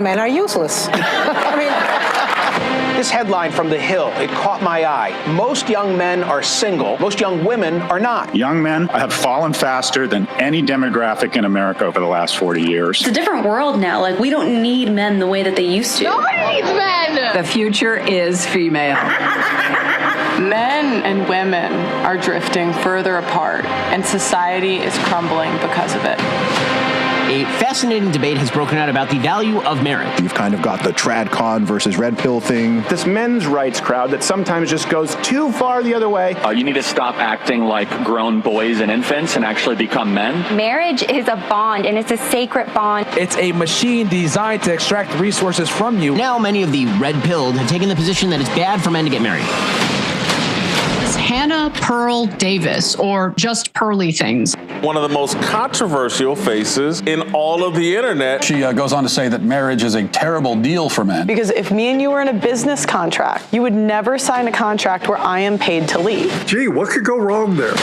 Men are useless. I mean, this headline from The Hill, it caught my eye. Most young men are single. Most young women are not. Young men have fallen faster than any demographic in America over the last 40 years. It's a different world now. Like, we don't need men the way that they used to. Nobody needs men! The future is female. Men and women are drifting further apart, and society is crumbling because of it. A fascinating debate has broken out about the value of marriage. You've kind of got the trad-con versus red pill thing. This men's rights crowd that sometimes just goes too far the other way. You need to stop acting like grown boys and infants and actually become men. Marriage is a bond, and it's a sacred bond. It's a machine designed to extract resources from you. Now many of the red-pilled have taken the position that it's bad for men to get married. Hannah Pearl Davis, or just Pearly things. One of the most controversial faces in all of the internet. She goes on to say that marriage is a terrible deal for men. Because if me and you were in a business contract, you would never sign a contract where I am paid to leave. Gee, what could go wrong there?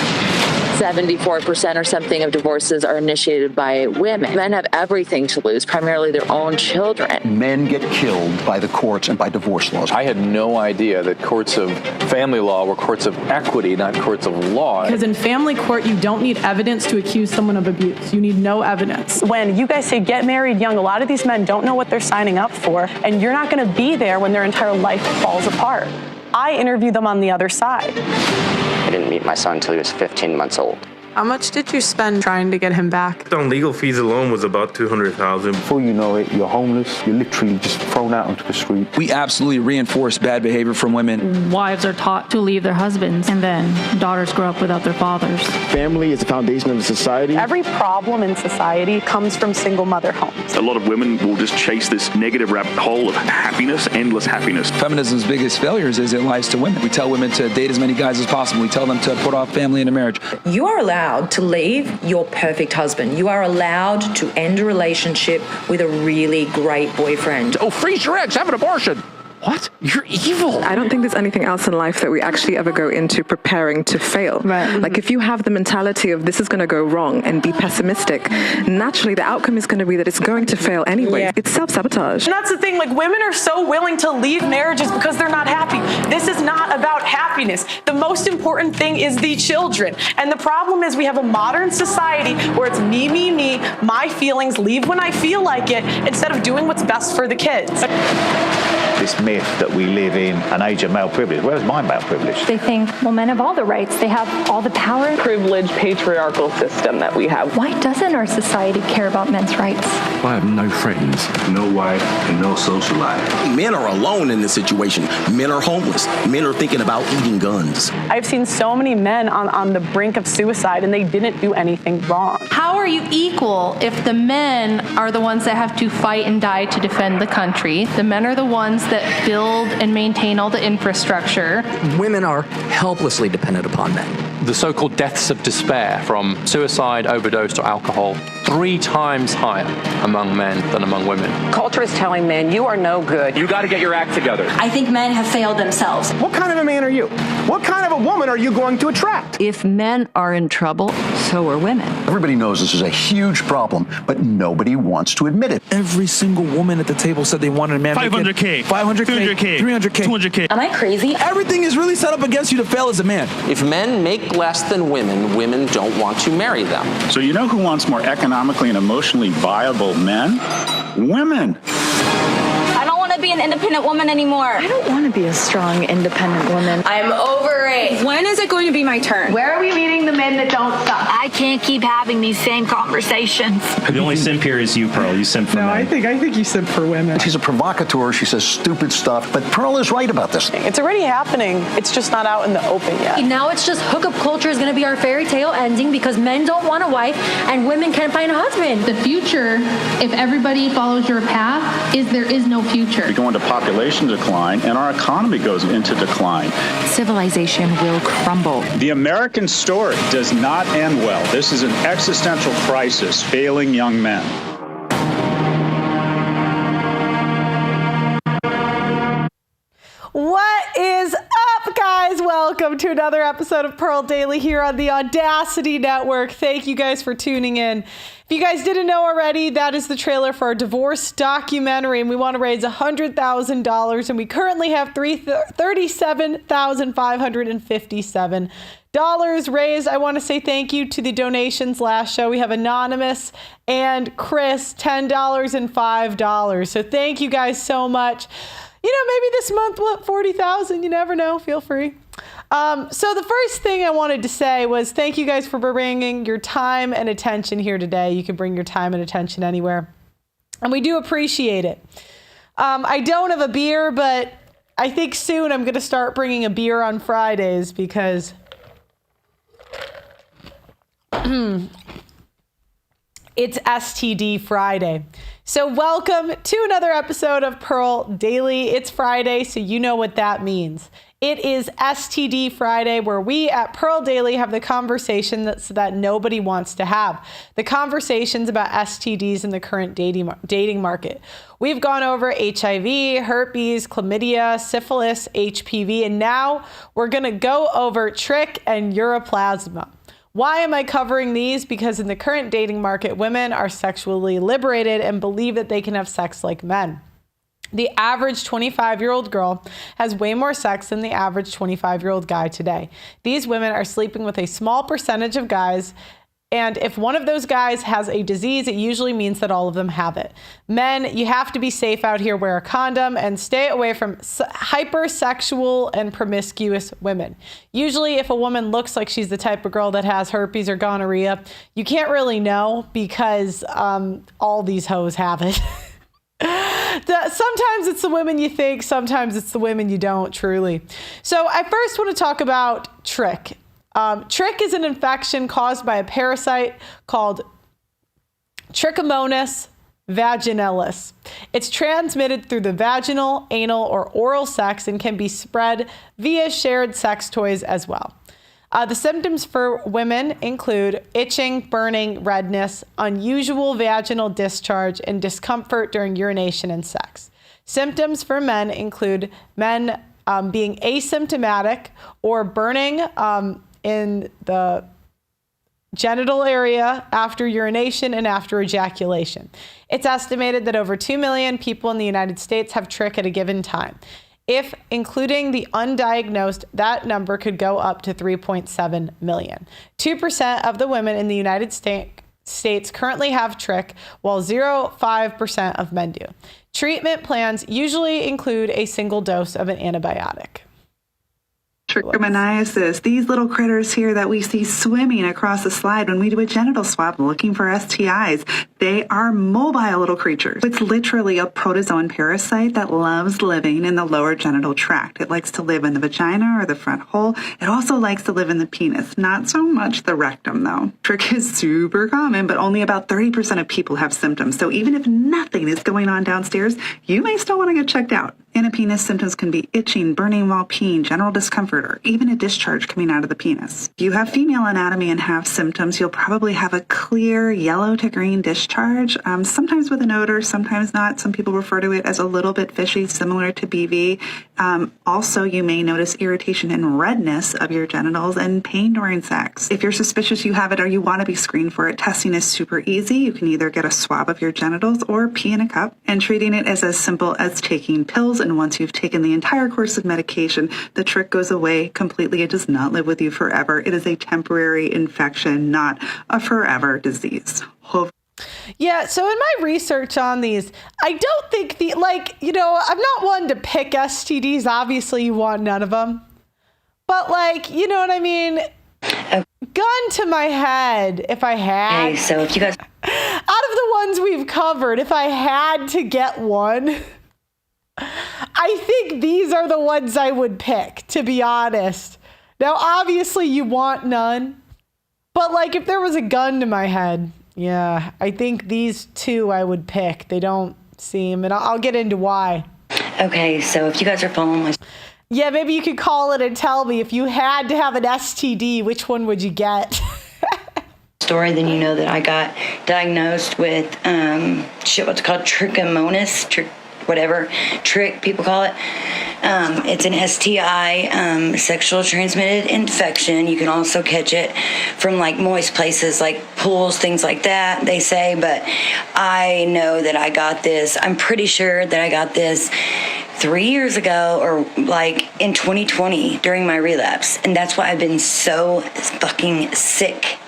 74% or something of divorces are initiated by women. Men have everything to lose, primarily their own children. Men get killed by the courts and by divorce laws. I had no idea that courts of family law were courts of equity, not courts of law. Because in family court, you don't need evidence to accuse someone of abuse. You need no evidence. When you guys say get married young, a lot of these men don't know what they're signing up for, and you're not going to be there when their entire life falls apart. I interview them on the other side. I didn't meet my son until he was 15 months old. How much did you spend trying to get him back? On legal fees alone was about $200,000. Before you know it, you're homeless. You're literally just thrown out onto the street. We absolutely reinforce bad behavior from women. Wives are taught to leave their husbands, and then daughters grow up without their fathers. Family is the foundation of the society. Every problem in society comes from single mother homes. A lot of women will just chase this negative rabbit hole of happiness, endless happiness. Feminism's biggest failures is it lies to women. We tell women to date as many guys as possible. We tell them to put off family into marriage. You are allowed to leave your perfect husband. You are allowed to end a relationship with a really great boyfriend. Oh, freeze your eggs, have an abortion. What? You're evil. I don't think there's anything else in life that we actually ever go into preparing to fail. Right. Like if you have the mentality of this is going to go wrong and be pessimistic, naturally the outcome is going to be that it's going to fail anyway. Yeah. It's self-sabotage. And that's the thing, like women are so willing to leave marriages because they're not happy. This is not about happiness. The most important thing is the children. And the problem is we have a modern society where it's me, my feelings, leave when I feel like it, instead of doing what's best for the kids. This myth that we live in an age of male privilege. Where's my male privilege? They think, well, men have all the rights. They have all the power. Privileged patriarchal system that we have. Why doesn't our society care about men's rights? I have no friends, no wife, and no social life. Men are alone in this situation. Men are homeless. Men are thinking about eating guns. I've seen so many men on the brink of suicide, and they didn't do anything wrong. How are you equal if the men are the ones that have to fight and die to defend the country? The men are the ones that build and maintain all the infrastructure. Women are helplessly dependent upon men. The so-called deaths of despair from suicide, overdose, or alcohol, 3 times higher among men than among women. culture is telling men you are no good. You got to get your act together. I think men have failed themselves. What kind of a man are you? What kind of a woman are you going to attract? If men are in trouble, so are women. Everybody knows this is a huge problem, but nobody wants to admit it. Every single woman at the table said they wanted a man. 500K. 500K. 300K. 300K. 200K. Am I crazy? Everything is really set up against you to fail as a man. If men make less than women, women don't want to marry them. So you know who wants more economically and emotionally viable men? Women. I don't want to be an independent woman anymore. I don't want to be a strong, independent woman. I'm over it. When is it going to be my turn? Where are we meeting the men that don't stop? I can't keep having these same conversations. The only simp here is you, Pearl. You simp for men. I think you simp for women. She's a provocateur. She says stupid stuff, but Pearl is right about this. It's already happening. It's just not out in the open yet. Now it's just hookup culture is going to be our fairy tale ending because men don't want a wife and women can't find a husband. The future, if everybody follows your path, is there is no future. We go into population decline, and our economy goes into decline. Civilization will crumble. The American story does not end well. This is an existential crisis, failing young men. What is up, guys? Welcome welcome to another episode of Pearl Daily here on the Audacity Network. Thank you guys for tuning in. If you guys didn't know already, that is the trailer for our divorce documentary, and we want to raise $100,000, and we currently have $37,557 raised. I want to say thank you to the donations last show. We have Anonymous and Chris, $10 and $5. So thank you guys so much. You know, maybe this month we'll hit 40,000. You never know. Feel free. So the first thing I wanted to say was thank you guys for bringing your time and attention here today. You can bring your time and attention anywhere, and we do appreciate it. I don't have a beer, but I think soon I'm going to start bringing a beer on Fridays because it's STD Friday. So welcome to another episode of Pearl Daily. It's Friday, so you know what that means. It is STD Friday, where we at Pearl Daily have the conversation that nobody wants to have. The conversations about STDs in the current dating market. We've gone over HIV, herpes, chlamydia, syphilis, HPV, and now we're going to go over Trich and Ureaplasma. Why am I covering these? Because in the current dating market, women are sexually liberated and believe that they can have sex like men. The average 25-year-old girl has way more sex than the average 25-year-old guy today. These women are sleeping with a small percentage of guys, and if one of those guys has a disease, it usually means that all of them have it. Men, you have to be safe out here, wear a condom, and stay away from hypersexual and promiscuous women. Usually, if a woman looks like she's the type of girl that has herpes or gonorrhea, you can't really know because all these hoes have it. Sometimes it's the women you think, sometimes it's the women you don't, truly. So I first want to talk about Trich. Trich is an infection caused by a parasite called Trichomonas vaginalis. It's transmitted through the vaginal, anal, or oral sex and can be spread via shared sex toys as well. The symptoms for women include itching, burning, redness, unusual vaginal discharge, and discomfort during urination and sex. Symptoms for men include men being asymptomatic or burning in the genital area after urination and after ejaculation. It's estimated that over 2 million people in the United States have Trich at a given time. If including the undiagnosed, that number could go up to 3.7 million. 2% of the women in the United States currently have Trich, while 0.5% of men do. Treatment plans usually include a single dose of an antibiotic. Trichomoniasis, these little critters here that we see swimming across the slide when we do a genital swab looking for STIs, they are mobile little creatures. It's literally a protozoan parasite that loves living in the lower genital tract. It likes to live in the vagina or the front hole. It also likes to live in the penis, not so much the rectum though. Trich is super common, but only about 30% of people have symptoms. So even if nothing is going on downstairs, you may still want to get checked out. In a penis, symptoms can be itching, burning while peeing, general discomfort, or even a discharge coming out of the penis. If you have female anatomy and have symptoms, you'll probably have a clear yellow to green discharge, sometimes with an odor, sometimes not. Some people refer to it as a little bit fishy, similar to BV. Also, you may notice irritation and redness of your genitals and pain during sex. If you're suspicious you have it or you want to be screened for it, testing is super easy. You can either get a swab of your genitals or pee in a cup, and treating it is as simple as taking pills. And once you've taken the entire course of medication, the Trich goes away completely. It does not live with you forever. It is a temporary infection, not a forever disease. Yeah, so in my research on these, I don't think I'm not one to pick STDs. Obviously, you want none of them. But, you know what I mean? Gun to my head, if I had. Okay, so if you guys... Out of the ones we've covered, if I had to get one... I think these are the ones I would pick, to be honest. Now, obviously, you want none. But, if there was a gun to my head, yeah, I think these two I would pick. They don't seem, and I'll get into why. Okay, so if you guys are following my... Yeah, maybe you could call it and tell me if you had to have an STD, which one would you get? Story, then you know that I got diagnosed with, what's called trichomonas, whatever, Trich, people call it. It's an STI, sexual transmitted infection. You can also catch it from like moist places like pools, things like that, they say. But I know that I got this. I'm pretty sure that I got this 3 years ago, or like in 2020 during my relapse. And that's why I've been so fucking sick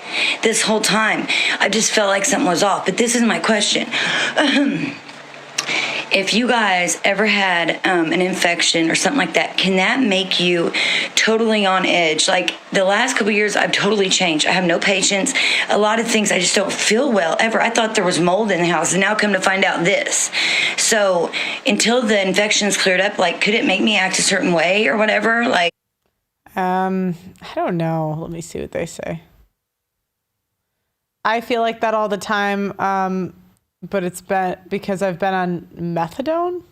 this whole time. I just felt like something was off. But this is my question. If you guys ever had an infection or something like that, can that make you totally on edge? Like the last couple of years, I've totally changed. I have no patience. A lot of things, I just don't feel well ever. I thought there was mold in the house, and now come to find out this. So until the infection's cleared up, like, could it make me act a certain way or whatever? Like, I don't know. Let me see what they say. I feel like that all the time. But it's been because I've been on methadone.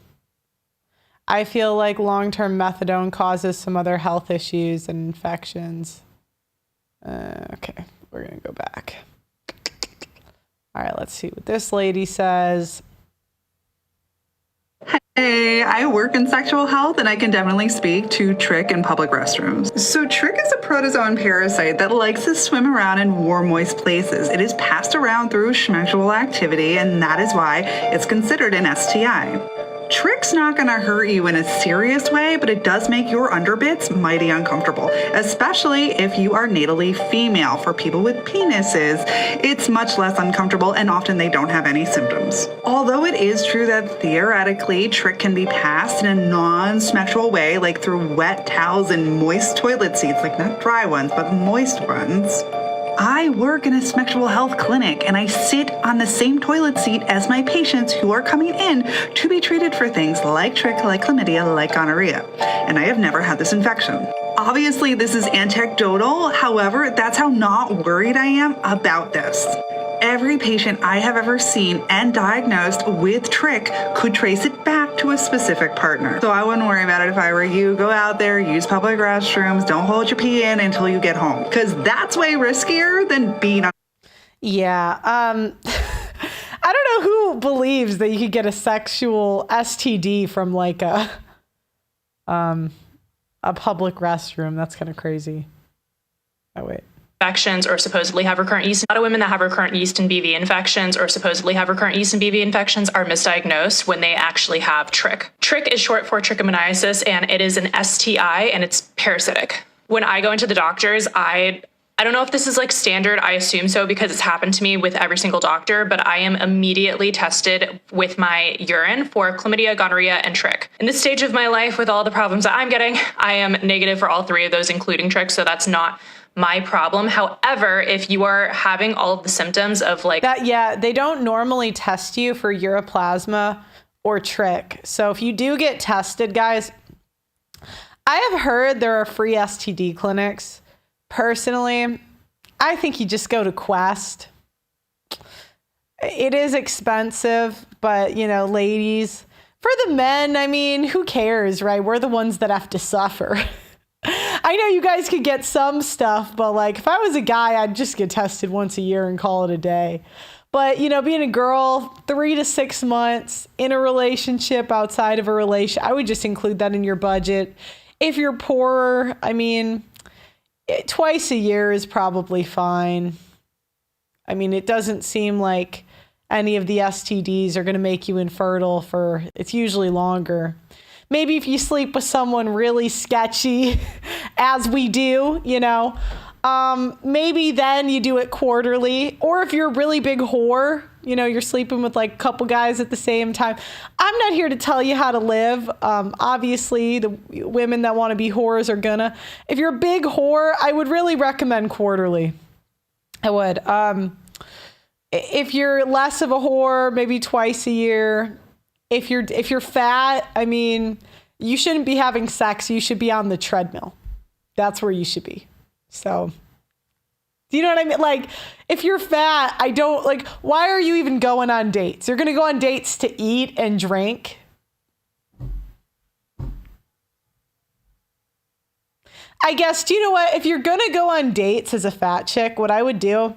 I feel like long-term methadone causes some other health issues and infections. Okay, we're going to go back. All right, let's see what this lady says. Hey, I work in sexual health, and I can definitely speak to Trich in public restrooms. So Trich is a protozoan parasite that likes to swim around in warm, moist places. It is passed around through sexual activity, and that is why it's considered an STI. Trich's not going to hurt you in a serious way, but it does make your underbits mighty uncomfortable, especially if you are natally female. For people with penises, it's much less uncomfortable, and often they don't have any symptoms. Although it is true that theoretically Trich can be passed in a non-sexual way, like through wet towels and moist toilet seats, like not dry ones, but moist ones. I work in a sexual health clinic, and I sit on the same toilet seat as my patients who are coming in to be treated for things like Trich, like chlamydia, like gonorrhea. And I have never had this infection. Obviously, this is anecdotal. However, that's how not worried I am about this. Every patient I have ever seen and diagnosed with Trich could trace it back to a specific partner. So I wouldn't worry about it if I were you. Go out there, use public restrooms, don't hold your pee in until you get home, because that's way riskier than being on. Yeah. I don't know who believes that you could get a sexual STD from like a public restroom. That's kind of crazy. Oh, wait. Infections or supposedly have recurrent yeast. A lot of women that have recurrent yeast and BV infections or supposedly have recurrent yeast and BV infections are misdiagnosed when they actually have Trich. Trich is short for trichomoniasis, and it is an STI, and it's parasitic. When I go into the doctors, I don't know if this is like standard. I assume so because it's happened to me with every single doctor, but I am immediately tested with my urine for chlamydia, gonorrhea, and Trich. In this stage of my life, with all the problems that I'm getting, I am negative for all three of those, including Trich, so that's not my problem. However, if you are having all of the symptoms of like that, yeah, they don't normally test you for Ureaplasma or Trich. So if you do get tested, guys, I have heard there are free STD clinics. Personally, I think you just go to Quest. It is expensive, but you know, ladies, for the men, I mean, who cares, right? We're the ones that have to suffer. I know you guys could get some stuff, but like if I was a guy, I'd just get tested once a year and call it a day. But, you know, being a girl, 3 to 6 months in a relationship, outside of a relation, I would just include that in your budget. If you're poorer, I mean, twice a year is probably fine. I mean, it doesn't seem like any of the STDs are going to make you infertile for, it's usually longer. Maybe if you sleep with someone really sketchy, as we do, you know, maybe then you do it quarterly. Or if you're a really big whore, you know, you're sleeping with like a couple guys at the same time. I'm not here to tell you how to live. Obviously, the women that want to be whores are gonna. If you're a big whore, I would really recommend quarterly. I would. If you're less of a whore, maybe twice a year. If you're fat, I mean, you shouldn't be having sex. You should be on the treadmill. That's where you should be. So, do you know what I mean? Like, if you're fat, I don't like, why are you even going on dates? You're going to go on dates to eat and drink. I guess, do you know what? If you're going to go on dates as a fat chick, what I would do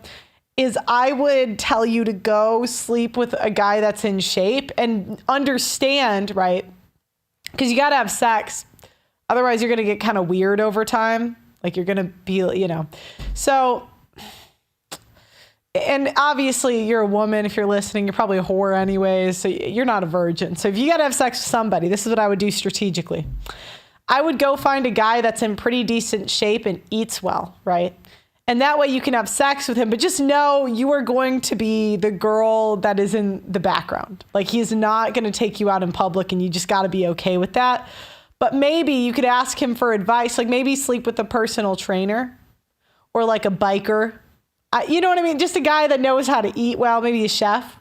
is I would tell you to go sleep with a guy that's in shape and understand, right? Because you got to have sex Otherwise, you're going to get kind of weird over time. Like you're going to be, So, and obviously you're a woman. If you're listening, you're probably a whore anyways. So you're not a virgin. So if you got to have sex with somebody, this is what I would do strategically. I would go find a guy that's in pretty decent shape and eats well, right? And that way you can have sex with him, but just know you are going to be the girl that is in the background. Like he's not going to take you out in public and you just got to be okay with that. But maybe you could ask him for advice, like maybe sleep with a personal trainer or like a biker. You know what I mean? Just a guy that knows how to eat well, maybe a chef.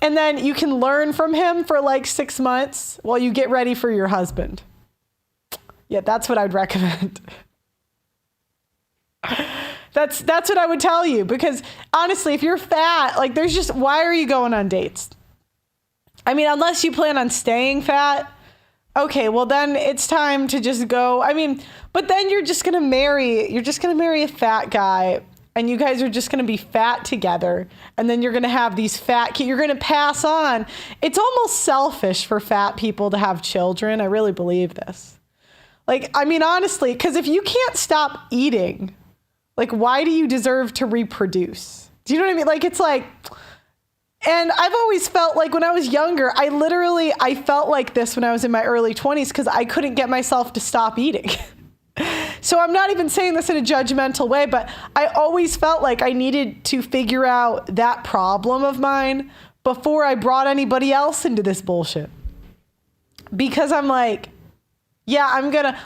And then you can learn from him for like 6 months while you get ready for your husband. Yeah, that's what I'd recommend. That's what I would tell you, because honestly, if you're fat, like why are you going on dates? I mean, unless you plan on staying fat, okay, well then it's time to just go. I mean, but then you're just going to marry a fat guy and you guys are just going to be fat together. And then you're going to have these fat kids. You're going to pass on. It's almost selfish for fat people to have children. I really believe this. Like, I mean, honestly, because if you can't stop eating, like, why do you deserve to reproduce? Do you know what I mean? Like, it's like, and I've always felt like when I was younger, I felt like this when I was in my early 20s because I couldn't get myself to stop eating. So I'm not even saying this in a judgmental way, but I always felt like I needed to figure out that problem of mine before I brought anybody else into this bullshit. Because I'm like, yeah,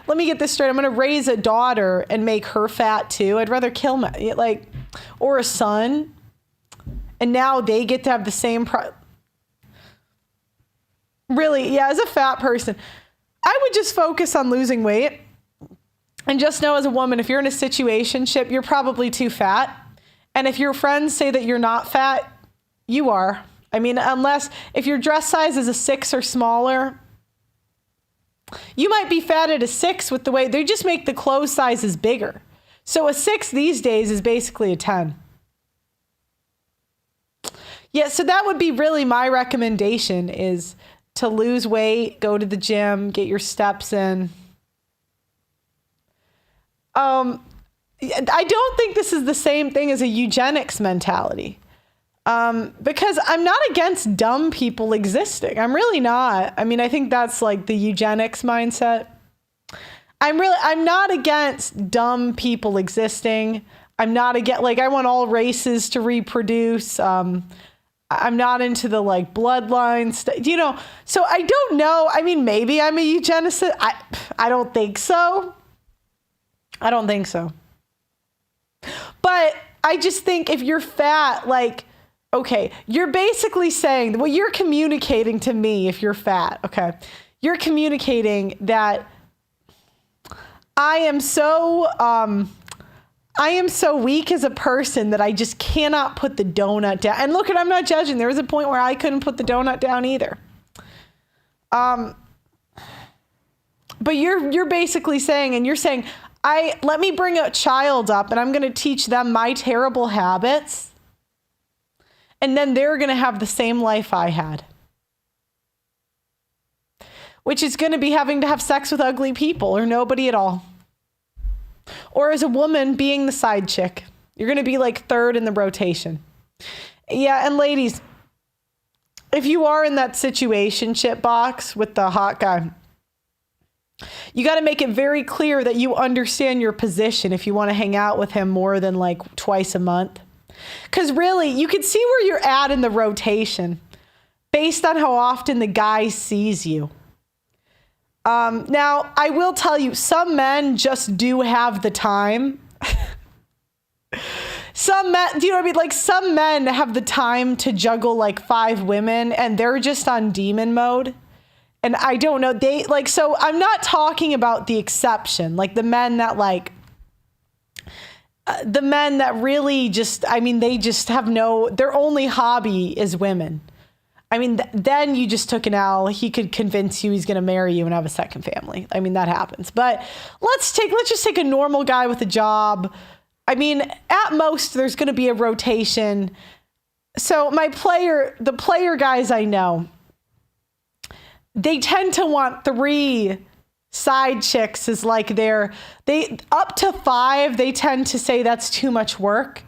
let me get this straight. I'm going to raise a daughter and make her fat too. I'd rather kill or a son. And now they get to have the same really, yeah, as a fat person, I would just focus on losing weight. And just know as a woman, if you're in a situationship, you're probably too fat. And if your friends say that you're not fat, you are. I mean, unless if your dress size is a 6 or smaller, you might be fat at a 6 with the way they just make the clothes sizes bigger. So a 6 these days is basically a 10. Yeah, so that would be really my recommendation is to lose weight, go to the gym, get your steps in. I don't think this is the same thing as a eugenics mentality. Because I'm not against dumb people existing. I'm really not. I mean, I think that's like the eugenics mindset. I'm not against dumb people existing. I'm not against, I want all races to reproduce. I'm not into the bloodline stuff, so I don't know. I mean, maybe I'm a eugenicist. I don't think so. But I just think if you're fat, okay, you're basically saying, well, you're communicating to me if you're fat, okay? You're communicating that I am so weak as a person that I just cannot put the donut down. And look, I'm not judging. There was a point where I couldn't put the donut down either. But you're basically saying, and you're saying, let me bring a child up and I'm going to teach them my terrible habits. And then they're going to have the same life I had. Which is going to be having to have sex with ugly people or nobody at all. Or as a woman being the side chick. You're going to be third in the rotation. Yeah, and ladies, if you are in that situationship box with the hot guy, you got to make it very clear that you understand your position if you want to hang out with him more than twice a month. Because really, you can see where you're at in the rotation based on how often the guy sees you. Now, I will tell you, some men just do have the time. Some men, do you know what I mean? Some men have the time to juggle 5 women and they're just on demon mode. And I don't know, so I'm not talking about the exception, the men that the men that really just, I mean, they just have their only hobby is women. I mean, then you just took an L. He could convince you he's going to marry you and have a second family. I mean, that happens. But let's just take a normal guy with a job. I mean, at most, there's going to be a rotation. So the player guys I know, they tend to want 3 side chicks is like they up to 5, they tend to say that's too much work,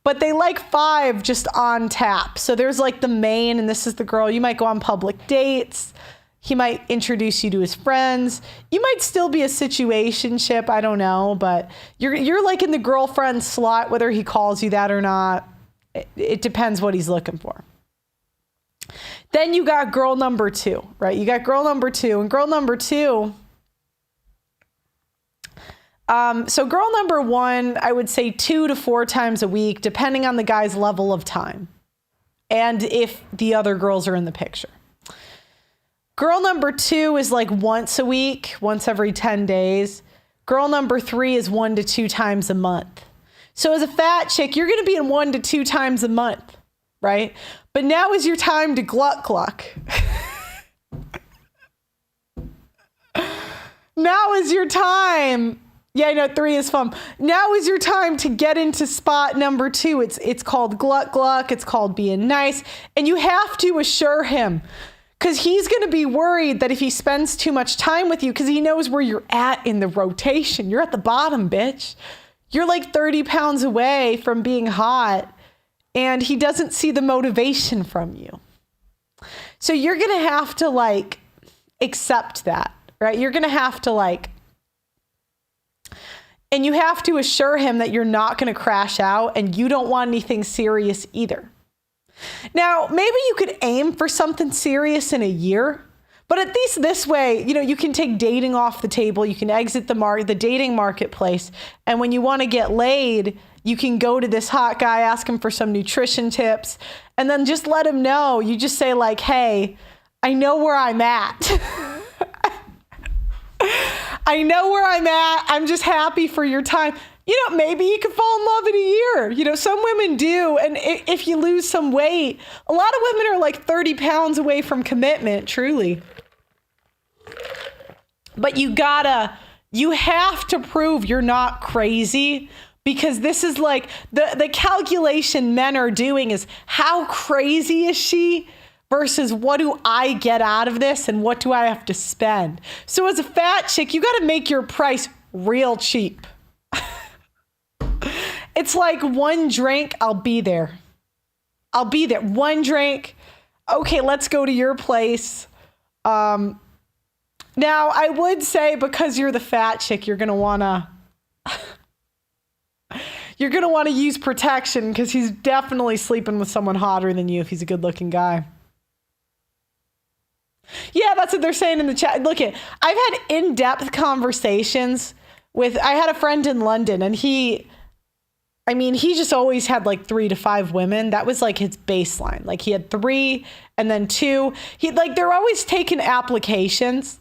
but they like 5 just on tap. So there's like the main, and this is the girl. You might go on public dates. He might introduce you to his friends. You might still be a situationship. I don't know, but you're like in the girlfriend slot, whether he calls you that or not. It depends what he's looking for. Then you got girl number 2, right? You got girl number 2, and girl number 2. So girl number 1, I would say 2 to 4 times a week, depending on the guy's level of time and if the other girls are in the picture. Girl number 2 is like once a week, once every 10 days. Girl number 3 is 1 to 2 times a month. So as a fat chick, you're going to be in 1 to 2 times a month, right? But now is your time to gluck gluck. Now is your time. Yeah, I know 3 is fun. Now is your time to get into spot number 2. It's called gluck gluck. It's called being nice. And you have to assure him, because he's going to be worried that if he spends too much time with you, because he knows where you're at in the rotation. You're at the bottom, bitch. You're like 30 pounds away from being hot, and he doesn't see the motivation from you. So you're going to have to like accept that, right? You're going to have to like, and you have to assure him that you're not going to crash out and you don't want anything serious either. Now, maybe you could aim for something serious in a year, but at least this way, you can take dating off the table. You can exit the dating marketplace. And when you want to get laid, you can go to this hot guy, ask him for some nutrition tips, and then just let him know. You just say like, hey, I know where I'm at. I know where I'm at. I'm just happy for your time. Maybe you could fall in love in a year. Some women do. And if you lose some weight, a lot of women are like 30 pounds away from commitment, truly. But you have to prove you're not crazy, because this is like the calculation men are doing is how crazy is she versus what do I get out of this and what do I have to spend? So as a fat chick, you got to make your price real cheap. It's like 1 drink, I'll be there. 1 drink. Okay, let's go to your place. Now, I would say because you're the fat chick, you're going to want to use protection, because he's definitely sleeping with someone hotter than you if he's a good-looking guy. Yeah, that's what they're saying in the chat. Look, I've had in-depth conversations I had a friend in London, and he just always had like 3 to 5 women. That was like his baseline. Like he had 3 and then 2. They're always taking applications.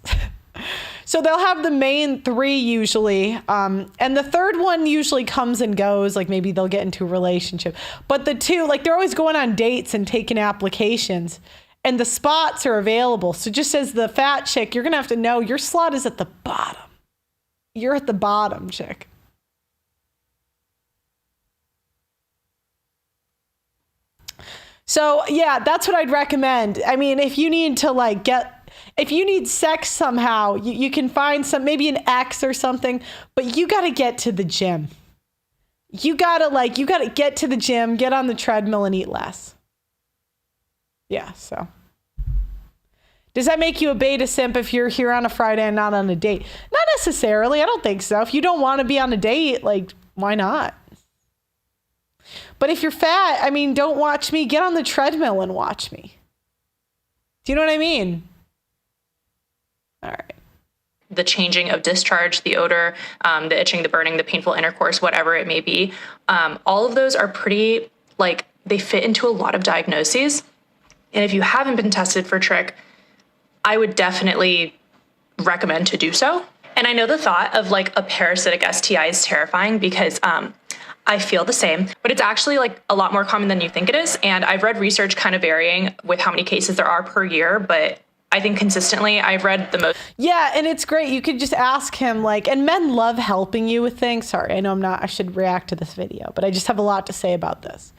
So they'll have the main 3 usually. And the 3rd one usually comes and goes. Like maybe they'll get into a relationship. But the 2, they're always going on dates and taking applications. And the spots are available. So just as the fat chick, you're going to have to know your slot is at the bottom. You're at the bottom, chick. So yeah, that's what I'd recommend. I mean, if you need to if you need sex somehow, you can find maybe an ex or something, but you got to get to the gym. You got to get to the gym, get on the treadmill and eat less. Yeah. So does that make you a beta simp if you're here on a Friday and not on a date? Not necessarily. I don't think so. If you don't want to be on a date, why not? But if you're fat, don't watch me. Get on the treadmill and watch me. Do you know what I mean? All right. The changing of discharge, the odor, the itching, the burning, the painful intercourse, whatever it may be. All of those are pretty, they fit into a lot of diagnoses. And if you haven't been tested for Trich, I would definitely recommend to do so. And I know the thought of a parasitic STI is terrifying, because I feel the same, but it's actually a lot more common than you think it is. And I've read research kind of varying with how many cases there are per year, but I think consistently I've read the most. Yeah, and it's great. You could just ask him, and men love helping you with things. Sorry, I know I should react to this video, but I just have a lot to say about this.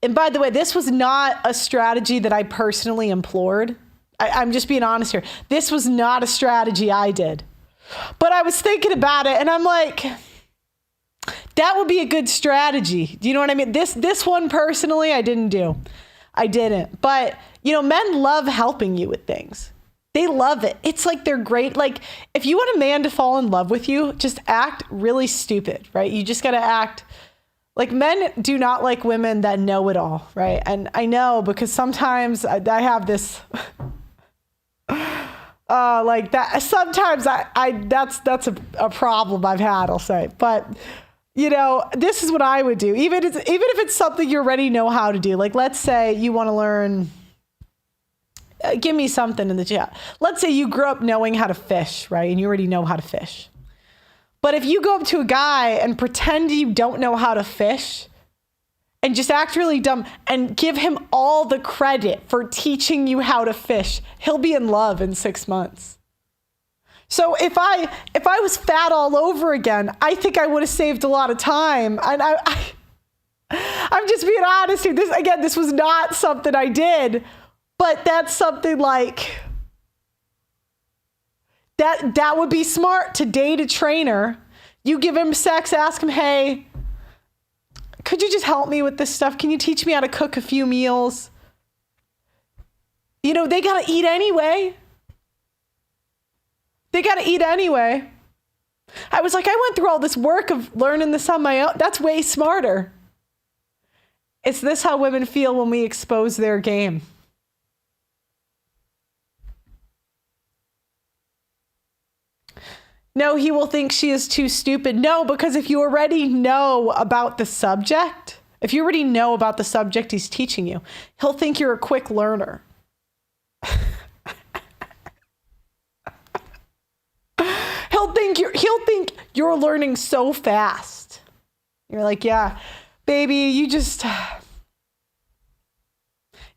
And by the way, this was not a strategy that I personally implored. I'm just being honest here. This was not a strategy I did. But I was thinking about it and I'm like, that would be a good strategy. Do you know what I mean? This one personally, I didn't do. I didn't. But, men love helping you with things. They love it. It's like they're great. Like, if you want a man to fall in love with you, just act really stupid, right? You just got to act like men do not like women that know it all, right? And I know because sometimes I have this... like that. Sometimes that's a problem I've had, I'll say. But, this is what I would do. Even if it's something you already know how to do. Like, let's say you want to learn, give me something in the chat. Let's say you grew up knowing how to fish, right? And you already know how to fish. But if you go up to a guy and pretend you don't know how to fish and just act really dumb and give him all the credit for teaching you how to fish, he'll be in love in 6 months. So if I was fat all over again, I think I would have saved a lot of time. And I'm just being honest here. This was not something I did, but that's something like that would be smart to date a trainer. You give him sex, ask him, hey, could you just help me with this stuff? Can you teach me how to cook a few meals? They got to eat anyway. I was like, I went through all this work of learning this on my own. That's way smarter. Is this how women feel when we expose their game? No, he will think she is too stupid. No, because if you already know about the subject, he's teaching you, he'll think you're a quick learner. He'll think you're learning so fast. You're like, yeah, baby,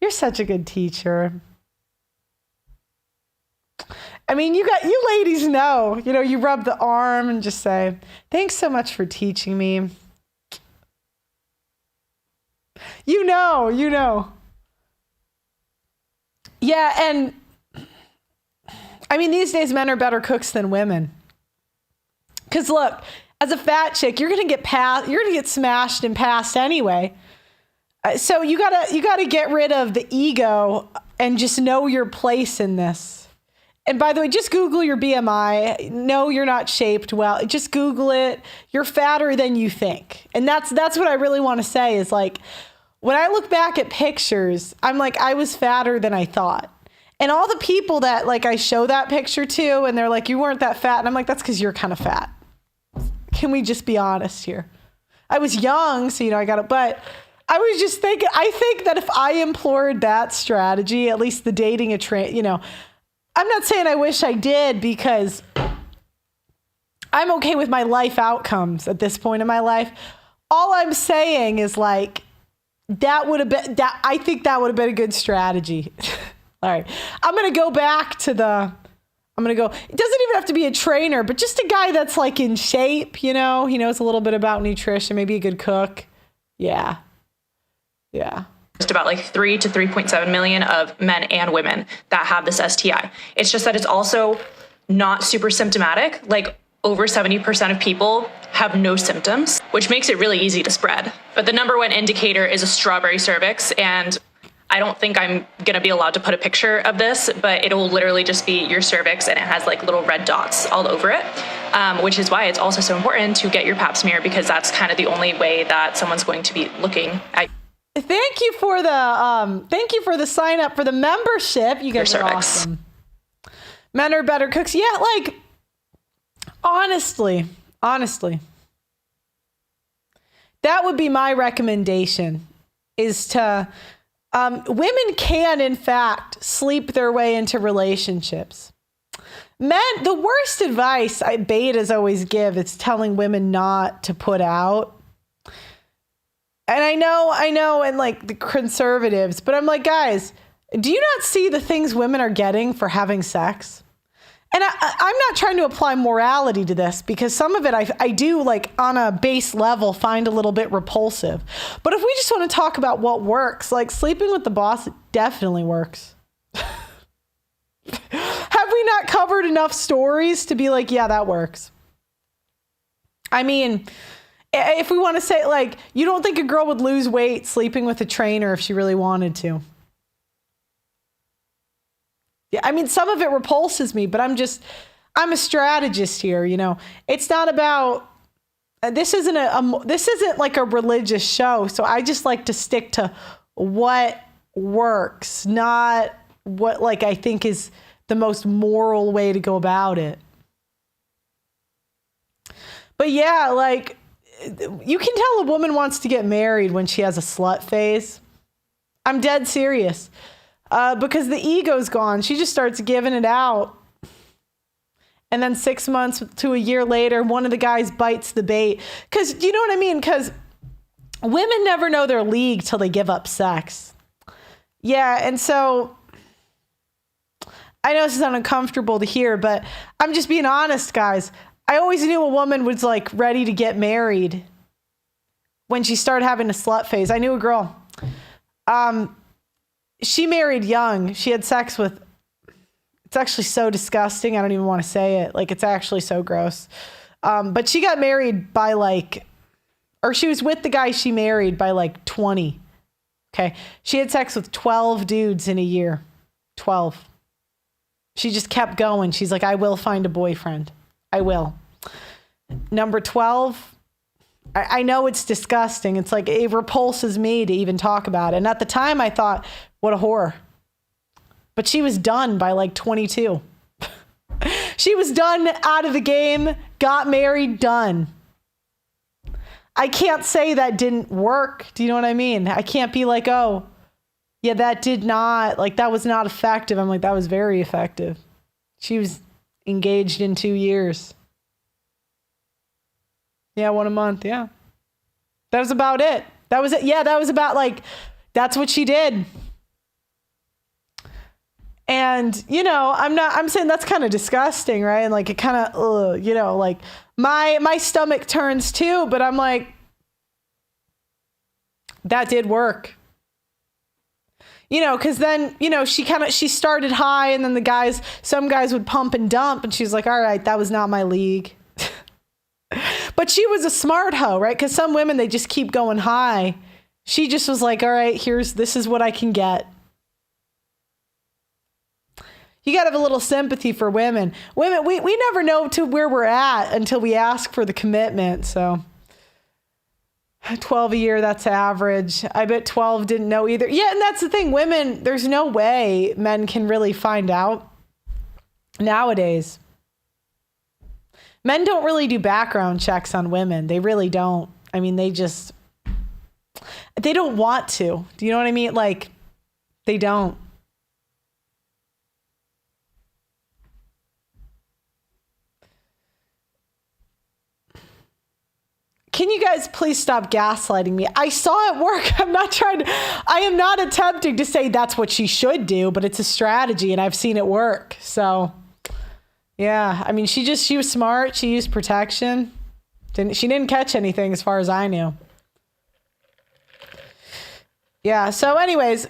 you're such a good teacher. I mean, you ladies know, you rub the arm and just say, thanks so much for teaching me. You know. Yeah. And I mean, these days men are better cooks than women. Cause look, as a fat chick, you're going to get smashed and passed anyway. So you gotta get rid of the ego and just know your place in this. And by the way, just Google your BMI. No, you're not shaped well. Just Google it. You're fatter than you think. And that's what I really want to say is like, when I look back at pictures, I'm like, I was fatter than I thought. And all the people that like I show that picture to, and they're like, you weren't that fat. And I'm like, that's because you're kind of fat. Can we just be honest here? I was young, so, I got it. But I was just thinking, I think that if I employed that strategy, at least the dating I'm not saying I wish I did because I'm okay with my life outcomes at this point in my life. All I'm saying is like, I think that would have been a good strategy. All right. I'm going to go back to it doesn't even have to be a trainer, but just a guy that's like in shape, he knows a little bit about nutrition, maybe a good cook. Yeah. Just about like 3 to 3.7 million of men and women that have this STI. It's just that it's also not super symptomatic. Like over 70% of people have no symptoms, which makes it really easy to spread. But the number one indicator is a strawberry cervix. And I don't think I'm going to be allowed to put a picture of this, but it'll literally just be your cervix and it has like little red dots all over it, which is why it's also so important to get your pap smear because that's kind of the only way that someone's going to be looking at. Thank you for the sign up for the membership. You guys are awesome. Men are better cooks. Yeah, like honestly, that would be my recommendation is to women can, in fact, sleep their way into relationships. Men, the worst advice betas always give is telling women not to put out. And I know, and like the conservatives, but I'm like, guys, do you not see the things women are getting for having sex? And I'm not trying to apply morality to this because some of it I do like on a base level find a little bit repulsive. But if we just want to talk about what works, like sleeping with the boss definitely works. Have we not covered enough stories to be like, yeah, that works? I mean, if we want to say, like, you don't think a girl would lose weight sleeping with a trainer if she really wanted to? Yeah, I mean, some of it repulses me, but I'm a strategist here, you know. It's not about, this isn't like a religious show, so I just like to stick to what works, not what, like, I think is the most moral way to go about it. But yeah, like, you can tell a woman wants to get married when she has a slut phase. I'm dead serious. Because the ego's gone. She just starts giving it out. And then 6 months to a year later, one of the guys bites the bait. Because, you know what I mean? Because women never know their league till they give up sex. Yeah, and so I know this is uncomfortable to hear, but I'm just being honest, guys. I always knew a woman was like ready to get married when she started having a slut phase. I knew a girl. She married young. She had sex with, it's actually so disgusting. I don't even want to say it. Like, it's actually so gross. But she got married by she was with the guy she married by like 20. Okay. She had sex with 12 dudes in a year. 12. She just kept going. She's like, I will find a boyfriend. I will. Number 12. I know it's disgusting. It's like, it repulses me to even talk about it. And at the time I thought, what a whore. But she was done by like 22. She was done, out of the game, got married, done. I can't say that didn't work. Do you know what I mean? I can't be like, oh, yeah, that did not, like, that was not effective. I'm like, that was very effective. She was engaged in 2 years. Yeah, 1 a month. Yeah. That was about it. That was it. Yeah, that was about, like, that's what she did. And, you know, I'm saying that's kind of disgusting, right? And like, it kind of, you know, like my stomach turns too, but I'm like, that did work. You know, cause then, you know, she started high, and then some guys would pump and dump, and she's like, all right, that was not my league. But she was a smart hoe, right? Cause some women, they just keep going high. She just was like, all right, this is what I can get. You got to have a little sympathy for women. Women, we never know to where we're at until we ask for the commitment. So 12 a year, that's average. I bet 12 didn't know either. Yeah, and that's the thing. Women, there's no way men can really find out nowadays. Men don't really do background checks on women. They really don't. I mean, they don't want to. Do you know what I mean? Like, they don't. Can you guys please stop gaslighting me? I saw it work. I am not attempting to say that's what she should do, but it's a strategy, and I've seen it work. So, yeah, I mean, she was smart. She used protection. She didn't catch anything as far as I knew. Yeah. So anyways,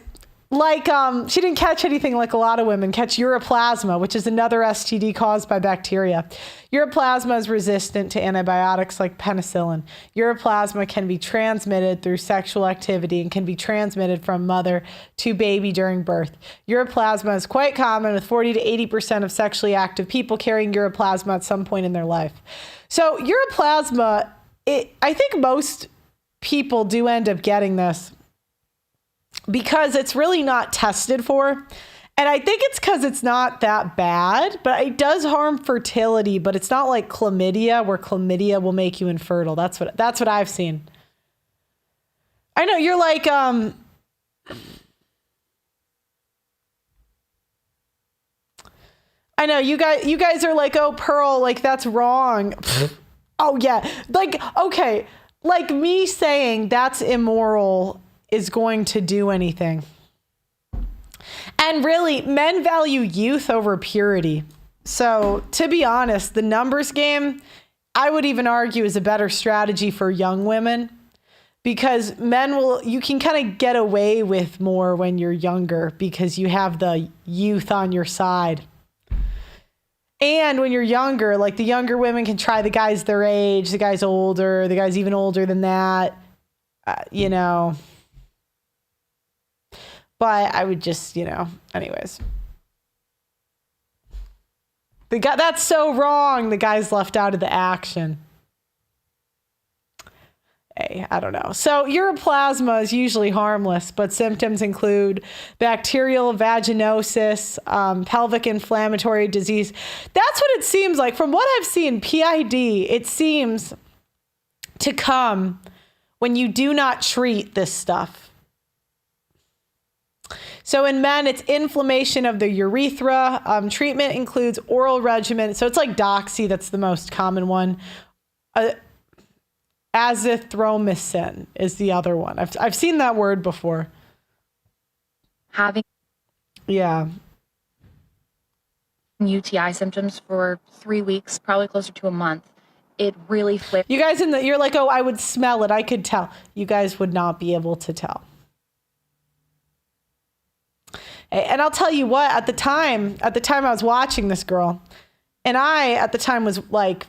like, she didn't catch anything like a lot of women catch Ureaplasma, which is another STD caused by bacteria. Ureaplasma is resistant to antibiotics like penicillin. Ureaplasma can be transmitted through sexual activity and can be transmitted from mother to baby during birth. Ureaplasma is quite common, with 40 to 80% of sexually active people carrying ureaplasma at some point in their life. So ureaplasma, I think most people do end up getting this because it's really not tested for. And I think it's because it's not that bad, but it does harm fertility, but it's not like chlamydia, where chlamydia will make you infertile. That's what I've seen. I know you're like, I know you guys are like, oh, Pearl, like, that's wrong. Oh yeah. Like, okay. Like, me saying that's immoral is going to do anything. And really, men value youth over purity. So, to be honest, the numbers game, I would even argue, is a better strategy for young women, because you can kind of get away with more when you're younger because you have the youth on your side. And when you're younger, like the younger women can try the guys their age, the guy's older, the guy's even older than that, you know. But I would just, you know, anyways. The guy, that's so wrong. The guy's left out of the action. Hey, I don't know. So ureaplasma is usually harmless, but symptoms include bacterial vaginosis, pelvic inflammatory disease. That's what it seems like. From what I've seen, PID, it seems to come when you do not treat this stuff. So in men, it's inflammation of the urethra. Treatment includes oral regimen. So it's like Doxy. That's the most common one. Azithromycin is the other one. I've seen that word before. Yeah. UTI symptoms for 3 weeks, probably closer to a month. It really flipped. You guys you're like, oh, I would smell it. I could tell. You guys would not be able to tell. And I'll tell you what, at the time I was watching this girl, and I at the time was like,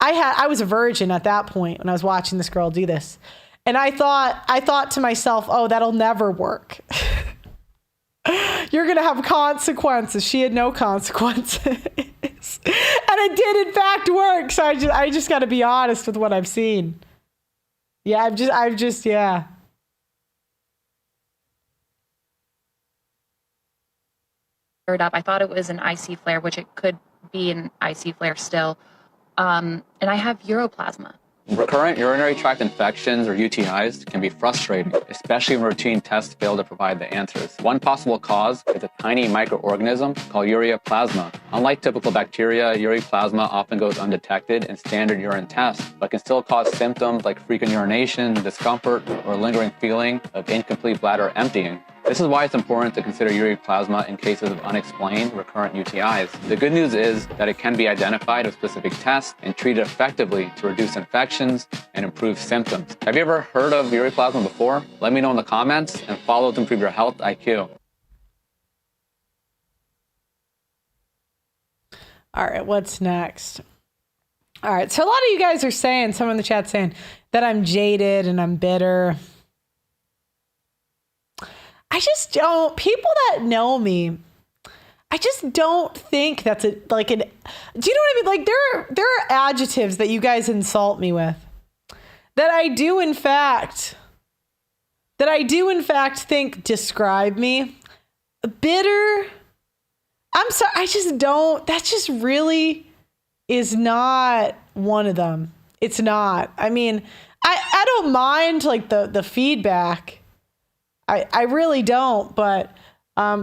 I was a virgin at that point when I was watching this girl do this. And I thought to myself, oh, that'll never work. You're going to have consequences. She had no consequences. And it did in fact work. So I just got to be honest with what I've seen. Yeah, I've just, yeah. Up. I thought it was an IC flare, which it could be an IC flare still. And I have ureaplasma. Recurrent urinary tract infections, or UTIs, can be frustrating, especially when routine tests fail to provide the answers. One possible cause is a tiny microorganism called ureaplasma. Unlike typical bacteria, ureaplasma often goes undetected in standard urine tests, but can still cause symptoms like frequent urination, discomfort, or lingering feeling of incomplete bladder emptying. This is why it's important to consider ureaplasma in cases of unexplained recurrent UTIs. The good news is that it can be identified with specific tests and treated effectively to reduce infections and improve symptoms. Have you ever heard of ureaplasma before? Let me know in the comments and follow to improve your health IQ. All right, what's next? All right, so a lot of you guys are saying, someone in the chat saying that I'm jaded and I'm bitter. I just don't, people that know me, I just don't think that's do you know what I mean? Like there are adjectives that you guys insult me with that I do in fact think describe me. Bitter. I'm sorry. I just don't, that just really is not one of them. It's not. I mean, I don't mind like the feedback. I really don't, but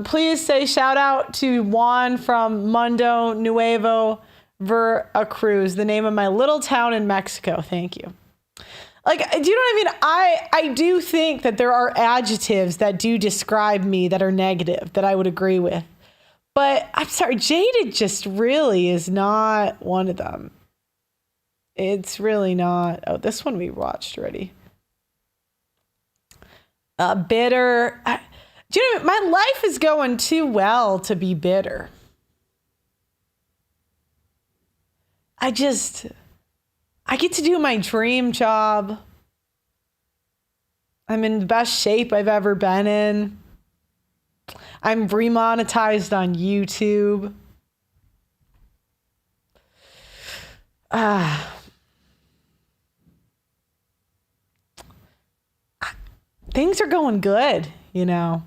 please say shout out to Juan from Mundo Nuevo Veracruz, the name of my little town in Mexico. Thank you. Like, do you know what I mean? I do think that there are adjectives that do describe me that are negative that I would agree with. But I'm sorry, jaded just really is not one of them. It's really not. Oh, this one we watched already. Bitter. Do you know, my life is going too well to be bitter. I get to do my dream job. I'm in the best shape I've ever been in. I'm remonetized on YouTube. Things are going good, you know.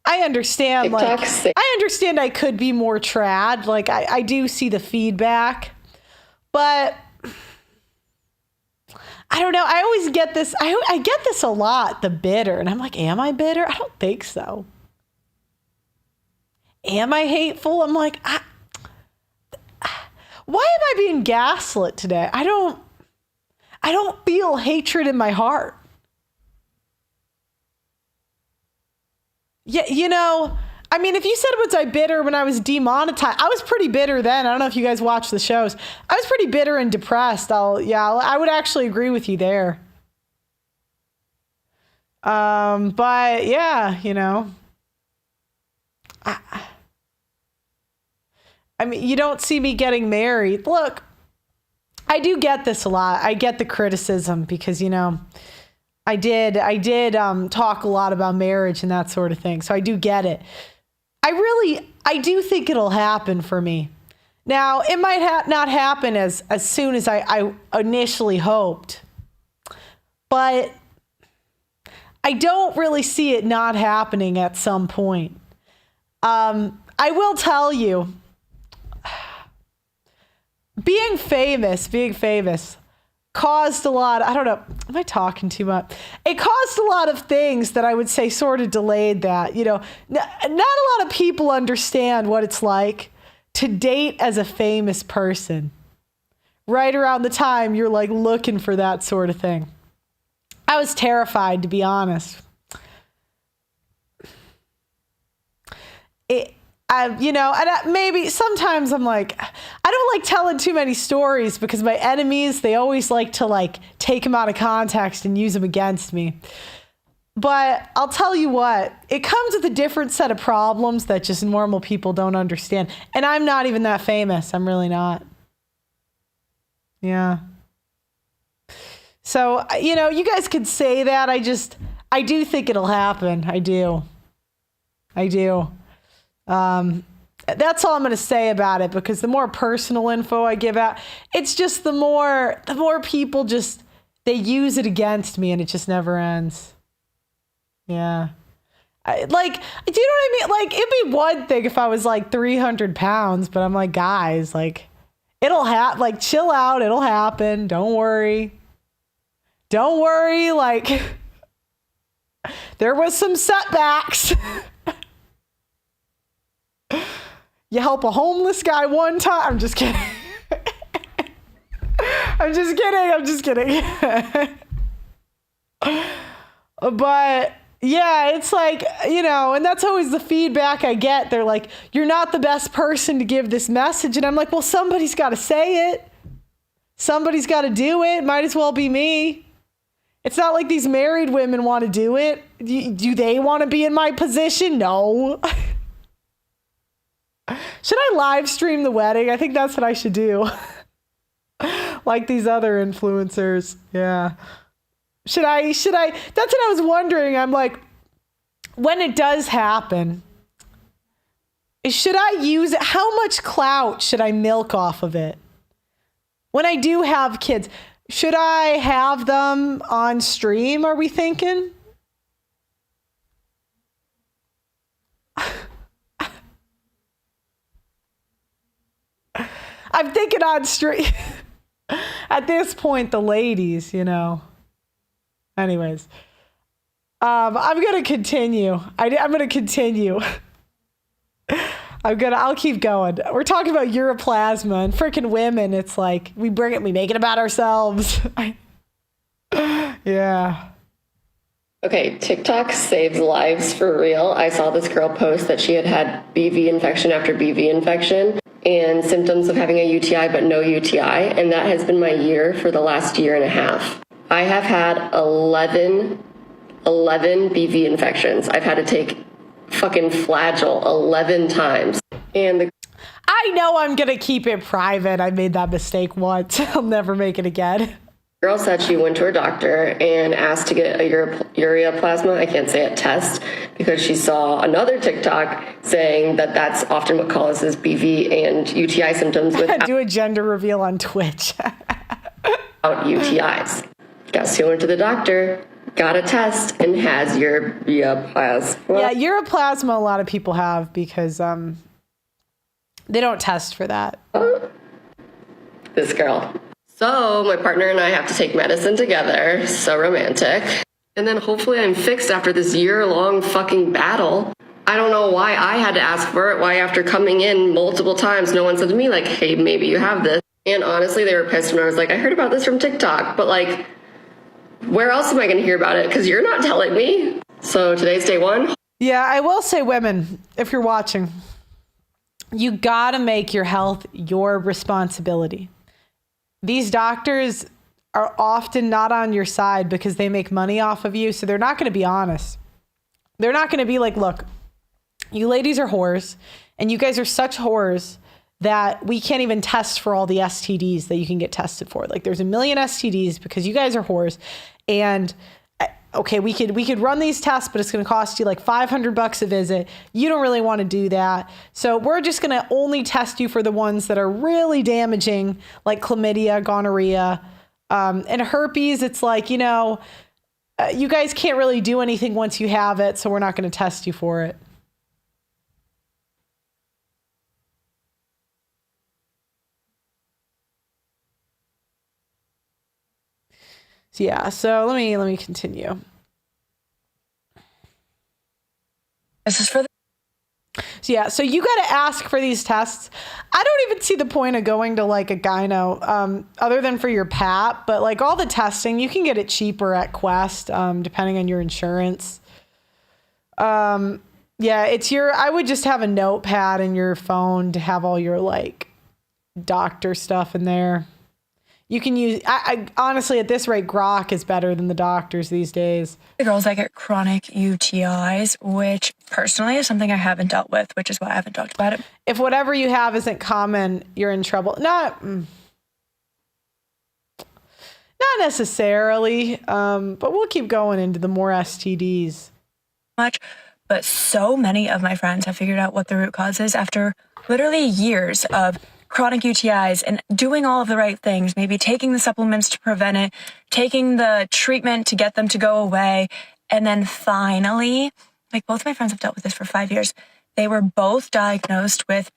I understand, I understand I could be more trad. Like, I do see the feedback. But I don't know. I always get this. I get this a lot, the bitter. And I'm like, am I bitter? I don't think so. Am I hateful? I'm like, why am I being gaslit today? I don't feel hatred in my heart. Yeah, you know, I mean, if you said, was I bitter when I was demonetized? I was pretty bitter then. I don't know if you guys watch the shows. I was pretty bitter and depressed. I would actually agree with you there. But yeah, you know, I mean, you don't see me getting married. Look, I do get this a lot. I get the criticism because, you know, I did talk a lot about marriage and that sort of thing. So I do get it. I do think it'll happen for me. Now, it might not happen as soon as I initially hoped, but I don't really see it not happening at some point. I will tell you, being famous caused a lot. I don't know. Am I talking too much? It caused a lot of things that I would say sort of delayed that. You know, not a lot of people understand what it's like to date as a famous person right around the time you're like looking for that sort of thing. I was terrified, to be honest. Maybe sometimes I'm like, I don't like telling too many stories because my enemies, they always like to like take them out of context and use them against me. But I'll tell you what, it comes with a different set of problems that just normal people don't understand. And I'm not even that famous. I'm really not. Yeah. So, you know, you guys could say that. I do think it'll happen. I do. That's all I'm going to say about it, because the more personal info I give out, it's just the more people just, they use it against me and it just never ends. Yeah. Do you know what I mean? Like, it'd be one thing if I was like 300 pounds, but I'm like, guys, like, it'll happen. Like, chill out. It'll happen. Don't worry. Like, there was some setbacks. You help a homeless guy one time. I'm just kidding. I'm just kidding. But yeah, it's like, you know, and that's always the feedback I get. They're like, you're not the best person to give this message. And I'm like, well, somebody's got to say it. Somebody's got to do it. Might as well be me. It's not like these married women want to do it. Do they want to be in my position? No. Should I live stream the wedding? I think that's what I should do. Like these other influencers. Yeah. Should I? That's what I was wondering. I'm like, when it does happen, should I use it? How much clout should I milk off of it? When I do have kids, should I have them on stream? Are we thinking? I'm thinking on stream. At this point, the ladies, you know. Anyways, I'm gonna continue. I'm gonna continue. I'll keep going. We're talking about Ureaplasma and freaking women. It's like we make it about ourselves. Yeah. Okay, TikTok saves lives for real. I saw this girl post that she had BV infection after BV infection and symptoms of having a UTI but no UTI, and that has been my year for the last year and a half. I have had 11 BV infections. I've had to take fucking Flagyl 11 times. And I know I'm going to keep it private. I made that mistake once. I'll never make it again. Girl said she went to her doctor and asked to get a ureaplasma, I can't say it, test, because she saw another TikTok saying that that's often what causes BV and UTI symptoms without do a gender reveal on Twitch. UTIs. Guess who went to the doctor, got a test, and has ureaplasma. Yeah, ureaplasma a lot of people have because they don't test for that. This girl. So my partner and I have to take medicine together. So romantic. And then hopefully I'm fixed after this year-long fucking battle. I don't know why I had to ask for it. Why after coming in multiple times, no one said to me like, hey, maybe you have this. And honestly, they were pissed when I was like, I heard about this from TikTok. But like, where else am I going to hear about it? Because you're not telling me. So today's day one. Yeah, I will say, women, if you're watching, you got to make your health your responsibility. These doctors are often not on your side because they make money off of you. So they're not going to be honest. They're not going to be like, look, you ladies are whores and you guys are such whores that we can't even test for all the STDs that you can get tested for. Like there's a million STDs because you guys are whores. And okay, we could run these tests, but it's going to cost you like $500 a visit. You don't really want to do that. So we're just going to only test you for the ones that are really damaging, like chlamydia, gonorrhea, and herpes. It's like, you guys can't really do anything once you have it. So we're not going to test you for it. Yeah, so let me continue. This is for so you got to ask for these tests. I don't even see the point of going to like a gyno other than for your pap, but like all the testing, you can get it cheaper at Quest depending on your insurance. I would just have a notepad in your phone to have all your like doctor stuff in there. You can use, I honestly, at this rate, Grok is better than the doctors these days. The girls that get chronic UTIs, which personally is something I haven't dealt with, which is why I haven't talked about it. If whatever you have isn't common, you're in trouble. Not necessarily, but we'll keep going into the more STDs. But so many of my friends have figured out what the root cause is after literally years of chronic UTIs and doing all of the right things, maybe taking the supplements to prevent it, taking the treatment to get them to go away. And then finally, like both my friends have dealt with this for 5 years. They were both diagnosed with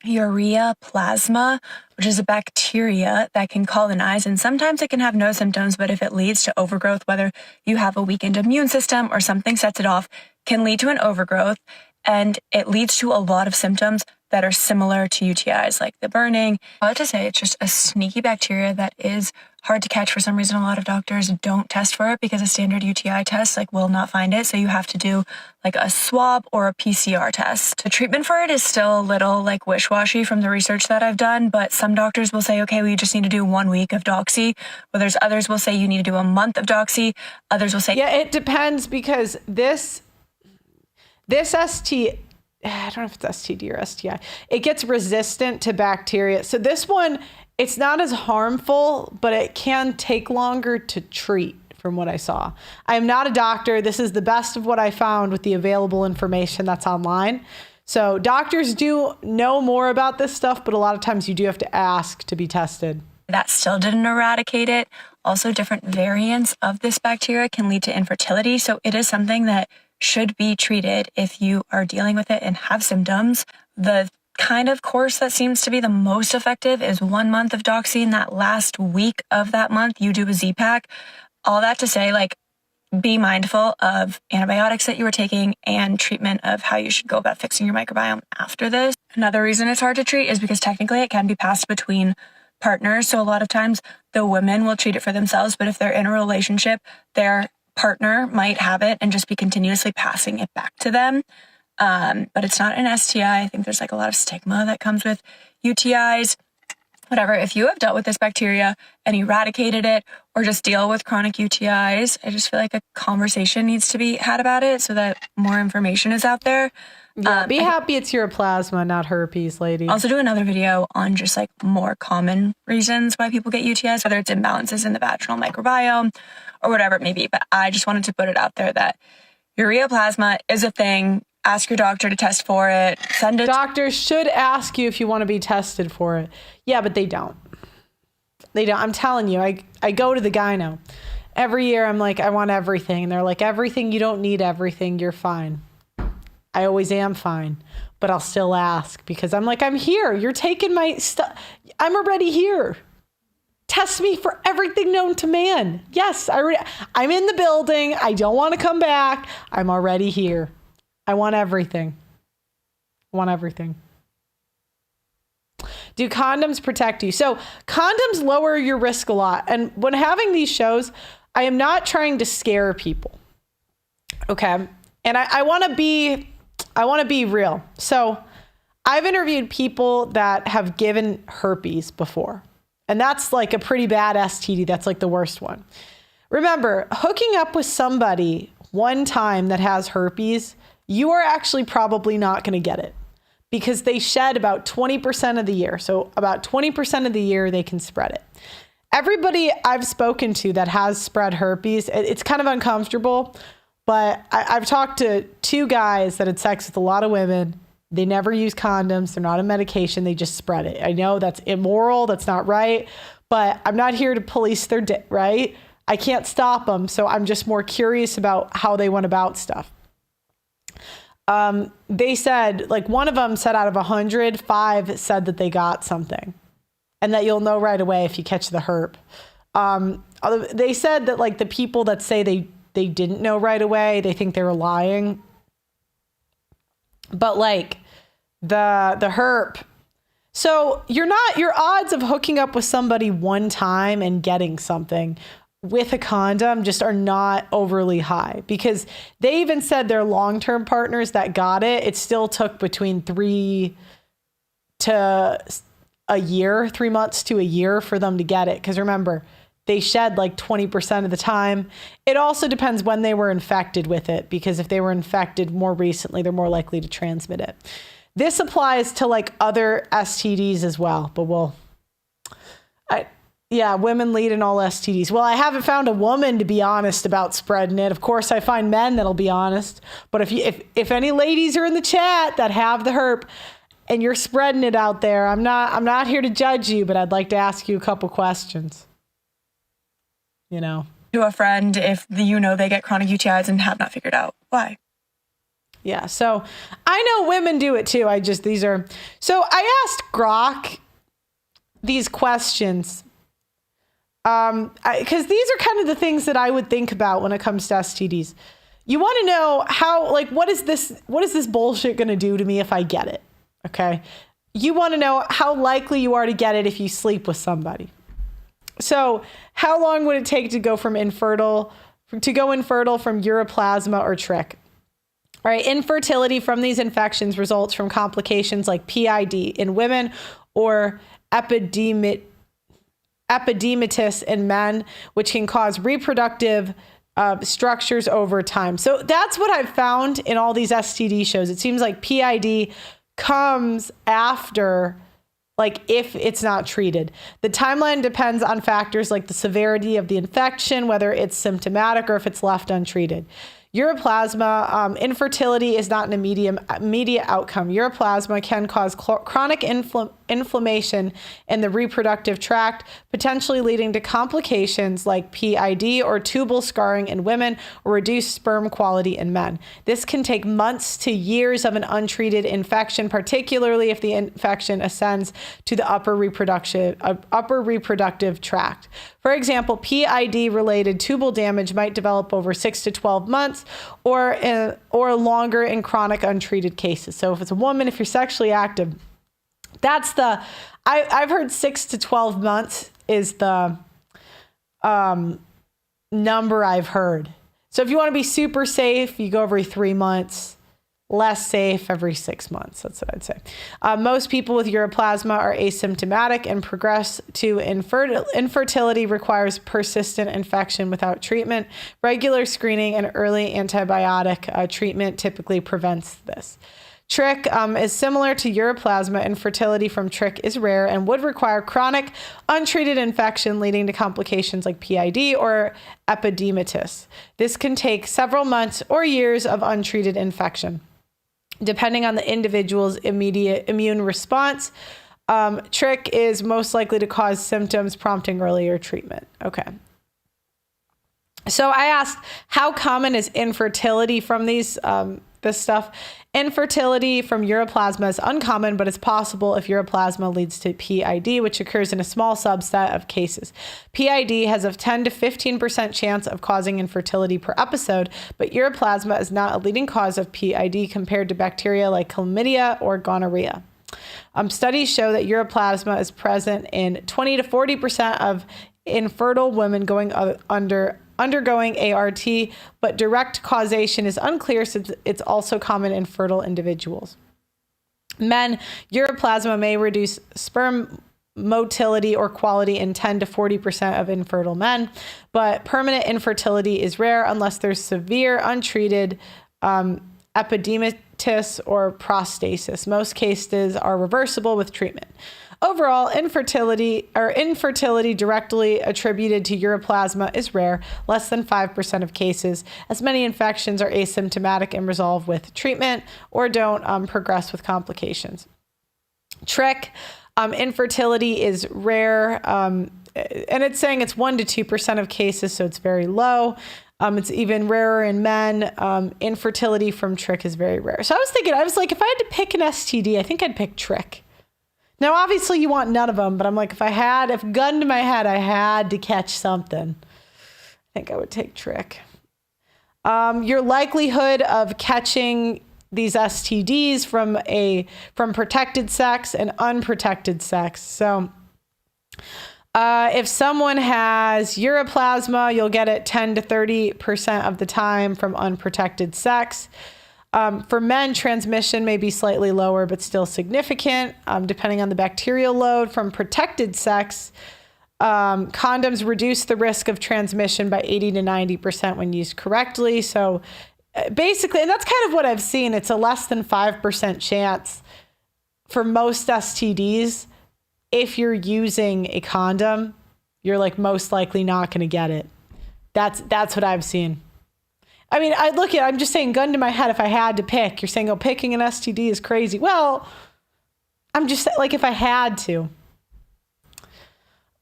Ureaplasma, which is a bacteria that can colonize. And sometimes it can have no symptoms, but if it leads to overgrowth, whether you have a weakened immune system or something sets it off, can lead to an overgrowth. And it leads to a lot of symptoms that are similar to UTIs, like the burning. I like to say it's just a sneaky bacteria that is hard to catch for some reason. A lot of doctors don't test for it because a standard UTI test will not find it. So you have to do like a swab or a PCR test. The treatment for it is still a little wish-washy from the research that I've done, but some doctors will say, okay, well, you just need to do 1 week of doxy. Well, there's others will say you need to do a month of doxy. Others will say, yeah, it depends because this ST, I don't know if it's STD or STI. It gets resistant to bacteria. So this one, it's not as harmful, but it can take longer to treat from what I saw. I am not a doctor. This is the best of what I found with the available information that's online. So doctors do know more about this stuff, but a lot of times you do have to ask to be tested. That still didn't eradicate it. Also, different variants of this bacteria can lead to infertility. So it is something that should be treated if you are dealing with it and have symptoms. The kind of course that seems to be the most effective is 1 month of doxy. In that last week of that month, you do a Z-Pack. All that to say, be mindful of antibiotics that you were taking and treatment of how you should go about fixing your microbiome after this. Another reason it's hard to treat is because technically it can be passed between partners. So a lot of times the women will treat it for themselves, but if they're in a relationship, their partner might have it and just be continuously passing it back to them. But it's not an STI. I think there's a lot of stigma that comes with UTIs. Whatever, if you have dealt with this bacteria and eradicated it or just deal with chronic UTIs, I just feel like a conversation needs to be had about it so that more information is out there. Yeah, be happy it's Ureaplasma, not herpes, lady. Also do another video on just more common reasons why people get UTIs, whether it's imbalances in the vaginal microbiome or whatever it may be. But I just wanted to put it out there that Ureaplasma is a thing. Ask your doctor to test for it. Send it. Doctors should ask you if you want to be tested for it. Yeah, but they don't. They don't. I'm telling you, I go to the gyno. Every year I'm like, I want everything. And they're like, everything, you don't need everything. You're fine. I always am fine. But I'll still ask because I'm like, I'm here. You're taking my stuff. I'm already here. Test me for everything known to man. Yes, I'm in the building. I don't want to come back. I'm already here. I want everything. I want everything. Do condoms protect you? So condoms lower your risk a lot. And when having these shows, I am not trying to scare people. Okay. And I want to be real. So I've interviewed people that have given herpes before. And that's a pretty bad STD. That's the worst one. Remember, hooking up with somebody one time that has herpes, you are actually probably not going to get it. because they shed about 20% of the year. So about 20% of the year they can spread it. Everybody I've spoken to that has spread herpes, it's kind of uncomfortable, but I've talked to 2 guys that had sex with a lot of women. They never use condoms. They're not a medication. They just spread it. I know that's immoral. That's not right, but I'm not here to police their right? I can't stop them. So I'm just more curious about how they went about stuff. They said, like, one of them said out of 100, 5 said that they got something and that you'll know right away if you catch the herp. They said that, like, the people that say they didn't know right away, they think they were lying. But like the herp. So your odds of hooking up with somebody one time and getting something with a condom just are not overly high, because they even said their long-term partners that got it, it still took between 3 months to a year for them to get it. Because remember, they shed like 20% of the time. It also depends when they were infected with it, because if they were infected more recently, they're more likely to transmit it. This applies to like other STDs as well, but women lead in all STDs. Well, I haven't found a woman to be honest about spreading it. Of course, I find men that'll be honest. But if any ladies are in the chat that have the herp and you're spreading it out there, I'm not here to judge you, but I'd like to ask you a couple questions. You know, to a friend if they get chronic UTIs and have not figured out why. Yeah, so I know women do it too. So I asked Grok these questions. Because these are kind of the things that I would think about when it comes to STDs. You want to know how, like, what is this bullshit going to do to me if I get it? Okay. You want to know how likely you are to get it if you sleep with somebody. So how long would it take to go infertile from Ureaplasma or Trich? All right. Infertility from these infections results from complications like PID in women or epididymitis in men, which can cause reproductive structures over time. So that's what I've found in all these STD shows. It seems like PID comes after, like, if it's not treated. The timeline depends on factors like the severity of the infection, whether it's symptomatic or if it's left untreated. Ureaplasma, infertility is not an immediate outcome. Ureaplasma can cause chronic inflammation in the reproductive tract, potentially leading to complications like PID or tubal scarring in women or reduced sperm quality in men. This can take months to years of an untreated infection, particularly if the infection ascends to the upper reproductive tract. For example, PID-related tubal damage might develop over 6 to 12 months or longer in chronic untreated cases. So if it's a woman, if you're sexually active, I've heard 6 to 12 months is the number I've heard. So if you want to be super safe, you go every 3 months. Less safe every 6 months. That's what I'd say. Most people with Ureaplasma are asymptomatic and progress to infertility requires persistent infection without treatment. Regular screening and early antibiotic treatment typically prevents this. Trich is similar to Ureaplasma. Infertility from Trich is rare and would require chronic, untreated infection leading to complications like PID or epididymitis. This can take several months or years of untreated infection. Depending on the individual's immediate immune response, Trich is most likely to cause symptoms prompting earlier treatment. Okay. So I asked, how common is infertility from this stuff? Infertility from Ureaplasma is uncommon, but it's possible if Ureaplasma leads to PID, which occurs in a small subset of cases. PID has a 10 to 15% chance of causing infertility per episode, but Ureaplasma is not a leading cause of PID compared to bacteria like chlamydia or gonorrhea. Studies show that Ureaplasma is present in 20 to 40% of infertile women undergoing ART, but direct causation is unclear since it's also common in fertile individuals. Men, Ureaplasma may reduce sperm motility or quality in 10 to 40% of infertile men, but permanent infertility is rare unless there's severe untreated epididymitis cystitis or prostasis. Most cases are reversible with treatment. Overall, infertility directly attributed to ureaplasma is rare, less than 5% of cases, as many infections are asymptomatic and resolve with treatment or don't progress with complications. Trich, infertility is rare, and it's saying it's 1 to 2% of cases, so it's very low. It's even rarer in men. Infertility from Trich is very rare. So I was like, if I had to pick an STD, I think I'd pick Trich. Now, obviously, you want none of them, but I'm like, if gun to my head, I had to catch something, I think I would take Trich. Your likelihood of catching these STDs from protected sex and unprotected sex. So, if someone has ureaplasma, you'll get it 10 to 30% of the time from unprotected sex. For men, transmission may be slightly lower, but still significant, depending on the bacterial load. From protected sex, condoms reduce the risk of transmission by 80 to 90% when used correctly. So basically, and that's kind of what I've seen, it's a less than 5% chance for most STDs. If you're using a condom, you're like most likely not going to get it. That's what I've seen. I mean, I'm just saying, gun to my head, if I had to pick, you're saying, picking an STD is crazy. Well, I'm just like, if I had to.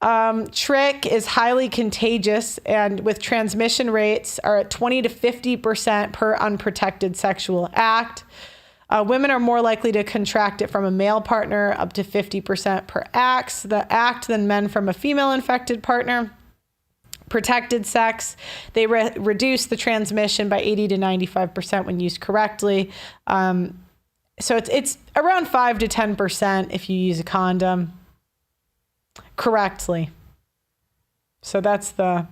Trich is highly contagious, and with transmission rates are at 20 to 50% per unprotected sexual act. Women are more likely to contract it from a male partner, up to 50% per act than men from a female infected partner. Protected sex, they reduce the transmission by 80 to 95% when used correctly. So it's around 5 to 10% if you use a condom correctly. So that's so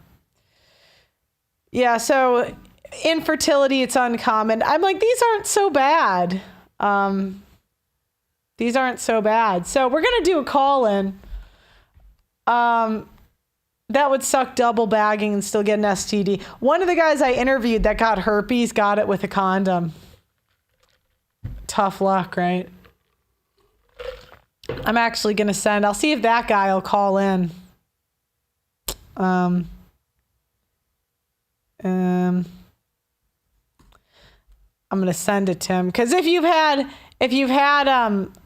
infertility, it's uncommon. I'm like, these aren't so bad. These aren't so bad. So we're going to do a call-in. That would suck, double bagging and still get an STD. One of the guys I interviewed that got herpes got it with a condom. Tough luck, right? I'm actually going to I'll see if that guy will call in. I'm going to send it to him. Because if you've had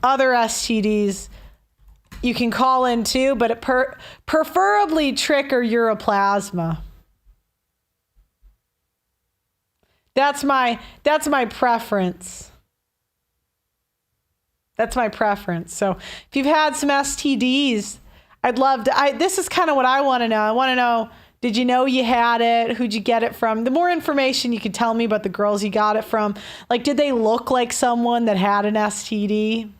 other STDs, you can call in too, but preferably Trich or ureaplasma. That's my preference. That's my preference. So if you've had some STDs, I'd love to. This is kind of what I want to know. I want to know, did you know you had it? Who'd you get it from? The more information you can tell me about the girls you got it from. Like, did they look like someone that had an STD?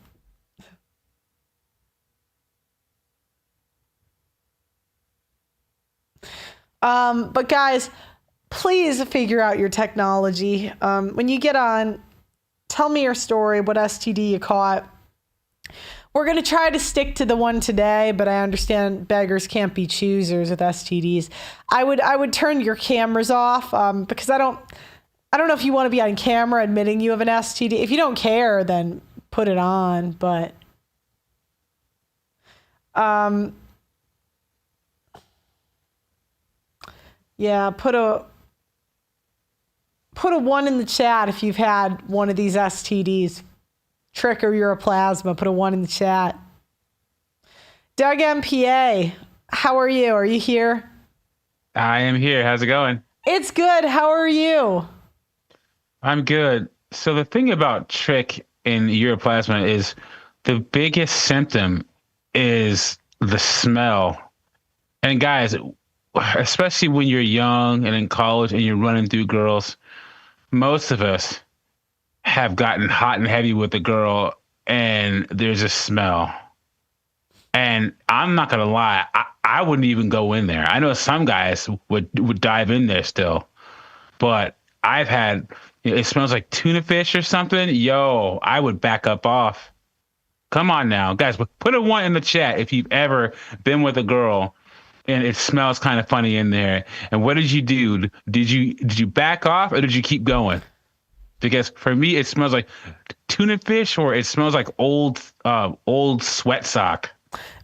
But guys, please figure out your technology. When you get on, tell me your story, what STD you caught. We're going to try to stick to the one today, but I understand beggars can't be choosers with STDs. I would turn your cameras off, because I don't know if you want to be on camera admitting you have an STD. If you don't care, then put it on, but yeah, put a 1 in the chat if you've had one of these STDs. Trich or ureaplasma, put a 1 in the chat. Doug MPA, how are you? Are you here? I am here. How's it going? It's good. How are you? I'm good. So the thing about Trich and ureaplasma is the biggest symptom is the smell. And guys, especially when you're young and in college and you're running through girls, most of us have gotten hot and heavy with a girl and there's a smell. And I'm not going to lie, I wouldn't even go in there. I know some guys would dive in there still, but I've had, it smells like tuna fish or something. Yo, I would back up off. Come on now, guys, put a 1 in the chat if you've ever been with a girl and it smells kind of funny in there. And what did you do? Did you back off or did you keep going? because for me it smells like tuna fish, or it smells like old sweat sock.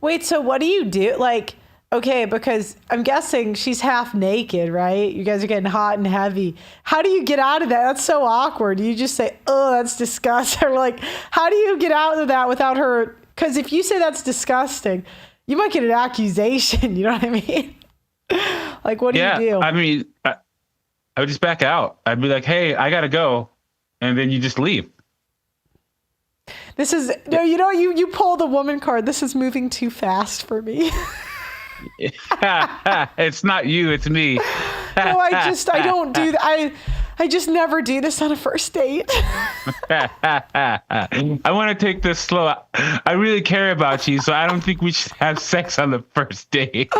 Wait, so what do you do? Like, okay, because I'm guessing she's half naked, right? You guys are getting hot and heavy. How do you get out of that? That's so awkward. You just say, oh, that's disgusting. Or like, how do you get out of that without her? Because if you say that's disgusting, you might get an accusation. You know what I mean? Like, what do you do? I mean, I would just back out. I'd be like, hey, I got to go. And then you just leave. This is, no, you pull the woman card. This is moving too fast for me. It's not you, it's me. No, I don't do that. I just never do this on a first date. I want to take this slow. I really care about you, so I don't think we should have sex on the first date.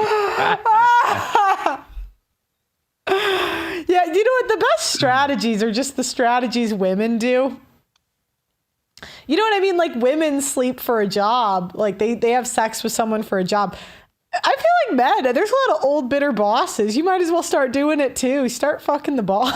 Yeah, you know what? The best strategies are just the strategies women do. You know what I mean? Like, women sleep for a job. Like, they have sex with someone for a job. I feel like men, there's a lot of old bitter bosses. You might as well start doing it too. Start fucking the boss.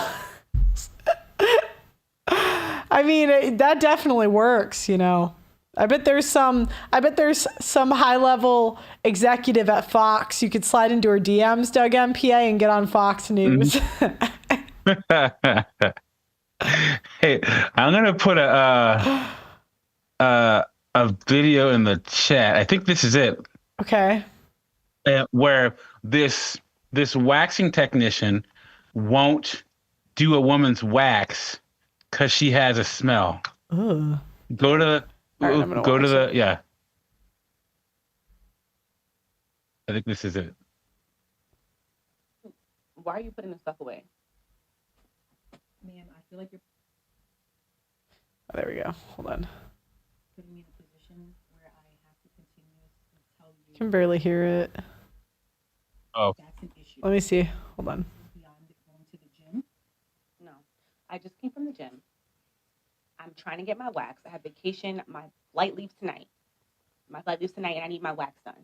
I mean, that definitely works, you know. I bet there's some high level executive at Fox. You could slide into her DMs, Doug MPA, and get on Fox News. Hey, I'm gonna put a video in the chat. I think this is it. Okay. Where this waxing technician won't do a woman's wax because she has a smell. Ugh. Go to the yeah. I think this is it. Why are you putting this stuff away? Ma'am, I feel like you're there we go. Hold on. putting me in a position where I have to continue to tell you. Can barely hear it. Oh. That's an issue. Let me see. Hold on. Beyond going to the gym? No. I just came from the gym. I'm trying to get my wax. I have vacation. My flight leaves tonight. And I need my wax done.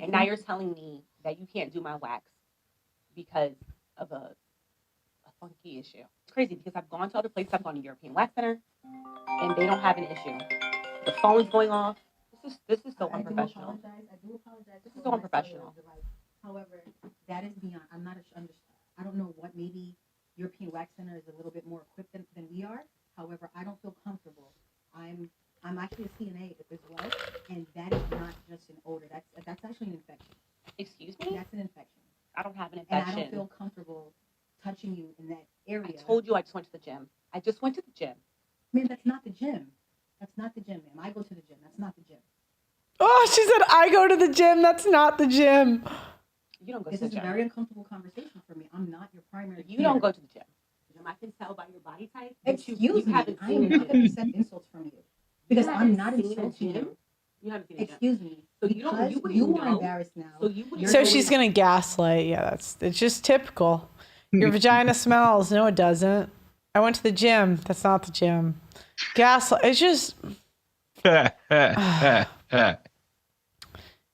And now you're telling me that you can't do my wax because of a funky issue. It's crazy because I've gone to other places. I've gone to European Wax Center, and they don't have an issue. The phone's going off. This is so unprofessional. I do apologize. This is so unprofessional. However, that is beyond. I don't know what. Maybe European Wax Center is a little bit more equipped than we are. However, I don't feel comfortable. I'm actually a CNA as well, and that is not just an odor. That's actually an infection. Excuse me? That's an infection. I don't have an infection. And I don't feel comfortable touching you in that area. I told you I just went to the gym. Man, that's not the gym. That's not the gym, ma'am. I go to the gym. That's not the gym. Oh, she said, I go to the gym. That's not the gym. You don't go to the gym. This is a very uncomfortable conversation for me. I'm not your primary You don't go to the gym. I can tell by your body type. Excuse me. Haven't I seen am not going to accept insults from you. Because I'm not insulting you. You haven't seen a gym. Excuse me. So you are embarrassed now. So she's going to gaslight. Yeah, it's just typical. Your vagina smells. No, it doesn't. I went to the gym. That's not the gym. Gaslight. It's just.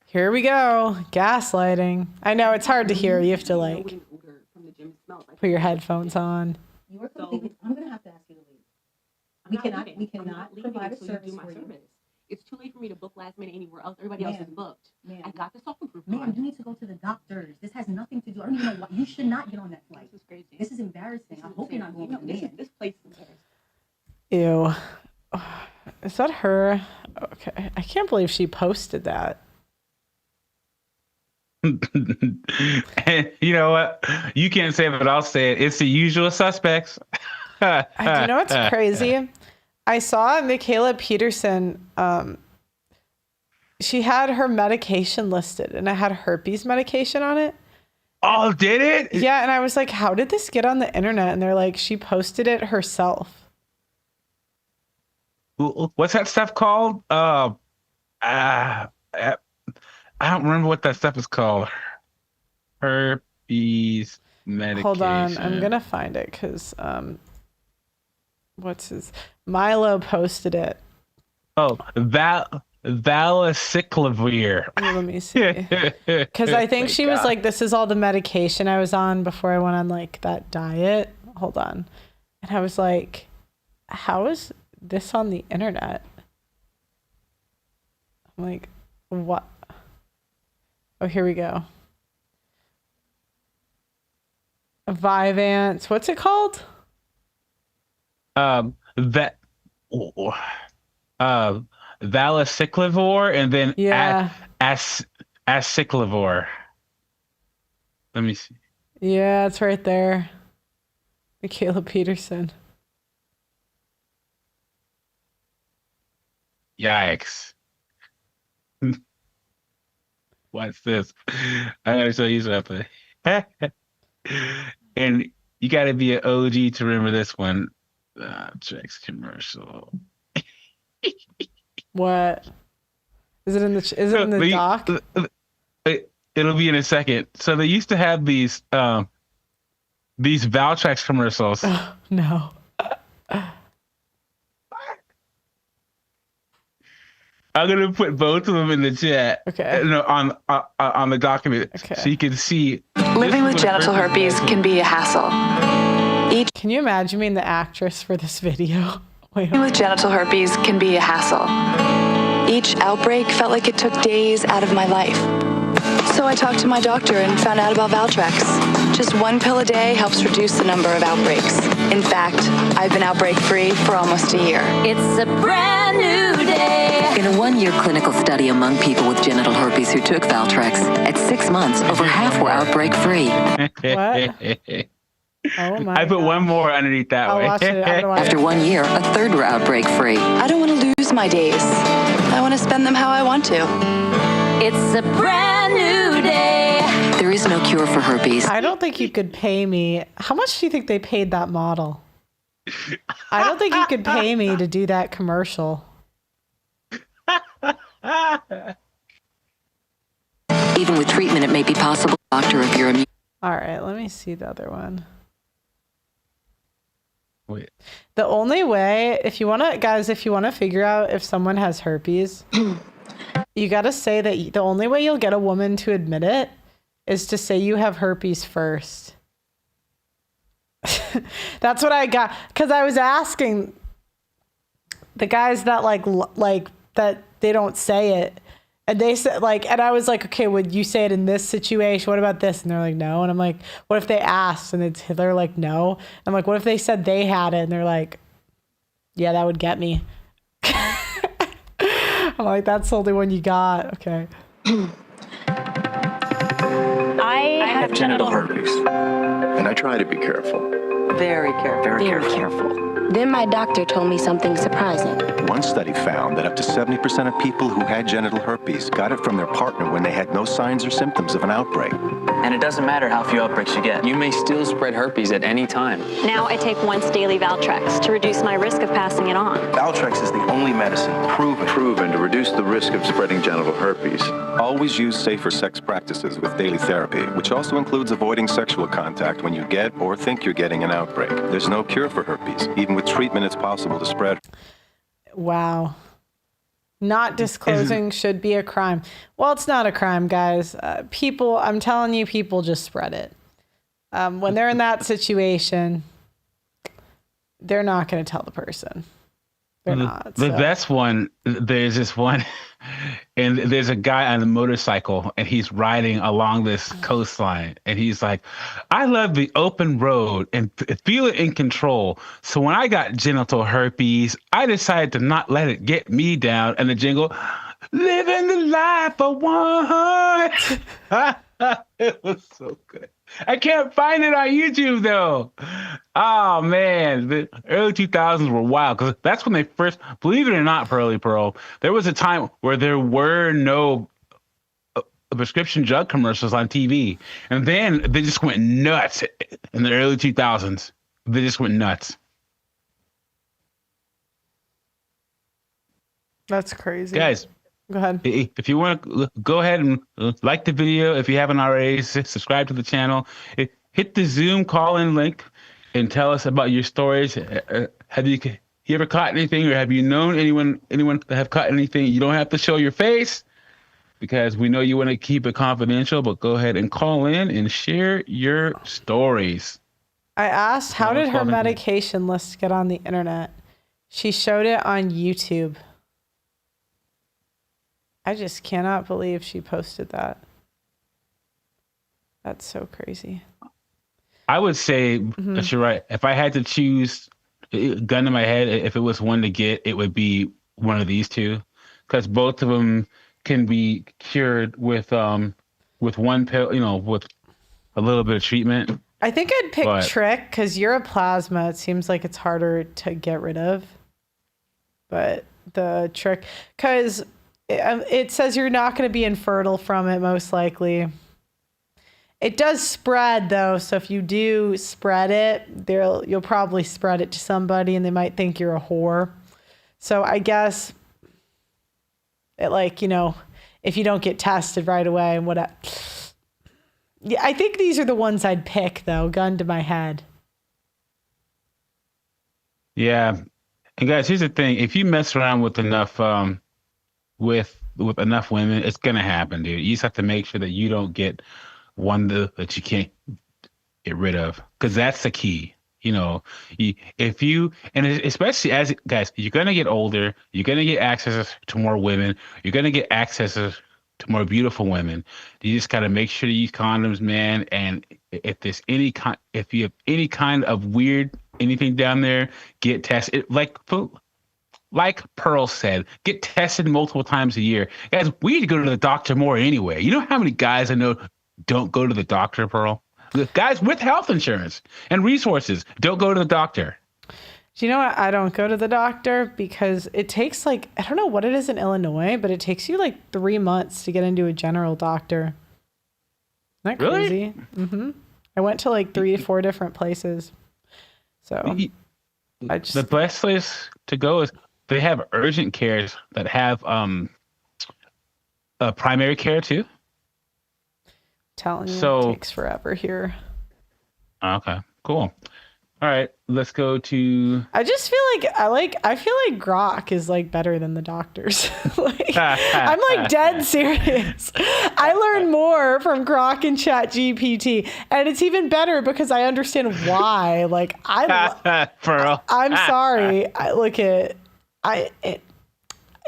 Here we go. Gaslighting. I know it's hard to hear. You have to like put your headphones on. You are completely. I'm going to have to ask you to leave. We cannot provide a service for you. It's too late for me to book last minute anywhere else. Everybody else is booked. I got the self-improvement. Ma'am, you need to go to the doctors. This has nothing to do. I don't even know why. You should not get on that flight. This is crazy. This is embarrassing. I hope you're not going to the man. This place is embarrassing. Ew. Is that her? Okay. I can't believe she posted that. And you know what? You can't say it, but I'll say it. It's the usual suspects. You know what's crazy? I saw Michaela Peterson. She had her medication listed, and it had herpes medication on it. Oh, did it? Yeah, and I was like, how did this get on the internet? And they're like, she posted it herself. What's that stuff called? I don't remember what that stuff is called. Herpes medication. Hold on, I'm gonna find it because Milo posted it. Oh, valacyclovir. Let me see. Because I think she was like, this is all the medication I was on before I went on like that diet. Hold on. And I was like, how is this on the internet? I'm like, what? Oh, here we go. Vyvanse. What's it called? Valacyclovir and then Yeah. aciclovir. Let me see. Yeah, it's right there. Michaela Peterson. Yikes. What's this? I gotta show you something. And you gotta be an OG to remember this one. Trich's commercial. What? Is it in the doc? It'll be in a second. So they used to have these Valtrex commercials. Oh, no. I'm gonna put both of them in the chat. Okay. No, on the document, so you can see. Living with genital herpes can be a hassle. Can you imagine being the actress for this video? Living with genital herpes can be a hassle. Each outbreak felt like it took days out of my life. So I talked to my doctor and found out about Valtrex. Just one pill a day helps reduce the number of outbreaks. In fact, I've been outbreak-free for almost a year. It's a brand new day. In a 1-year clinical study among people with genital herpes who took Valtrex, at 6 months, over half were outbreak-free. What? Oh my I put one more underneath that I'll way. watch it. After 1 year, a third were outbreak-free. I don't want to lose my days. I want to spend them how I want to. It's a brand new day. There is no cure for herpes. I don't think you could pay me. How much do you think they paid that model? I don't think you could pay me to do that commercial. Even with treatment, it may be possible, doctor, if you're immune. All right, let me see the other one. Wait. The only way, if you want to figure out if someone has herpes, you got to say that the only way you'll get a woman to admit it is to say you have herpes first. That's what I got. Because I was asking the guys that like that they don't say it. And they said and I was like, okay, would you say it in this situation? What about this? And they're like, no. And I'm like, what if they asked and they're like, no. I'm like, what if they said they had it? And they're like, yeah, that would get me. I'm like, that's the only one you got. Okay. I have Genital herpes. And I try to be careful. Very careful. Very careful. Then my doctor told me something surprising. One study found that up to 70% of people who had genital herpes got it from their partner when they had no signs or symptoms of an outbreak. And it doesn't matter how few outbreaks you get. You may still spread herpes at any time. Now I take once daily Valtrex to reduce my risk of passing it on. Valtrex is the only medicine proven to reduce the risk of spreading genital herpes. Always use safer sex practices with daily therapy, which also includes avoiding sexual contact when you get or think you're getting an outbreak. There's no cure for herpes. Even with treatment, it's possible to spread. Wow. Not disclosing should be a crime. Well, it's not a crime, guys. I'm telling you, people just spread it. When they're in that situation, they're not going to tell the person. They're not. The best one, there's this one, and there's a guy on a motorcycle, and he's riding along this coastline, and he's like, I love the open road and feel it in control. So when I got genital herpes, I decided to not let it get me down. And the jingle, living the life I want. It was so good. I can't find it on YouTube though. Oh man, the early 2000s were wild because that's when they first, believe it or not, Pearly Pearl, there was a time where there were no prescription drug commercials on TV, and then they just went nuts in the early 2000s. They just went nuts. That's crazy, guys. Go ahead. If you want to go ahead and like the video, if you haven't already, subscribe to the channel. Hit the Zoom call-in link and tell us about your stories. Have you ever caught anything, or have you known anyone that have caught anything? You don't have to show your face because we know you want to keep it confidential. But go ahead and call in and share your stories. I asked, how did her medication list get on the internet? She showed it on YouTube. I just cannot believe she posted that. That's so crazy. I would say that you're right. If I had to choose, gun to my head, if it was one to get, it would be one of these two, because both of them can be cured with one pill, with a little bit of treatment. I think I'd pick Trich because Ureaplasma, it seems like it's harder to get rid of. But the Trich, because it says you're not going to be infertile from it, most likely. It does spread, though, so if you do spread it, you'll probably spread it to somebody, and they might think you're a whore. So I guess, if you don't get tested right away and whatever. Yeah, I think these are the ones I'd pick, though, gun to my head. Yeah. And guys, here's the thing. If you mess around with enough with enough women, it's going to happen, dude. You just have to make sure that you don't get one that you can't get rid of, because that's the key. Especially as guys, you're going to get older, you're going to get access to more women, you're going to get access to more beautiful women. You just got to make sure to use condoms, man. And if there's if you have any kind of weird anything down there, get tested. Like Pearl said, get tested multiple times a year. Guys, we need to go to the doctor more anyway. You know how many guys I know don't go to the doctor, Pearl? The guys with health insurance and resources don't go to the doctor. Do you know what? I don't go to the doctor because it takes I don't know what it is in Illinois, but it takes you 3 months to get into a general doctor. Isn't that crazy? Mm-hmm. I went to 3 to 4 different places. So the best place to go is they have urgent cares that have primary care too. Telling you, it takes forever here. Okay, cool. All right, let's go to. I just feel I feel like Grok is better than the doctors. I'm dead serious. I learn more from Grok and ChatGPT, and it's even better because I understand why. I'm sorry.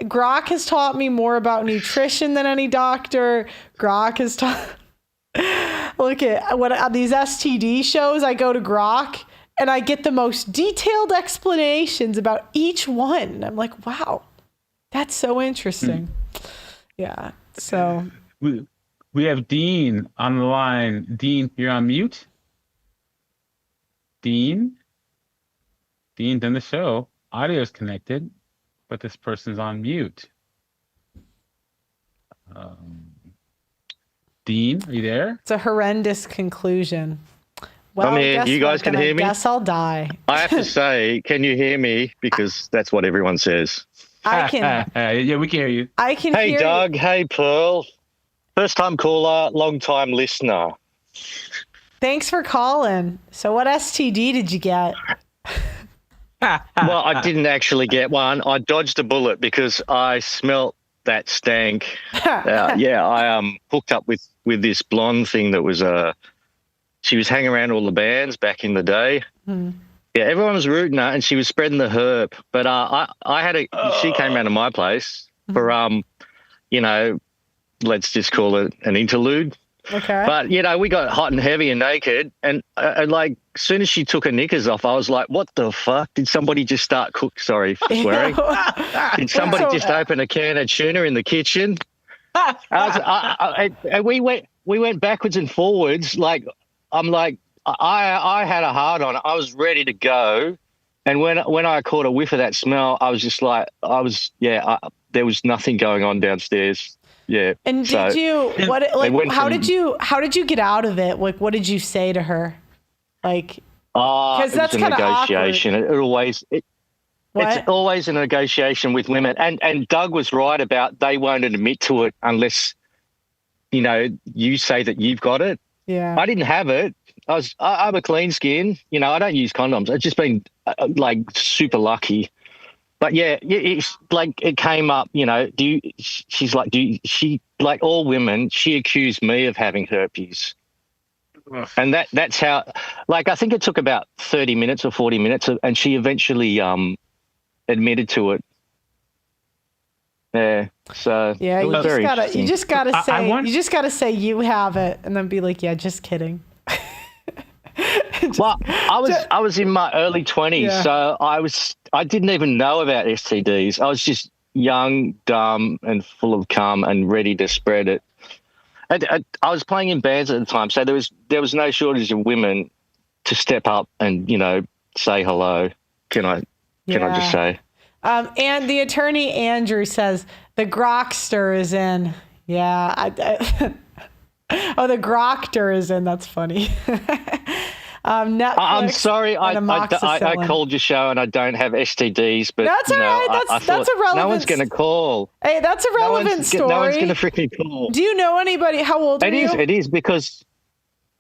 Grok has taught me more about nutrition than any doctor. Grok has taught. Look at what these STD shows. I go to Grok and I get the most detailed explanations about each one. And I'm like, wow, that's so interesting. Yeah. So we have Dean on the line. Dean, you're on mute. Dean, done the show. Audio is connected, but this person's on mute. Dean, are you there? It's a horrendous conclusion. Well, I'm here. You guys can hear me? I guess I'll die. I have to say, can you hear me? Because that's what everyone says. I can. Yeah, we can hear you. I can hear you. Hey, Doug. Hey, Pearl. First time caller, long time listener. Thanks for calling. So what STD did you get? Well, I didn't actually get one. I dodged a bullet because I smelt that stank. I hooked up with this blonde thing that was she was hanging around all the bands back in the day. Yeah, everyone was rooting her and she was spreading the herp. But she came round to my place for let's just call it an interlude. Okay. But we got hot and heavy and naked, and as soon as she took her knickers off, I was like, "What the fuck? Did somebody just start cook? Sorry for swearing. Did somebody just open a can of tuna in the kitchen?" And we went backwards and forwards. I had a hard on. I was ready to go, and when I caught a whiff of that smell, I was just there was nothing going on downstairs. Yeah. And did you how did you get out of it? What did you say to her? Because that's kind of negotiation. It's always a negotiation with women. And Doug was right about they won't admit to it unless you say that you've got it. Yeah. I didn't have it. I'm a clean skin. I don't use condoms. I've just been super lucky. But yeah, it's it came up, she's all women, she accused me of having herpes. And that's how, I think it took about 30 minutes or 40 minutes and she eventually admitted to it. Yeah. So Yeah, it was very you just gotta interesting. say you just gotta say you have it, and then be like, yeah, just kidding. Well, I was in my early 20s, Yeah. so I didn't even know about STDs. I was just young, dumb, and full of cum and ready to spread it. I was playing in bands at the time, so there was no shortage of women to step up and say hello. Can I just say? And the attorney Andrew says the Grokster is in. Yeah. The Grokter is in. That's funny. Netflix. I'm sorry, I amoxicillin. called your show and I don't have STDs, but That's all right. I That's thought a relevant. no one's going to call. Hey, that's a relevant story. No one's going to freaking call. Do you know anybody? How old are you? It is because.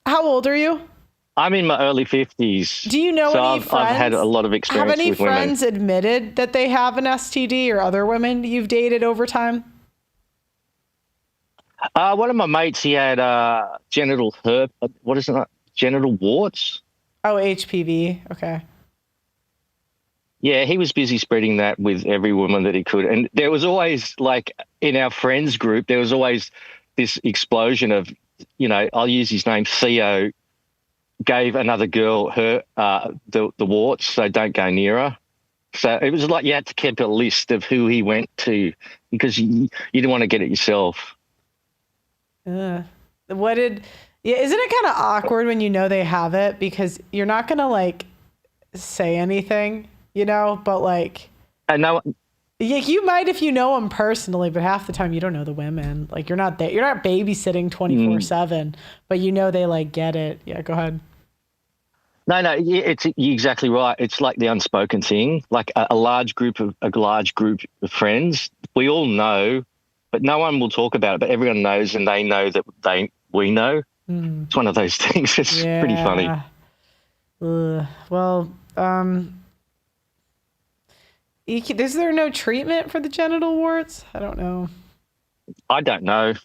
How old are you? I'm in my early 50s. Do you know any friends? I've had a lot of experience with women. Have any friends admitted that they have an STD, or other women you've dated over time? One of my mates, he had genital warts. Oh, HPV. Okay. Yeah, he was busy spreading that with every woman that he could. And there was always, like, in our friends group, there was always this explosion of, I'll use his name, Theo, gave another girl her the warts, so don't go near her. So it was like you had to keep a list of who he went to because you didn't want to get it yourself. Isn't it kind of awkward when you know they have it, because you're not gonna like say anything, but like I know. You might if you know them personally, but half the time you don't know the women. Like you're not there. You're not babysitting 24/7, but they like get it. Yeah, go ahead. No, you're exactly right. It's like the unspoken thing. Like a large group of friends, we all know, but no one will talk about it. But everyone knows, and they know that we know. It's one of those things. It's pretty funny. Well, is there no treatment for the genital warts? I don't know. I don't know.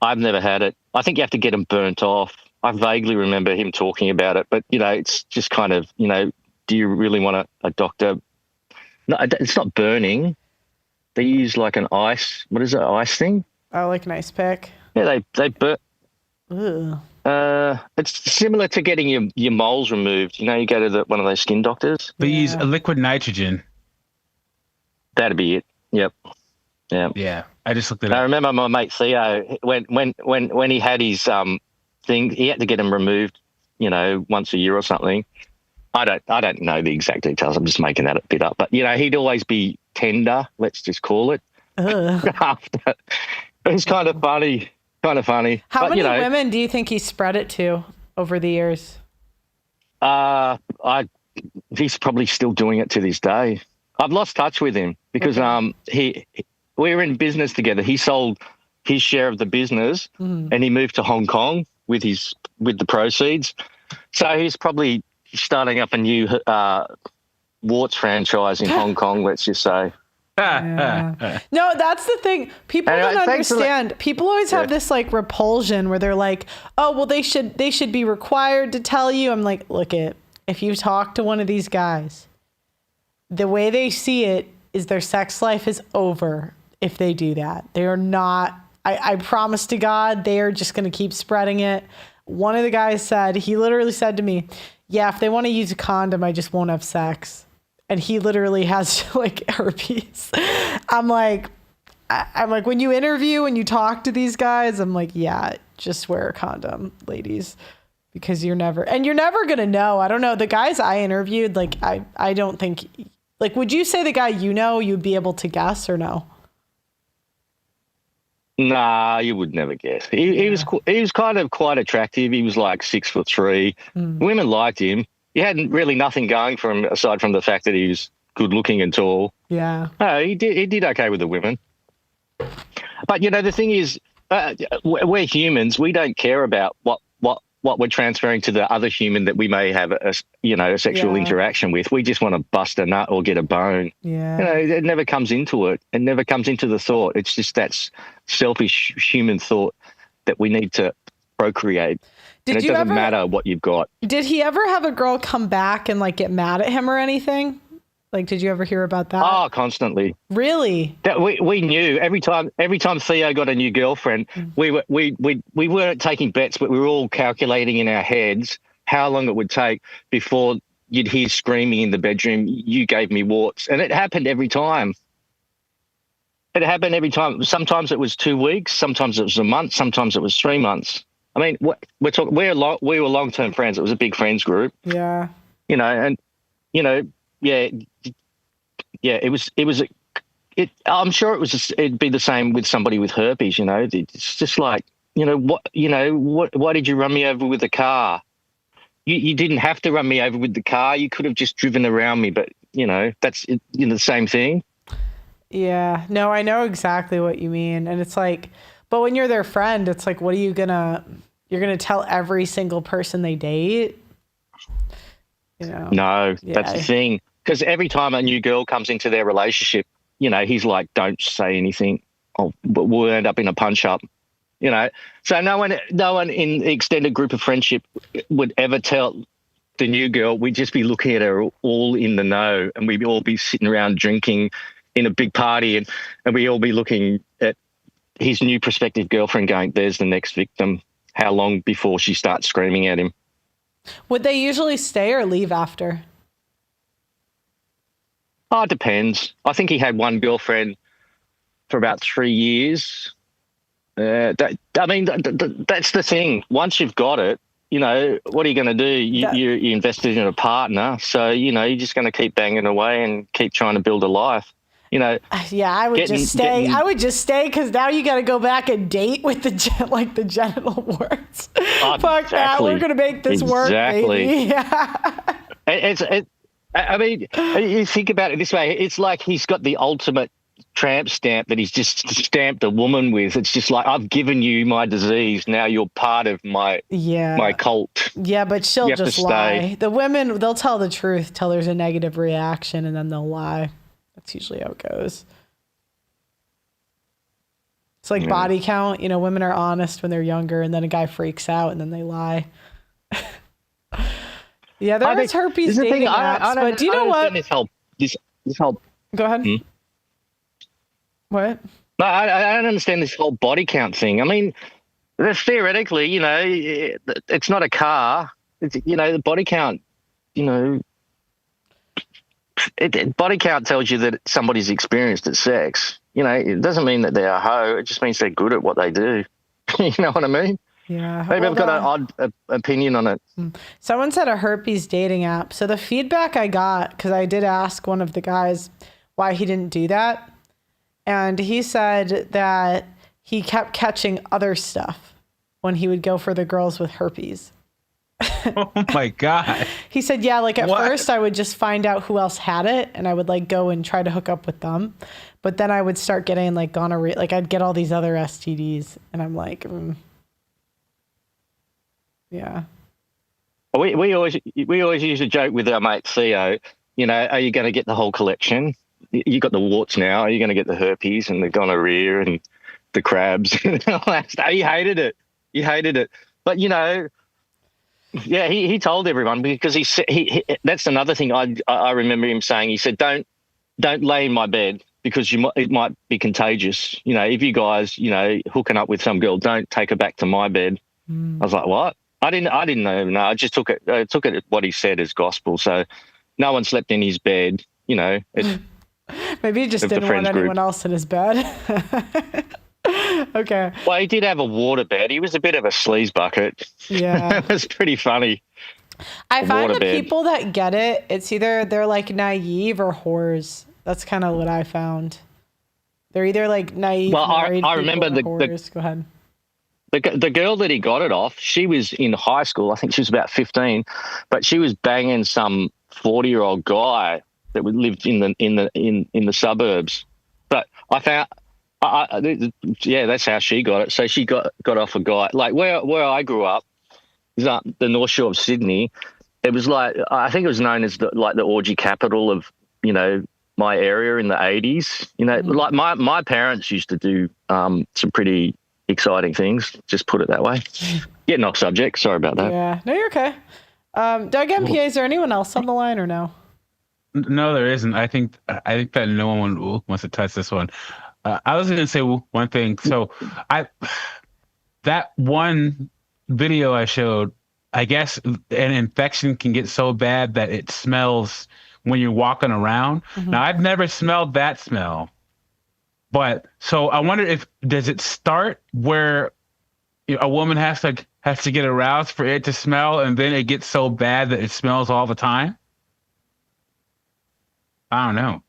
I've never had it. I think you have to get them burnt off. I vaguely remember him talking about it, but, it's just kind of, do you really want a doctor? No, it's not burning. They use like an ice. What is it? Ice thing? Oh, like an ice pick. Yeah, they burn. Ugh. It's similar to getting your moles removed. You go to one of those skin doctors. They use liquid nitrogen. That'd be it. Yep. Yeah. Yeah. I just looked it up. I remember my mate Theo when he had his thing, he had to get them removed, once a year or something. I don't know the exact details. I'm just making that bit up. But he'd always be tender. Let's just call it. After. It's kind of funny. How many women do you think he spread it to over the years? He's probably still doing it to this day. I've lost touch with him because we were in business together. He sold his share of the business and he moved to Hong Kong with the proceeds. So he's probably starting up a new warts franchise in Hong Kong, let's just say. Yeah. No, that's the thing. People don't understand. People always have this like repulsion where they're like, "Oh, well, they should be required to tell you." I'm like, look if you talk to one of these guys, the way they see it is their sex life is over if they do that. They are not. I promise to God, they are just going to keep spreading it. One of the guys he literally said to me, "Yeah, if they want to use a condom, I just won't have sex." And he literally has like herpes. I'm like, when you interview and you talk to these guys, I'm like, yeah, just wear a condom, ladies, because you're never going to know. I don't know. The guys I interviewed, like, I don't think, like, would you say the guy you'd be able to guess or no? Nah, you would never guess. He was kind of quite attractive. He was like 6'3". Women liked him. He had really nothing going for him aside from the fact that he was good looking and tall. Yeah. No, he did okay with the women. But the thing is, we're humans. We don't care about what we're transferring to the other human that we may have a sexual interaction with. We just want to bust a nut or get a bone. Yeah. It never comes into it. It never comes into the thought. It's just that selfish human thought that we need to procreate. And it doesn't matter what you've got. Did he ever have a girl come back and like get mad at him or anything? Like, did you ever hear about that? Oh, constantly. Really? That we knew every time Theo got a new girlfriend, we weren't taking bets, but we were all calculating in our heads how long it would take before you'd hear screaming in the bedroom, "You gave me warts," and it happened every time. It happened every time. Sometimes it was 2 weeks, sometimes it was a month, sometimes it was 3 months. I mean, we're talking. We were long-term friends. It was a big friends group. Yeah. You know, and you know, yeah. It was. I'm sure it'd be the same with somebody with herpes. You know, it's just like, why did you run me over with a car? You didn't have to run me over with the car. You could have just driven around me. But that's the same thing. Yeah. No, I know exactly what you mean, and it's like, but when you're their friend, it's like, what are you gonna? You're gonna tell every single person they date? No, that's the thing. Because every time a new girl comes into their relationship, he's like, "Don't say anything, but we'll end up in a punch up." So no one in the extended group of friendship would ever tell the new girl. We'd just be looking at her all in the know, and we'd all be sitting around drinking in a big party, and we'd all be looking at his new prospective girlfriend going, "There's the next victim." How long before she starts screaming at him? Would they usually stay or leave after? Oh, it depends. I think he had one girlfriend for about 3 years. That's the thing. Once you've got it, what are you going to do? You invested in a partner, so you're just going to keep banging away and keep trying to build a life. Yeah, I would just stay. I would just stay because now you got to go back and date with the genital warts. Fuck that. We're gonna make this work, baby. Yeah. I mean, you think about it this way. It's like he's got the ultimate tramp stamp that he's just stamped a woman with. It's just like, I've given you my disease. Now you're part of my cult. Yeah, but she'll just lie. The women, they'll tell the truth till there's a negative reaction, and then they'll lie. That's usually how it goes. It's like body count. Women are honest when they're younger, and then a guy freaks out, and then they lie. Yeah, there is herpes dating apps, but do you know what? This whole. Go ahead. What? No, I don't understand this whole body count thing. I mean, theoretically, it's not a car. It's, the body count, body count tells you that somebody's experienced at sex. It doesn't mean that they're a hoe. It just means they're good at what they do. You know what I mean? Yeah. Maybe I've got an odd opinion on it. Someone said a herpes dating app. So the feedback I got, because I did ask one of the guys why he didn't do that. And he said that he kept catching other stuff when he would go for the girls with herpes. Oh my God. He said, yeah, like at first I would just find out who else had it, and I would like go and try to hook up with them. But then I would start getting like gonorrhea, like I'd get all these other STDs, and I'm like, yeah. We always used to joke with our mate Theo, are you going to get the whole collection? You got the warts now. Are you going to get the herpes and the gonorrhea and the crabs? He hated it. He hated it. But yeah, he told everyone, because he said that's another thing I remember him saying. He said, don't lay in my bed because it might be contagious. If you guys hooking up with some girl, don't take her back to my bed. I was like, what? I didn't know. No, I just took it what he said as gospel. So no one slept in his bed. Maybe he just didn't want anyone else in his bed. Okay. Well, he did have a water bed. He was a bit of a sleaze bucket. Yeah. It was pretty funny. I find the people that get it, it's either they're like naive or whores. That's kind of what I found. They're either like naive. Well, I remember go ahead. The girl that he got it off, she was in high school. I think she was about 15, but she was banging some 40-year-old guy that lived in the suburbs. But I found, that's how she got it. So she got off a guy like where I grew up, is the North Shore of Sydney. It was like, I think it was known as the orgy capital of my area in the 80s. Like my parents used to do some pretty exciting things, just put it that way. Getting off subject, sorry about that. Yeah, no, you're okay. Doug MPA, is there anyone else on the line or no? No, there isn't. I think that no one wants to touch this one. I was going to say one thing. So that one video I showed, I guess an infection can get so bad that it smells when you're walking around. Mm-hmm. Now, I've never smelled that smell, but so I wonder does it start where a woman has to get aroused for it to smell, and then it gets so bad that it smells all the time? I don't know.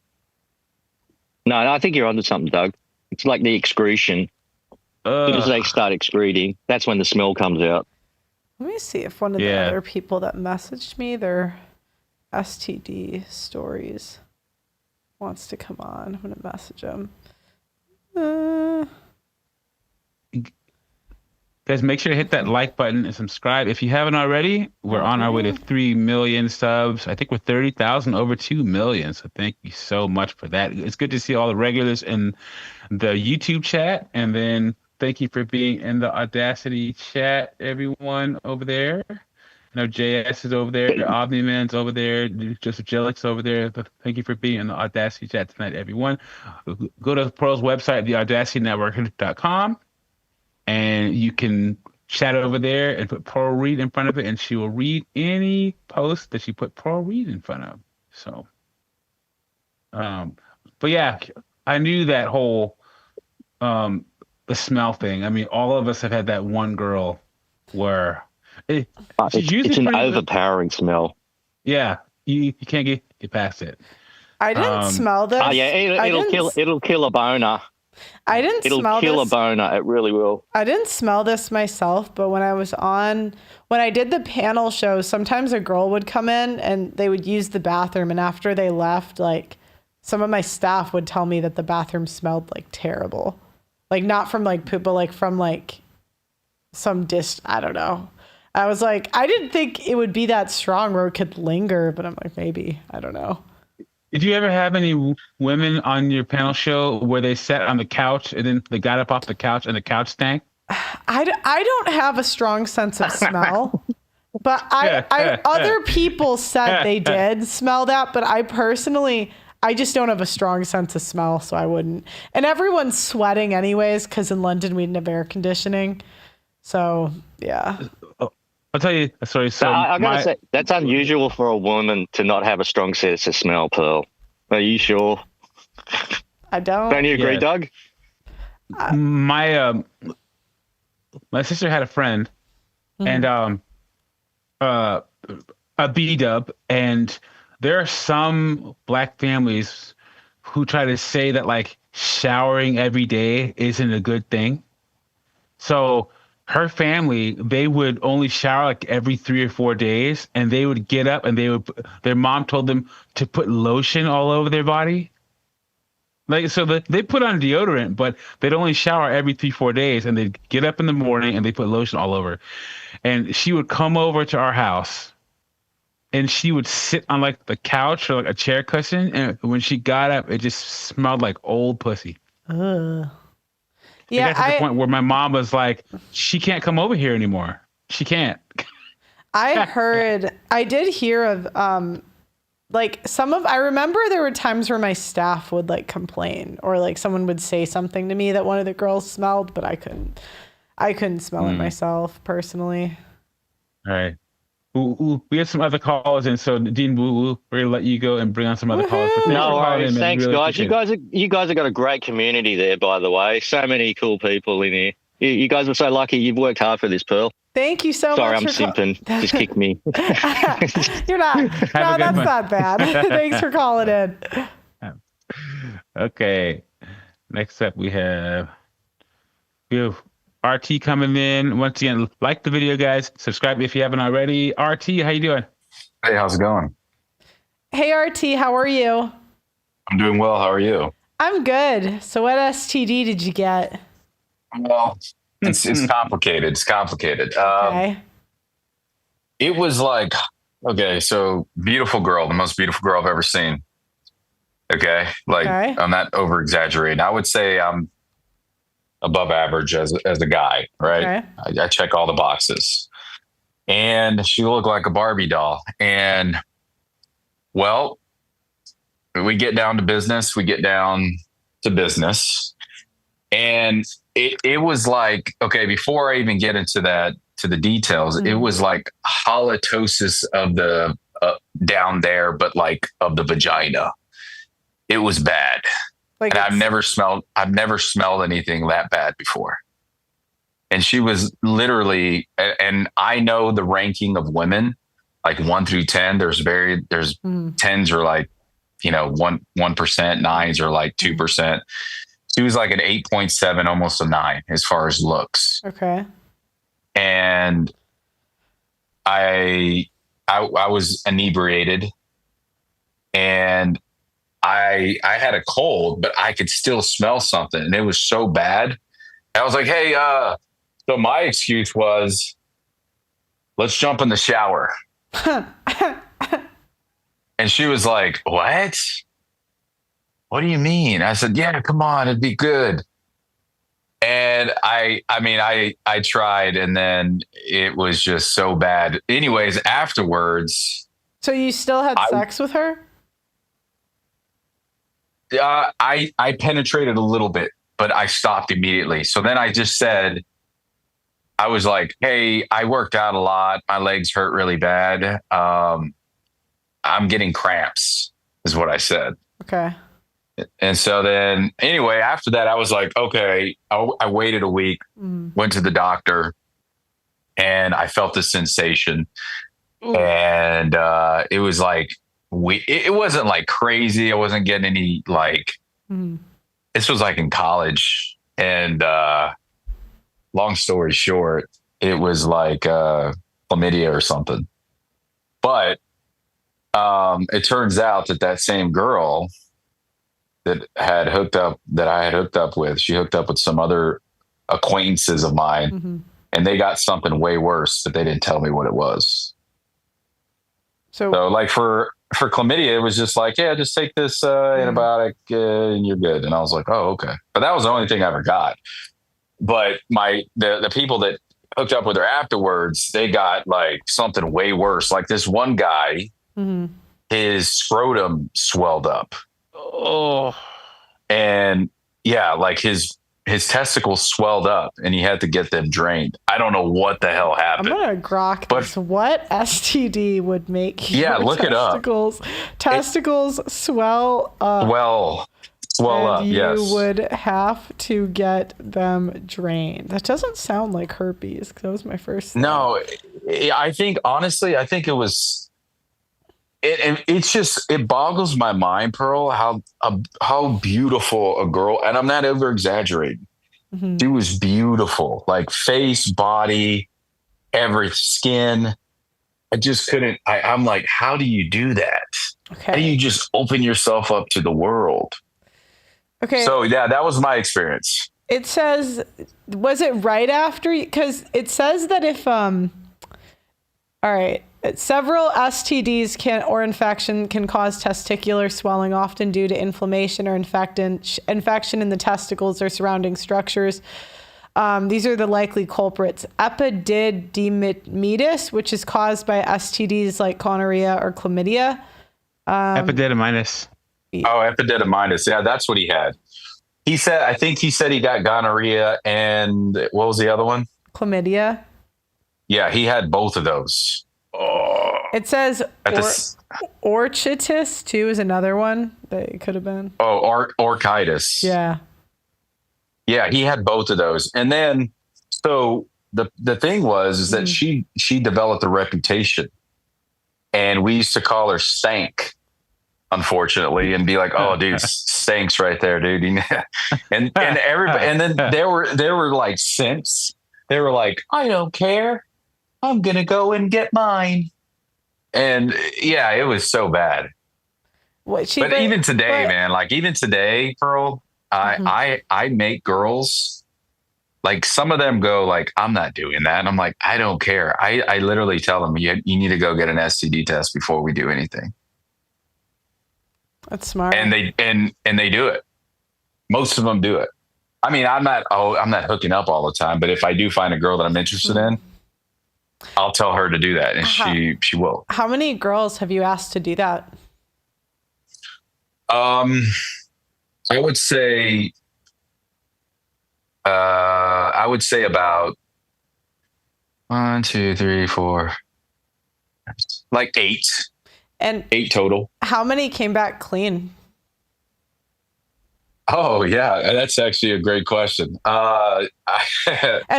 No, I think you're onto something, Doug. It's like the excretion. As soon as they start excreting, that's when the smell comes out. Let me see if one of the other people that messaged me their STD stories wants to come on. I'm going to message him. Guys, make sure to hit that like button and subscribe. If you haven't already, we're on our way to 3 million subs. I think we're 30,000 over 2 million. So thank you so much for that. It's good to see all the regulars in the YouTube chat. And then thank you for being in the Audacity chat, everyone over there. I know JS is over there. Omni-Man's over there. Joseph Jellick's over there. Thank you for being in the Audacity chat tonight, everyone. Go to Pearl's website, theaudacitynetwork.com. And you can chat over there and put Pearl Reed in front of it, and she will read any post that you put Pearl Reed in front of. So, but yeah, I knew that whole the smell thing. I mean, all of us have had that one girl where it's an overpowering smell. Yeah, you can't get past it. I didn't smell this. Oh yeah, it'll kill a boner. I didn't smell this. It'll kill a boner. It really will. I didn't smell this myself, but when I did the panel show, sometimes a girl would come in and they would use the bathroom. And after they left, like some of my staff would tell me that the bathroom smelled like terrible. Like not from like poop, but like from like some dish. I don't know. I was like, I didn't think it would be that strong where it could linger, but I'm like, maybe, I don't know. Did you ever have any women on your panel show where they sat on the couch and then they got up off the couch and the couch stank? I don't have a strong sense of smell, but other people said they did smell that, but I personally, I just don't have a strong sense of smell, so I wouldn't. And everyone's sweating anyways, because in London we didn't have air conditioning. So, yeah. I'll tell you a story. So I gotta say, that's unusual for a woman to not have a strong sense of smell, Pearl. Are you sure? I don't. Don't you agree, Doug? My sister had a friend, and a B-dub, and there are some black families who try to say that like showering every day isn't a good thing. So her family, they would only shower like every 3 or 4 days, and they would get up and their mom told them to put lotion all over their body. Like, so they put on deodorant, but they'd only shower every 3-4 days, and they'd get up in the morning and they put lotion all over. And she would come over to our house and she would sit on like the couch or like a chair cushion. And when she got up, it just smelled like old pussy. Yeah, that's the point where my mom was like, she can't come over here anymore. She can't. I did hear of, I remember there were times where my staff would like complain or like someone would say something to me that one of the girls smelled, but I couldn't smell it myself personally. All right. We have some other callers, and so Dean, we're gonna let you go and bring on some other callers. No worries, thanks, really guys. You guys have got a great community there, by the way. So many cool people in here. You guys are so lucky. You've worked hard for this, Pearl. Thank you so Sorry, much. I'm simping. Just kick me. You're not. No, that's not bad. Thanks for calling in. Okay. Next up, we have RT coming in. Once again, like the video, guys. Subscribe if you haven't already. RT, how you doing? Hey, how's it going? Hey, RT, how are you? I'm doing well. How are you? I'm good. So what STD did you get? Well, it's complicated. It's complicated. Okay. It was like, okay, so beautiful girl, the most beautiful girl I've ever seen. Okay. Like, I'm not over exaggerating. I would say I'm above average as a guy, right? Okay. I check all the boxes. And she looked like a Barbie doll. And well, we get down to business. And it was like, okay, before I even get into the details, it was like halitosis of the down there, but like of the vagina. It was bad. And I've never smelled anything that bad before. And she was literally, and I know the ranking of women, like 1 through 10. There's 10s are like, 1%, 9s are like 2%. She was like an 8.7, almost a 9 as far as looks. Okay. And I was inebriated, and I had a cold, but I could still smell something, and it was so bad. I was like, hey, so my excuse was, let's jump in the shower. And she was like, what? What do you mean? I said, yeah, come on, it'd be good. And I tried, and then it was just so bad. Anyways, afterwards. So you still had sex with her? I penetrated a little bit, but I stopped immediately. So then I just said, I was like, hey, I worked out a lot. My legs hurt really bad. I'm getting cramps, is what I said. Okay. And so then, anyway, after that, I was like, okay, I waited a week, went to the doctor, and I felt the sensation. And it was like, it wasn't like crazy. I wasn't getting any this was like in college. And long story short, it was like chlamydia or something. But it turns out that same girl that I had hooked up with, she hooked up with some other acquaintances of mine, and they got something way worse, but they didn't tell me what it was. So like for chlamydia, it was just like, yeah, just take this antibiotic and you're good. And I was like, oh, okay. But that was the only thing I ever got. But the people that hooked up with her afterwards, they got like something way worse. Like this one guy, his scrotum swelled up. Oh. And yeah, like his testicles swelled up, and he had to get them drained. I don't know what the hell happened. I'm gonna grok this. What STD would make your look testicles swell up? Swell up, yes. You would have to get them drained. That doesn't sound like herpes, because that was my first thing. No, I think it was. It boggles my mind, Pearl, how beautiful a girl, and I'm not over exaggerating. She was beautiful, like face, body, every skin. I just couldn't. I'm like, how do you do that? Okay. How do you just open yourself up to the world? Okay. So yeah, that was my experience. It says, was it right after? Because it says that if all right. Several STDs or infection can cause testicular swelling, often due to inflammation or infection in the testicles or surrounding structures. These are the likely culprits. Epididymitis, which is caused by STDs like gonorrhea or chlamydia. Epididymitis. Oh, epididymitis. Yeah, that's what he had. He said he got gonorrhea, and what was the other one? Chlamydia. Yeah, he had both of those. Oh. It says orchitis too is another one that it could have been. Oh, orchitis. Yeah. Yeah, he had both of those. And then, so the thing was that she developed a reputation, and we used to call her Stank, unfortunately, and be like, oh, dude, Stank's right there, dude. and everybody, and then there were like simps. They were like, I don't care. I'm going to go and get mine. And yeah, it was so bad. Even today, man, like even today, Pearl, I make girls, like some of them go like, I'm not doing that. And I'm like, I don't care. I literally tell them, you need to go get an STD test before we do anything. That's smart. And they do it. Most of them do it. I mean, I'm not hooking up all the time, but if I do find a girl that I'm interested in, I'll tell her to do that, and she will. How many girls have you asked to do that? I would say about 1, 2, 3, 4, like 8. And 8 total. How many came back clean? Oh yeah, that's actually a great question. And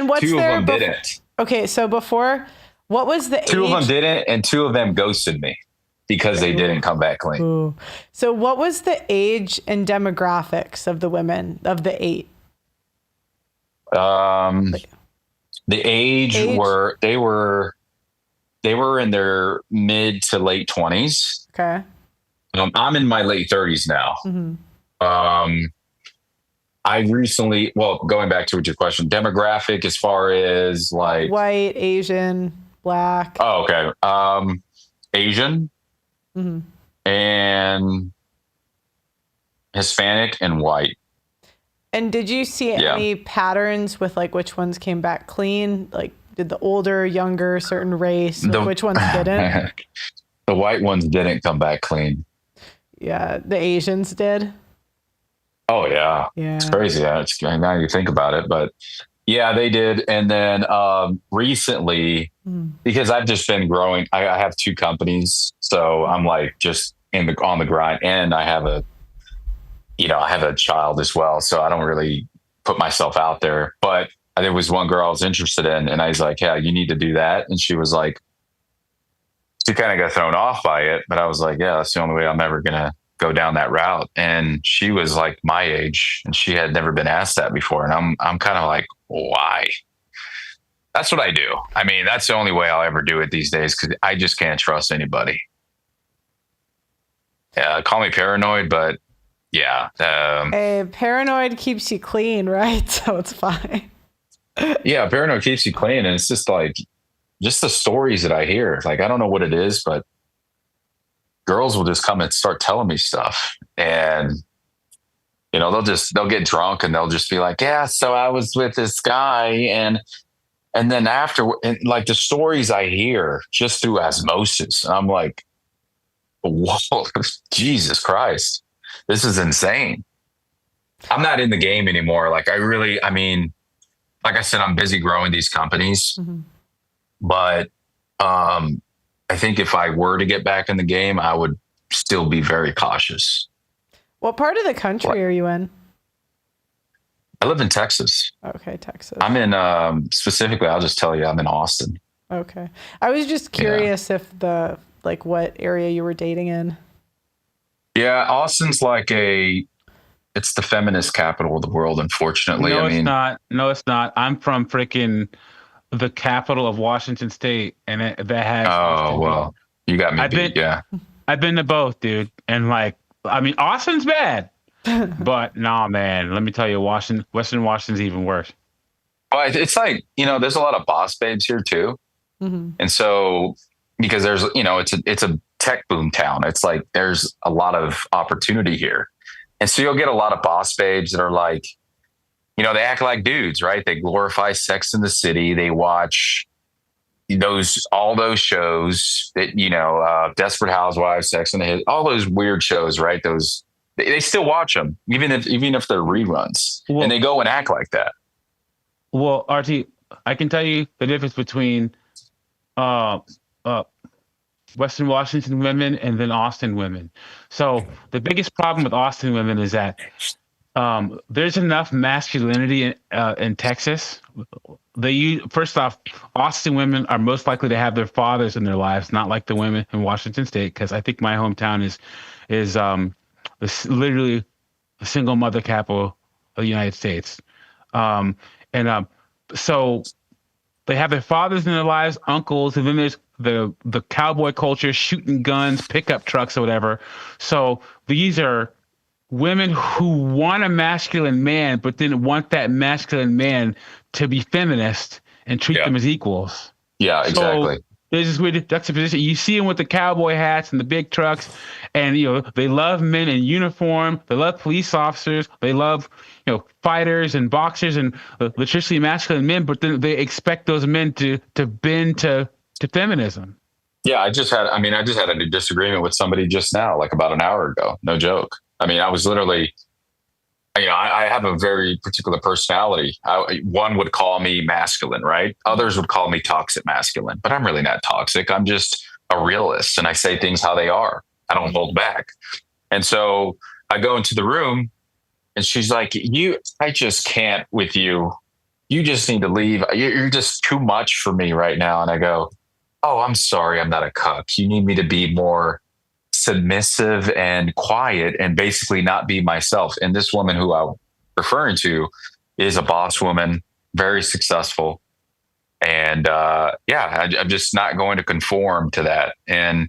what's 2 of there them didn't. Okay, so before, what was the 2 age? of them didn't, and 2 of them ghosted me because they didn't come back clean. Ooh. So what was the age and demographics of the women of the 8? The age were they were in their mid to late 20s. Okay. I'm in my late 30s now. Mm-hmm. I recently, going back to your question, demographic as far as like white, Asian, black. Oh, okay. Asian and Hispanic and white. And did you see any patterns with like which ones came back clean? Like did the older, younger, certain race, which ones didn't? The white ones didn't come back clean. Yeah, the Asians did. Oh yeah. It's crazy. Now you think about it, but yeah, they did. And then recently, because I've just been growing, I have 2 companies, so I'm like just on the grind, and I have a child as well, so I don't really put myself out there. But there was one girl I was interested in, and I was like, "Yeah, you need to do that." And she was like, she kind of got thrown off by it, but I was like, "Yeah, that's the only way I'm ever gonna go down that route." And she was like my age, and she had never been asked that before. And I'm kind of like, why? That's what I do. I mean, that's the only way I'll ever do it these days, because I just can't trust anybody. Yeah, call me paranoid, but yeah. Hey, paranoid keeps you clean, right? So it's fine. Yeah, paranoid keeps you clean, and it's just like just the stories that I hear. Like, I don't know what it is, but girls will just come and start telling me stuff, and they'll get drunk and they'll just be like, "Yeah, so I was with this guy," and then after, and like the stories I hear just through osmosis, I'm like, whoa, Jesus Christ, this is insane. I'm not in the game anymore. Like I mean, like I said, I'm busy growing these companies, but I think if I were to get back in the game, I would still be very cautious. What part of the country are you in? I live in Texas. Okay, Texas. I'm in, specifically, I'll just tell you, I'm in Austin. Okay. I was just curious if what area you were dating in. Yeah, Austin's it's the feminist capital of the world, unfortunately. It's not. No, it's not. I'm from freaking the capital of Washington State, and that has. Oh, well, you got me beat, yeah. I've been to both, dude. And Austin's bad, but nah, man, let me tell you, Western Washington's even worse. Well, it's like, there's a lot of boss babes here too. And so, because there's, it's a tech boom town. It's like, there's a lot of opportunity here. And so you'll get a lot of boss babes that are like, they act like dudes, right? They glorify Sex in the City. They watch all those shows that, Desperate Housewives, Sex in the City, all those weird shows, right? They still watch them, even if they're reruns, and they go and act like that. Well, RT, I can tell you the difference between Western Washington women and then Austin women. So the biggest problem with Austin women is that there's enough masculinity in Texas. First off, Austin women are most likely to have their fathers in their lives, not like the women in Washington State, because I think my hometown is literally the single mother capital of the United States. So they have their fathers in their lives, uncles, and then there's the cowboy culture, shooting guns, pickup trucks or whatever. So these are women who want a masculine man, but then want that masculine man to be feminist and treat them as equals. Yeah, exactly. So there's this weird juxtaposition. You see them with the cowboy hats and the big trucks, and they love men in uniform. They love police officers. They love fighters and boxers and traditionally masculine men. But then they expect those men to bend to feminism. Yeah, I just had a disagreement with somebody just now, like about an hour ago. No joke. I mean, I was literally, I have a very particular personality. One would call me masculine, right? Others would call me toxic masculine, but I'm really not toxic. I'm just a realist, and I say things how they are. I don't hold back. And so I go into the room, and she's like, I just can't with you. You just need to leave. You're just too much for me right now. And I go, oh, I'm sorry. I'm not a cuck. You need me to be more submissive and quiet and basically not be myself. And this woman who I'm referring to is a boss woman, very successful. And I'm just not going to conform to that. And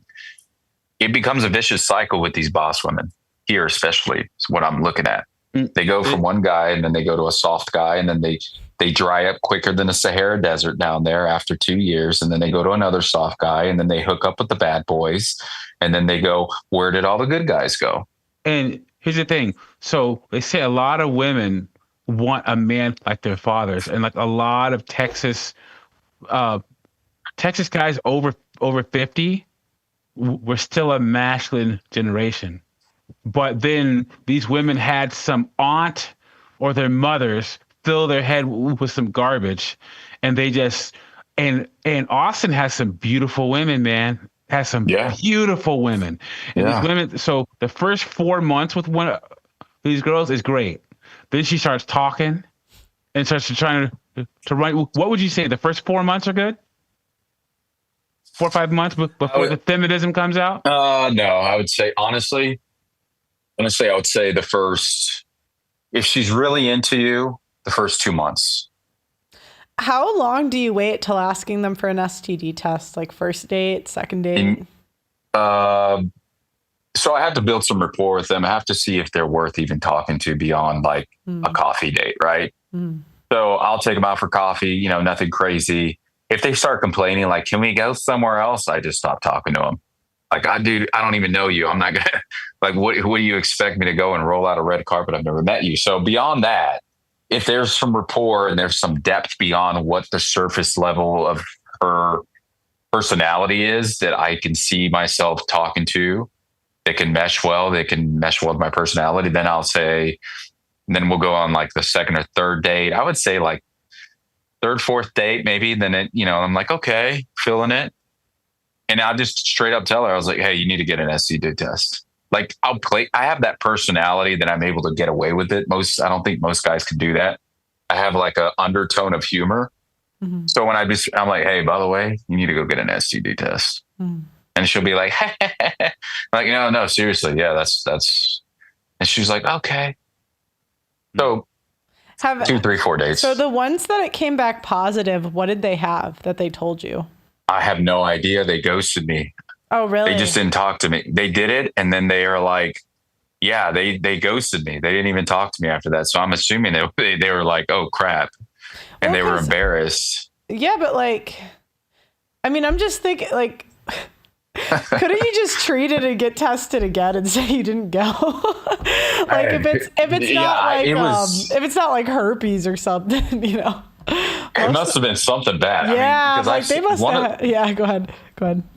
it becomes a vicious cycle with these boss women here, especially is what I'm looking at. They go from one guy and then they go to a soft guy, and then they dry up quicker than the Sahara Desert down there after 2 years. And then they go to another soft guy, and then they hook up with the bad boys. And then they go, where did all the good guys go? And here's the thing. So they say a lot of women want a man like their fathers, and like a lot of Texas guys over 50 were still a masculine generation. But then these women had some aunt or their mothers fill their head with some garbage, and they just and Austin has some beautiful women, man. Has some beautiful women. And these women, so the first 4 months with one of these girls is great. Then she starts talking and starts trying to write. What would you say? The first 4 months are good? 4 or 5 months before the feminism comes out? No, I would say honestly, I would say the first, if she's really into you, the first 2 months. How long do you wait till asking them for an STD test? Like first date, second date? So I have to build some rapport with them. I have to see if they're worth even talking to beyond like a coffee date, right? So I'll take them out for coffee, nothing crazy. If they start complaining, like, can we go somewhere else? I just stop talking to them. Like, dude, I don't even know you. I'm not going to, like, what do you expect me to go and roll out a red carpet? I've never met you. So beyond that, if there's some rapport and there's some depth beyond what the surface level of her personality is that I can see myself talking to, they can mesh well with my personality, then I'll say, then we'll go on like the second or third date. I would say like third, fourth date, maybe. Then I'm like, okay, feeling it. And I'll just straight up tell her, I was like, hey, you need to get an STD test. Like I have that personality that I'm able to get away with it. I don't think most guys can do that. I have like an undertone of humor. So when I'm like, hey, by the way, you need to go get an STD test. And she'll be like, like, no, seriously. Yeah, that's, and she's like, okay. So 2, 3, 4 days. So the ones that it came back positive, what did they have that they told you? I have no idea. They ghosted me. Oh, really? They just didn't talk to me. They did it. And then they are like, yeah, they ghosted me. They didn't even talk to me after that. So I'm assuming they were like, oh, crap. And they were embarrassed. Yeah, but like, I mean, I'm just thinking like, couldn't you just treat it and get tested again and say you didn't go? Like if it's not like herpes or something, It must have been something bad. Yeah, they must have. Yeah, go ahead.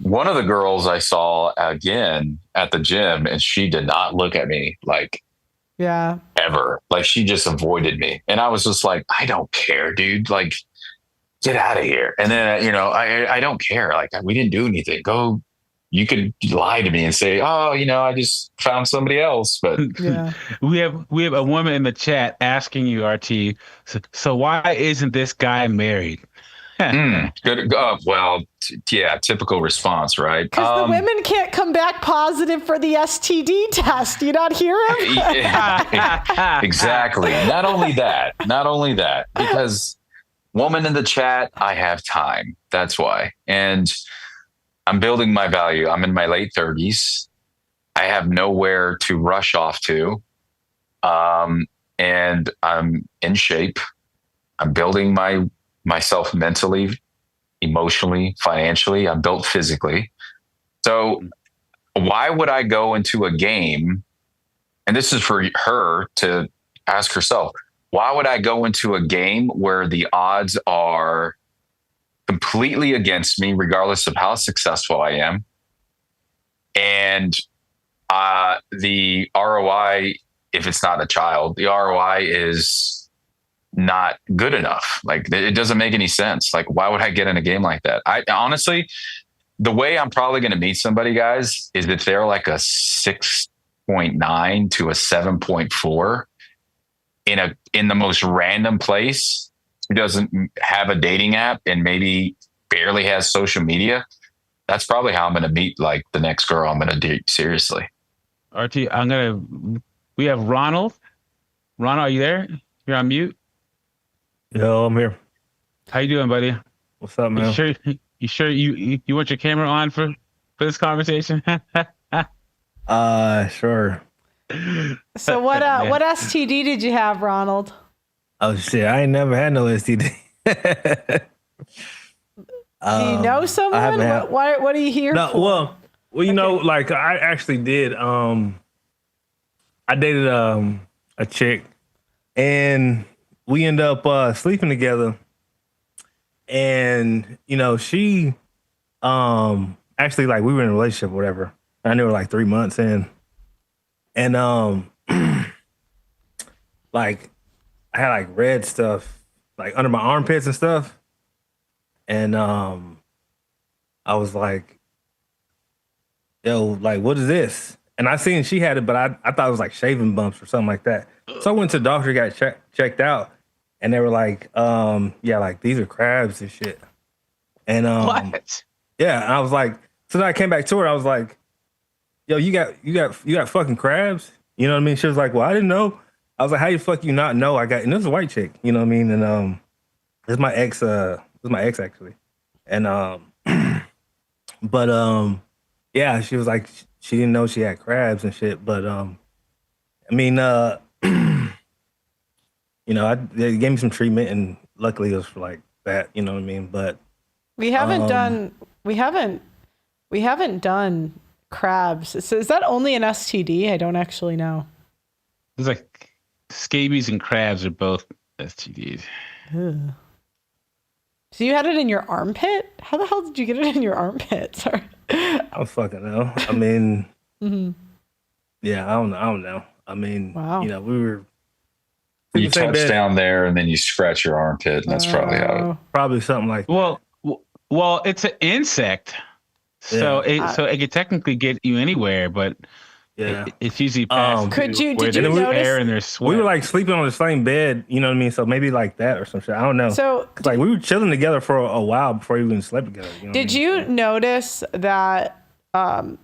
One of the girls I saw again at the gym, and she did not look at me like, ever. Like she just avoided me, and I was just like, I don't care, dude. Like, get out of here. And then I don't care. Like we didn't do anything. Go. You could lie to me and say, oh, I just found somebody else. But we have a woman in the chat asking you, RT. So why isn't this guy married? Good. Well, typical response, right? Because the women can't come back positive for the STD test. You not hear him? Exactly. Not only that, because woman in the chat, I have time. That's why. And I'm building my value. I'm in my late 30s. I have nowhere to rush off to. And I'm in shape. I'm building myself mentally, emotionally, financially. I'm built physically. So why would I go into a game? And this is for her to ask herself, why would I go into a game where the odds are completely against me, regardless of how successful I am? And the ROI, if it's not a child, the ROI is not good enough. Like, it doesn't make any sense. Like, why would I get in a game like that? I honestly, the way I'm probably going to meet somebody, guys, is if they're like a 6.9 to a 7.4 in the most random place, who doesn't have a dating app and maybe barely has social media. That's probably how I'm going to meet like the next girl I'm going to date seriously. RT, we have Ronald. Ronald, are you there? You're on mute. Yo, I'm here. How you doing, buddy? What's up, man? You sure you want your camera on for this conversation? Sure. So what STD did you have, Ronald? Oh shit, I ain't never had no STD. Do you know someone? What are you here for? Well, you know, like I actually did. I dated a chick, and we ended up sleeping together. And you know, she actually, like, we were in a relationship or whatever. I knew her like 3 months in, and like I had like red stuff like under my armpits and stuff. And I was like, yo, like, what is this? And I seen she had it, but I thought it was like shaving bumps or something like that. So I went to the doctor, got checked out, and they were like, yeah, like these are crabs and shit. And what? Yeah, and I was like, so then I came back to her, I was like, yo, you got fucking crabs? You know what I mean? She was like, well, I didn't know. I was like, how you fuck you not know I got, and this is a white chick, you know what I mean? And this is my ex, actually. And but yeah, she was like, she didn't know she had crabs and shit. But I mean, you know, they gave me some treatment, and luckily it was for like that, you know what I mean? But we haven't done crabs. So is that only an STD? I don't actually know. It's like scabies and crabs are both STDs. Ugh. So you had it in your armpit? How the hell did you get it in your armpit? Sorry. I don't fucking know. I mean, Mm-hmm. yeah, I don't know. I mean, wow. You know, we were. You touch down there and then you scratch your armpit, and that's probably how. Probably something like. Well, it's an insect, so Yeah. it could technically get you anywhere, but Yeah. it's usually past Did you there's notice? air and there's sweat. We were like sleeping on the same bed, you know what I mean? So maybe like that or some shit. I don't know. So 'cause, like, we were chilling together for a while before we even slept together. You know Did you notice that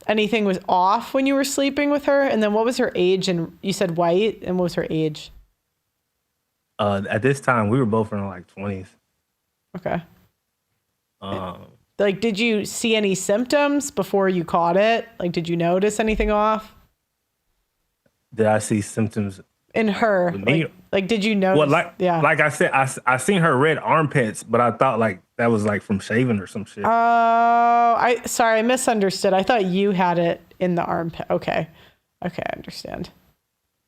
anything was off when you were sleeping with her? And then what was her age? And you said white, and what was her age? At this time, we were both in our like 20s. Okay. Like, did you see any symptoms before you caught it? Like, did you notice anything off? Did I see symptoms in her? with me? Like, did you notice? Well, like I said, I seen her red armpits, but I thought like that was like from shaving or some shit. Oh, I misunderstood. I thought you had it in the armpit. Okay, I understand.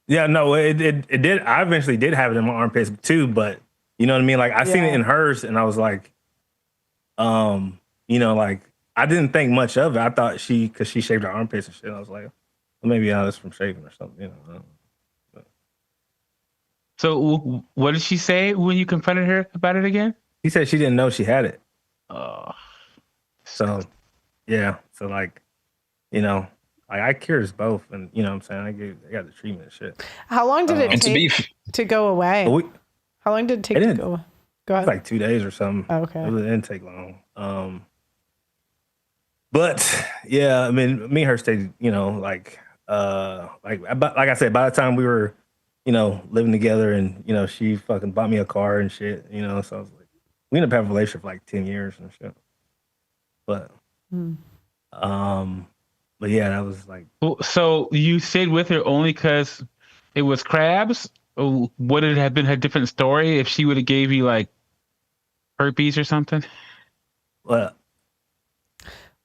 Yeah, no, it did. I eventually did have it in my armpits too, but you know what I mean? Like I seen it in hers, and I was like, you know, like I didn't think much of it. I thought because she shaved her armpits and shit. I was like, well, maybe I was from shaving or something, you know. So what did she say when you confronted her about it again? He said she didn't know she had it. Oh. So, yeah. So like, you know, I cured both, and you know what I'm saying? I got the treatment and shit. How long did it take to go away? How long did it take to go away? Go ahead. Like 2 days or something. Oh, okay. It didn't take long. But yeah, I mean, me and her stayed, you know, like I said, by the time we were, you know, living together, and you know, she fucking bought me a car and shit, you know, so I was like, we ended up having a relationship for like 10 years and shit. But, but yeah, that was like. So you stayed with her only because it was crabs? Or would it have been a different story if she would have gave you like herpes or something? Well,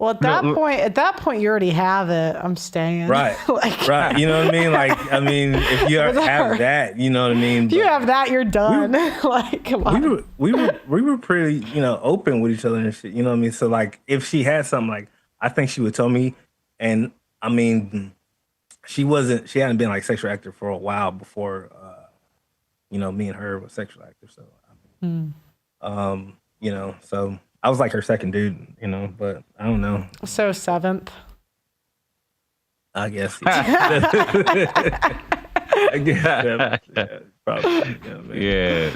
at that point, you already have it. I'm staying. Right. Right. You know what I mean? Like, I mean, if you have that, you know what I mean? If you have that, you're done. Like, come on. We were pretty, you know, open with each other and shit. You know what I mean? So like, if she had something, like, I think she would tell me. And I mean, she hadn't been like sexual active for a while before, me and her were sexual actors. So, so I was like her second dude, but I don't know. So seventh. I guess. I guess. Yeah, probably. Yeah.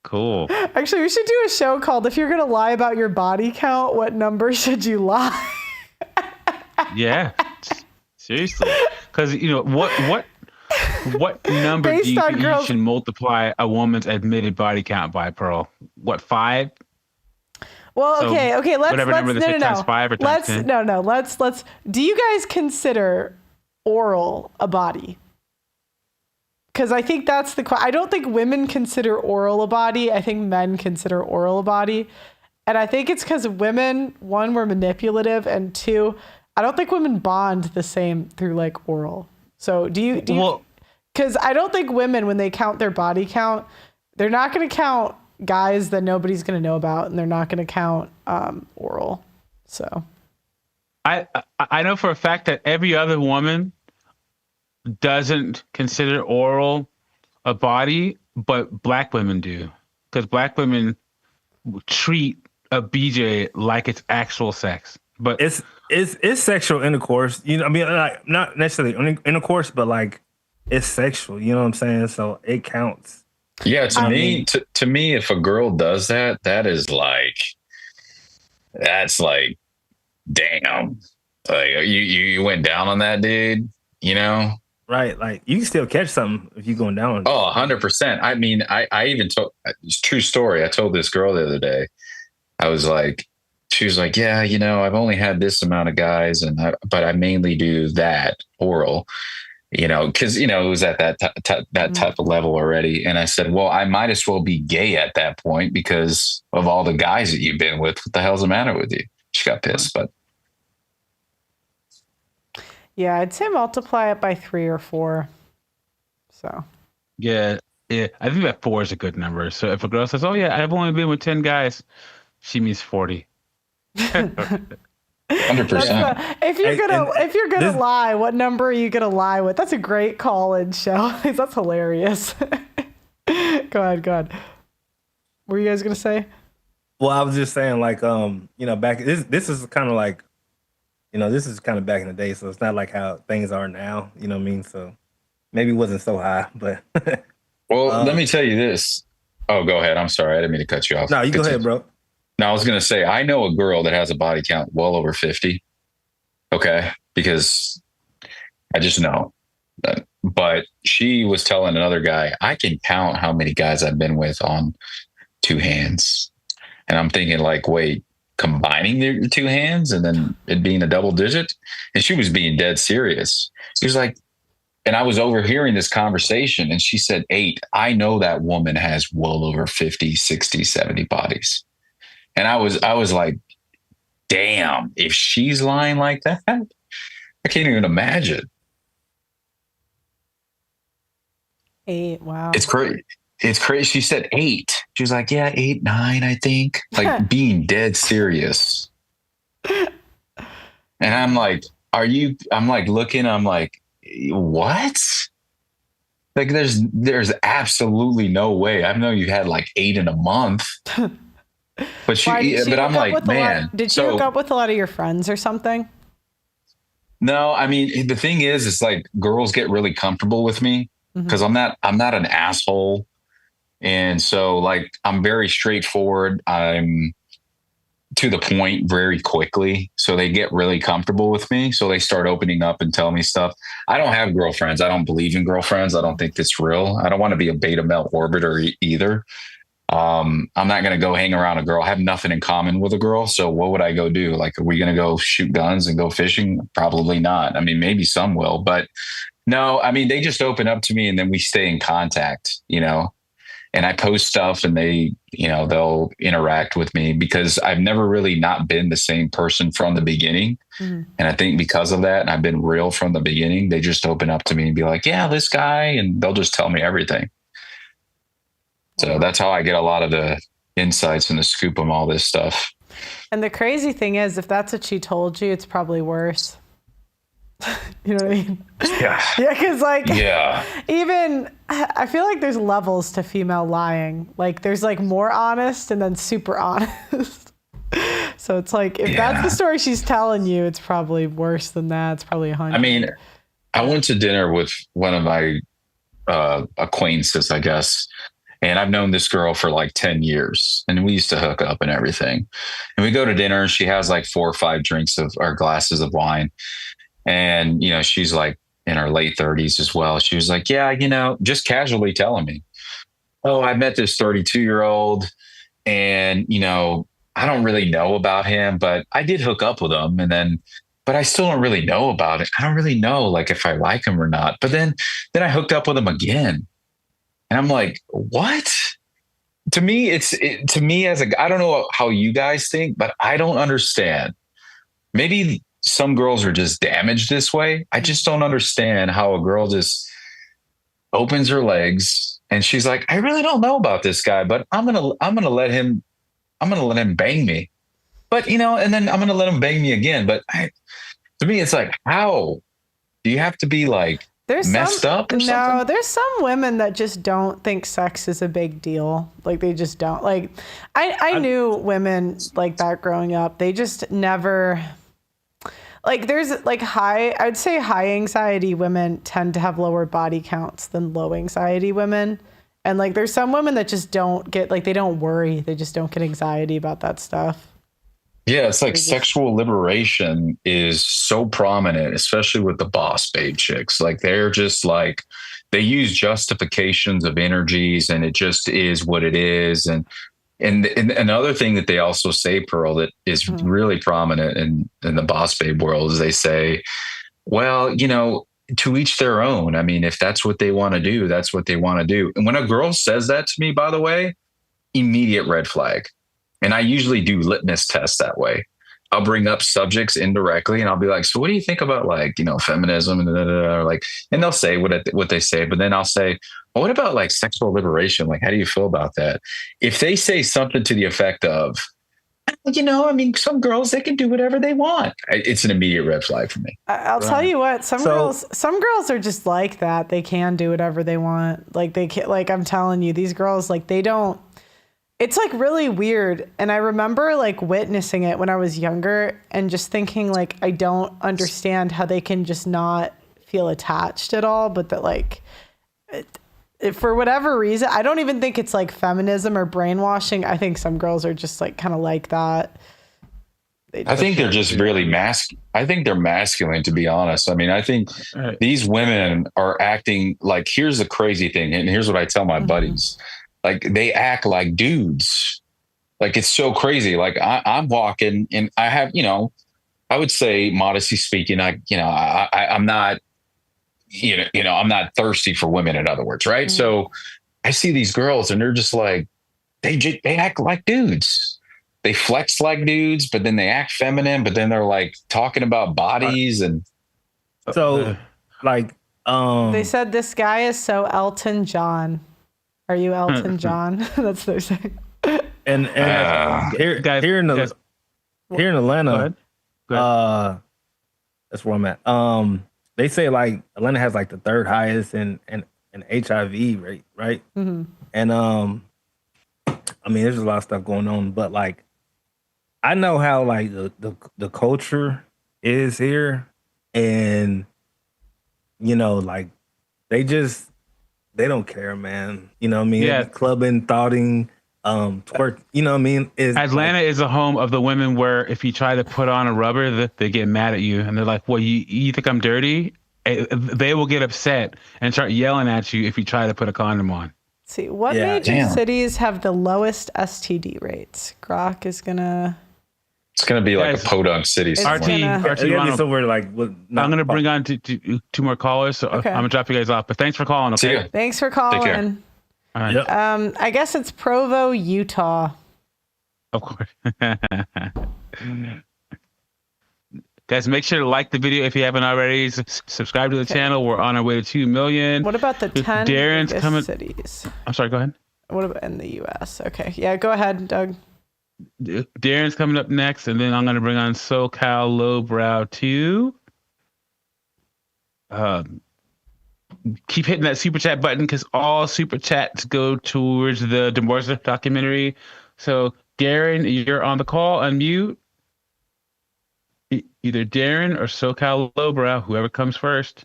Cool. Actually, we should do a show called "If You're Gonna Lie About Your Body Count, What Number Should You Lie?" Yeah. Seriously. Because what number Based do you on think girls- you should multiply a woman's admitted body count by, Pearl? What, 5? Well, So okay. Let's whatever number they say, times 5 or times 10? Let's. Do you guys consider oral a body? Because I think that's I don't think women consider oral a body. I think men consider oral a body. And I think it's because women, one, we're manipulative, and two, I don't think women bond the same through like oral. So do you, because I don't think women, when they count their body count, they're not going to count guys that nobody's going to know about, and they're not going to count oral. So I know for a fact that every other woman doesn't consider oral a body, but black women do, because black women treat a BJ like it's actual sex. But it's sexual intercourse. Like not necessarily intercourse, but like it's sexual. You know what I'm saying? So it counts. Yeah, to me, if a girl does that, that's like, damn, like you went down on that, dude. Right, like you can still catch something if you're going down. Oh, 100%. I mean, I even told, it's a true story. I told this girl the other day, I was like, she was like, yeah, I've only had this amount of guys, but I mainly do that oral, because, it was at that type of level already. And I said, well, I might as well be gay at that point because of all the guys that you've been with. What the hell's the matter with you? She got pissed, but. yeah, I'd say multiply it by 3 or 4. So. Yeah. I think that 4 is a good number. So if a girl says, oh yeah, I've only been with 10 guys, she means 40. 100%. If you're gonna lie, what number are you gonna lie with? That's a great call-in show. That's hilarious. Go ahead. What were you guys gonna say? Well, I was just saying, like, back this is kind of like, this is kind of back in the day, so it's not like how things are now. You know what I mean? So maybe it wasn't so high, but. Well, let me tell you this. Oh, go ahead. I'm sorry, I didn't mean to cut you off. No, you go ahead, bro. No, I was going to say, I know a girl that has a body count well over 50. Okay. Because I just know. But she was telling another guy, I can count how many guys I've been with on 2 hands. And I'm thinking like, wait, combining the 2 hands and then it being a double digit? And she was being dead serious. She was like, and I was overhearing this conversation and she said, 8, I know that woman has well over 50, 60, 70 bodies. And I was like, damn, if she's lying like that, I can't even imagine. 8, wow. It's crazy. It's crazy. She said 8. She was like, yeah, 8, 9, I think. Like being dead serious. And I'm like, I'm like looking, I'm like, what? Like there's absolutely no way. I know you had like 8 in a month. But I'm like, man. Did she hook up with a lot of your friends or something? No, I mean, the thing is, it's like girls get really comfortable with me because I'm not an asshole. And so like, I'm very straightforward. I'm to the point very quickly. So they get really comfortable with me. So they start opening up and tell me stuff. I don't have girlfriends. I don't believe in girlfriends. I don't think it's real. I don't want to be a beta male orbiter either. I'm not going to go hang around a girl. I have nothing in common with a girl. So what would I go do? Like, are we going to go shoot guns and go fishing? Probably not. I mean, maybe some will, but no, I mean, they just open up to me and then we stay in contact, and I post stuff and they, they'll interact with me because I've never really not been the same person from the beginning. And I think because of that, and I've been real from the beginning, they just open up to me and be like, yeah, this guy, and they'll just tell me everything. So that's how I get a lot of the insights and the scoop on all this stuff. And the crazy thing is, if that's what she told you, it's probably worse. You know what I mean? Yeah. Yeah, because like, Yeah. even I feel like there's levels to female lying. Like there's like more honest and then super honest. So it's like, if that's the story she's telling you, it's probably worse than that. It's probably 100. I mean, I went to dinner with one of my acquaintances, I guess. And I've known this girl for like 10 years and we used to hook up and everything. And we go to dinner and she has like 4 or 5 drinks or glasses of wine. And, you know, she's like in her late 30s as well. She was like, yeah, you know, just casually telling me, oh, I met this 32-year-old and, you know, I don't really know about him, but I did hook up with him. And then, but I still don't really know about it. I don't really know like if I like him or not. But then I hooked up with him again. And I'm like, what? To me, to me as I don't know how you guys think, but I don't understand. Maybe some girls are just damaged this way. I just don't understand how a girl just opens her legs and she's like, I really don't know about this guy, but I'm going to let him bang me. But, you know, and then I'm going to let him bang me again. But to me, it's like, how do you have to be like messed up or something? No, there's some women that just don't think sex is a big deal. Like they just don't. Like I knew women like that growing up. They just never, like there's like I would say high anxiety women tend to have lower body counts than low anxiety women. And like there's some women that just don't get, like they don't worry. They just don't get anxiety about that stuff. Yeah, it's like sexual liberation is so prominent, especially with the boss babe chicks. Like they're just like, they use justifications of energies and it just is what it is. And another thing that they also say, Pearl, that is really prominent in the boss babe world is they say, well, you know, to each their own. I mean, if that's what they want to do, that's what they want to do. And when a girl says that to me, by the way, immediate red flag. And I usually do litmus tests that way. I'll bring up subjects indirectly and I'll be like, so what do you think about like, you know, feminism and like, and they'll say what they say, but then I'll say, well, what about like sexual liberation? Like, how do you feel about that? If they say something to the effect of, you know, I mean, some girls, they can do whatever they want. It's an immediate red flag for me. I'll tell you what, some girls are just like that. They can do whatever they want. Like they can, like I'm telling you, these girls, like they don't, it's like really weird. And I remember like witnessing it when I was younger and just thinking like, I don't understand how they can just not feel attached at all. But that like, for whatever reason, I don't even think it's like feminism or brainwashing. I think some girls are just like kind of like that. I think they're just really I think they're masculine, to be honest. I mean, I think these women are acting like, here's the crazy thing. And here's what I tell my buddies. Like they act like dudes. Like it's so crazy. Like I'm walking and I have, you know, I would say modesty speaking, I'm not, I'm not thirsty for women, in other words. Right. So I see these girls and they're just like, they act like dudes. They flex like dudes, but then they act feminine, but then they're like talking about bodies. And so like, they said this guy is so Elton John. Are you Elton John? That's what they're saying. And here in Atlanta, that's where I'm at. They say like Atlanta has like the 3rd highest in HIV rate, right? Mm-hmm. And I mean, there's a lot of stuff going on, but like I know how like the culture is here, and you know, like they don't care, man. You know what I mean? Yeah. Clubbing, thoughting, twerk, you know what I mean? Atlanta is a home of the women where if you try to put on a rubber, they get mad at you. And they're like, well, you think I'm dirty? They will get upset and start yelling at you if you try to put a condom on. Let's see, what major cities have the lowest STD rates? Grok is going to... It's going to be like a podunk city somewhere like... I'm going to bring on two more callers, so okay. I'm going to drop you guys off. But thanks for calling, okay? Thanks for calling. All right. Yep. I guess it's Provo, Utah. Of course. Guys, make sure to like the video if you haven't already. Subscribe to the channel. We're on our way to 2 million. What about the 10 biggest cities? I'm sorry, go ahead. What about in the U.S.? Okay. Yeah, go ahead, Doug. Darren's coming up next, and then I'm going to bring on SoCal Lowbrow 2. keep hitting that super chat button because all super chats go towards the Demorza documentary. So Darren, you're on the call. Unmute. Either Darren or SoCal Lowbrow, whoever comes first.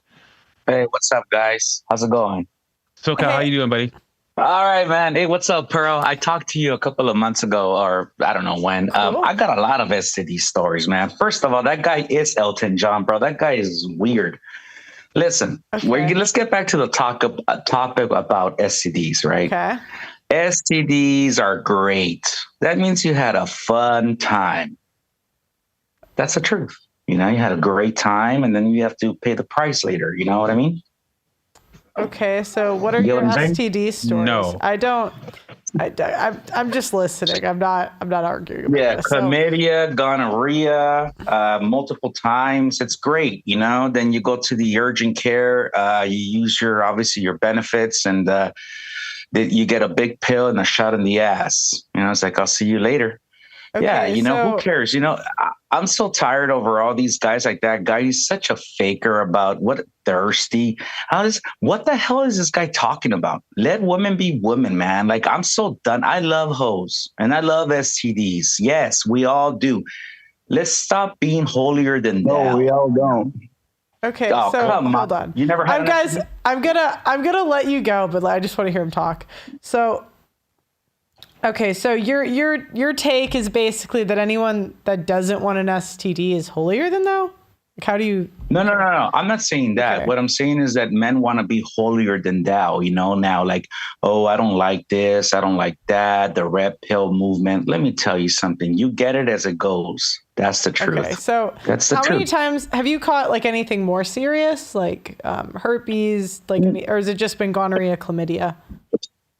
Hey, what's up, guys? How's it going? SoCal, how you doing, buddy? All right, man. Hey, what's up, Pearl? I talked to you a couple of months ago, or I don't know when. Cool. I got a lot of STD stories, man. First of all, that guy is Elton John, bro. That guy is weird. Listen, let's get back to the topic about STDs, right? Okay. STDs are great. That means you had a fun time. That's the truth. You know, you had a great time, and then you have to pay the price later. You know what I mean? Okay, so what are your STD stories? No. I'm just listening. I'm not arguing about this. Chlamydia, gonorrhea, multiple times. It's great, you know. Then you go to the urgent care. You use your benefits, and you get a big pill and a shot in the ass. You know, it's like, I'll see you later. Okay, yeah, you know, who cares? You know, I'm so tired over all these guys like that guy. He's such a faker about what thirsty. What the hell is this guy talking about? Let women be women, man. Like, I'm so done. I love hoes and I love STDs. Yes, we all do. Let's stop being holier than thou. No, we all don't. Okay, Oh, so come hold on. on. You never had guys, I'm gonna let you go, but I just want to hear him talk. So okay, so your take is basically that anyone that doesn't want an STD is holier than thou? Like, how do you? No. I'm not saying that. Okay. What I'm saying is that men want to be holier than thou, you know, now like, oh, I don't like this. I don't like that. The red pill movement. Let me tell you something. You get it as it goes. That's the truth. Okay, so that's the how truth. many times have you caught like anything more serious, like herpes, like, or has it just been gonorrhea, chlamydia?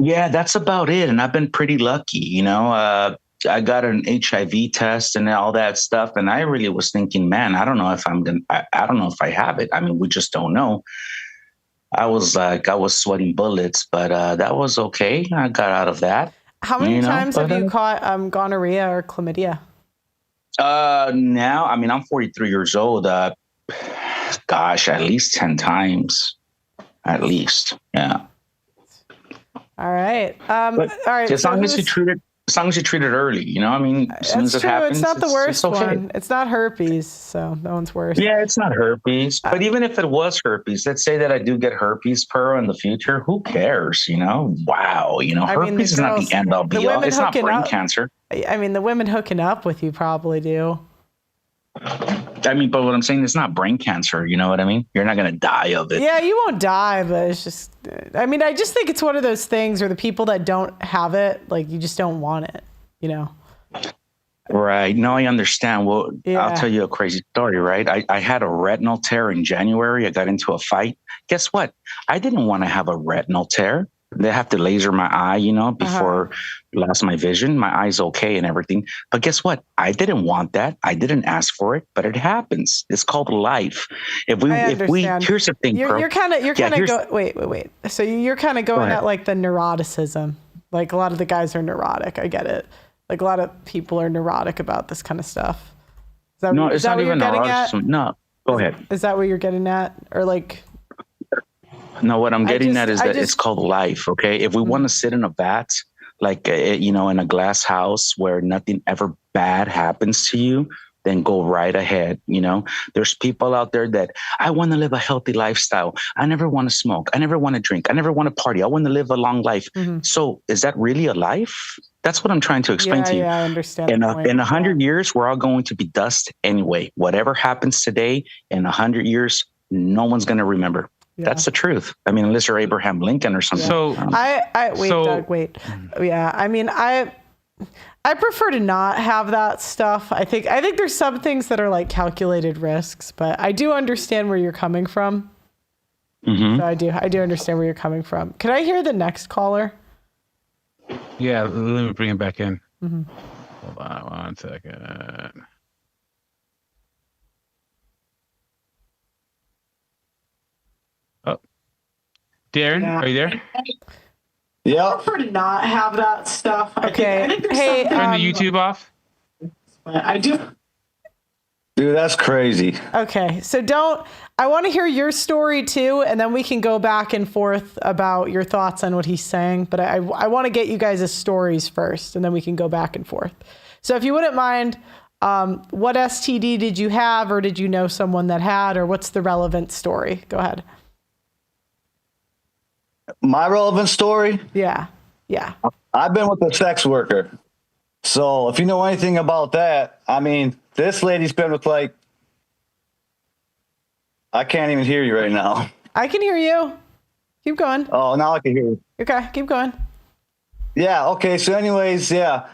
Yeah, that's about it. And I've been pretty lucky, you know. I got an HIV test and all that stuff. And I really was thinking, man, I don't know if I don't know if I have it. I mean, we just don't know. I was sweating bullets, but that was okay. I got out of that. How many times have you caught gonorrhea or chlamydia? Now, I mean, I'm 43 years old. Gosh, at least 10 times. At least. Yeah. All right. All right. As long as you treat it early, you know, I mean, as soon as it happens, it's not the worst it's okay. one. It's not herpes, so no one's worse. Yeah, it's not herpes. But even if it was herpes, let's say that I do get herpes, Pearl, in the future, who cares? You know, wow. You know, herpes is not the end all be all. It's not brain cancer. I mean, the women hooking up with you probably do. I mean, but what I'm saying is not brain cancer. You know what I mean? You're not going to die of it. Yeah, you won't die, but it's just, I mean, I just think it's one of those things where the people that don't have it, like, you just don't want it, you know? Right. No, I understand. Well, Yeah. I'll tell you a crazy story, right? I had a retinal tear in January. I got into a fight. Guess what? I didn't want to have a retinal tear. They have to laser my eye, you know, before I lost my vision. My eye's okay and everything. But guess what? I didn't want that. I didn't ask for it, but it happens. It's called life. If we here's the thing, you're kind of wait. So you're kind of going at like the neuroticism. Like a lot of the guys are neurotic. I get it. Like a lot of people are neurotic about this kind of stuff. It's not even neuroticism. No, go ahead. Is that what you're getting at? Or like... No, what I'm getting at is that it's called life. Okay. If we want to sit in a vat, like, you know, in a glass house where nothing ever bad happens to you, then go right ahead. You know, there's people out there that I want to live a healthy lifestyle. I never want to smoke. I never want to drink. I never want to party. I want to live a long life. So is that really a life? That's what I'm trying to explain to you. Yeah, I understand. In 100 years, we're all going to be dust anyway. Whatever happens today, in 100 years, no one's going to remember. Yeah. That's the truth. I mean, unless you're Abraham Lincoln or something. So Doug, wait. Yeah, I mean, I prefer to not have that stuff. I think there's some things that are like calculated risks, but I do understand where you're coming from. So I do understand where you're coming from. Could I hear the next caller? Yeah, let me bring him back in. Hold on 1 second. Darren, are you there? Yeah. I prefer to not have that stuff. Okay. Hey, turn the YouTube off. I do. Dude, that's crazy. Okay, so I want to hear your story too, and then we can go back and forth about your thoughts on what he's saying. But I want to get you guys' stories first, and then we can go back and forth. So if you wouldn't mind, what STD did you have, or did you know someone that had, or what's the relevant story? Go ahead. My relevant story? Yeah. I've been with a sex worker. So if you know anything about that, I mean, this lady's been with I can't even hear you right now. I can hear you. Keep going. Oh, now I can hear you. Okay, keep going. Yeah, okay. So anyways, yeah.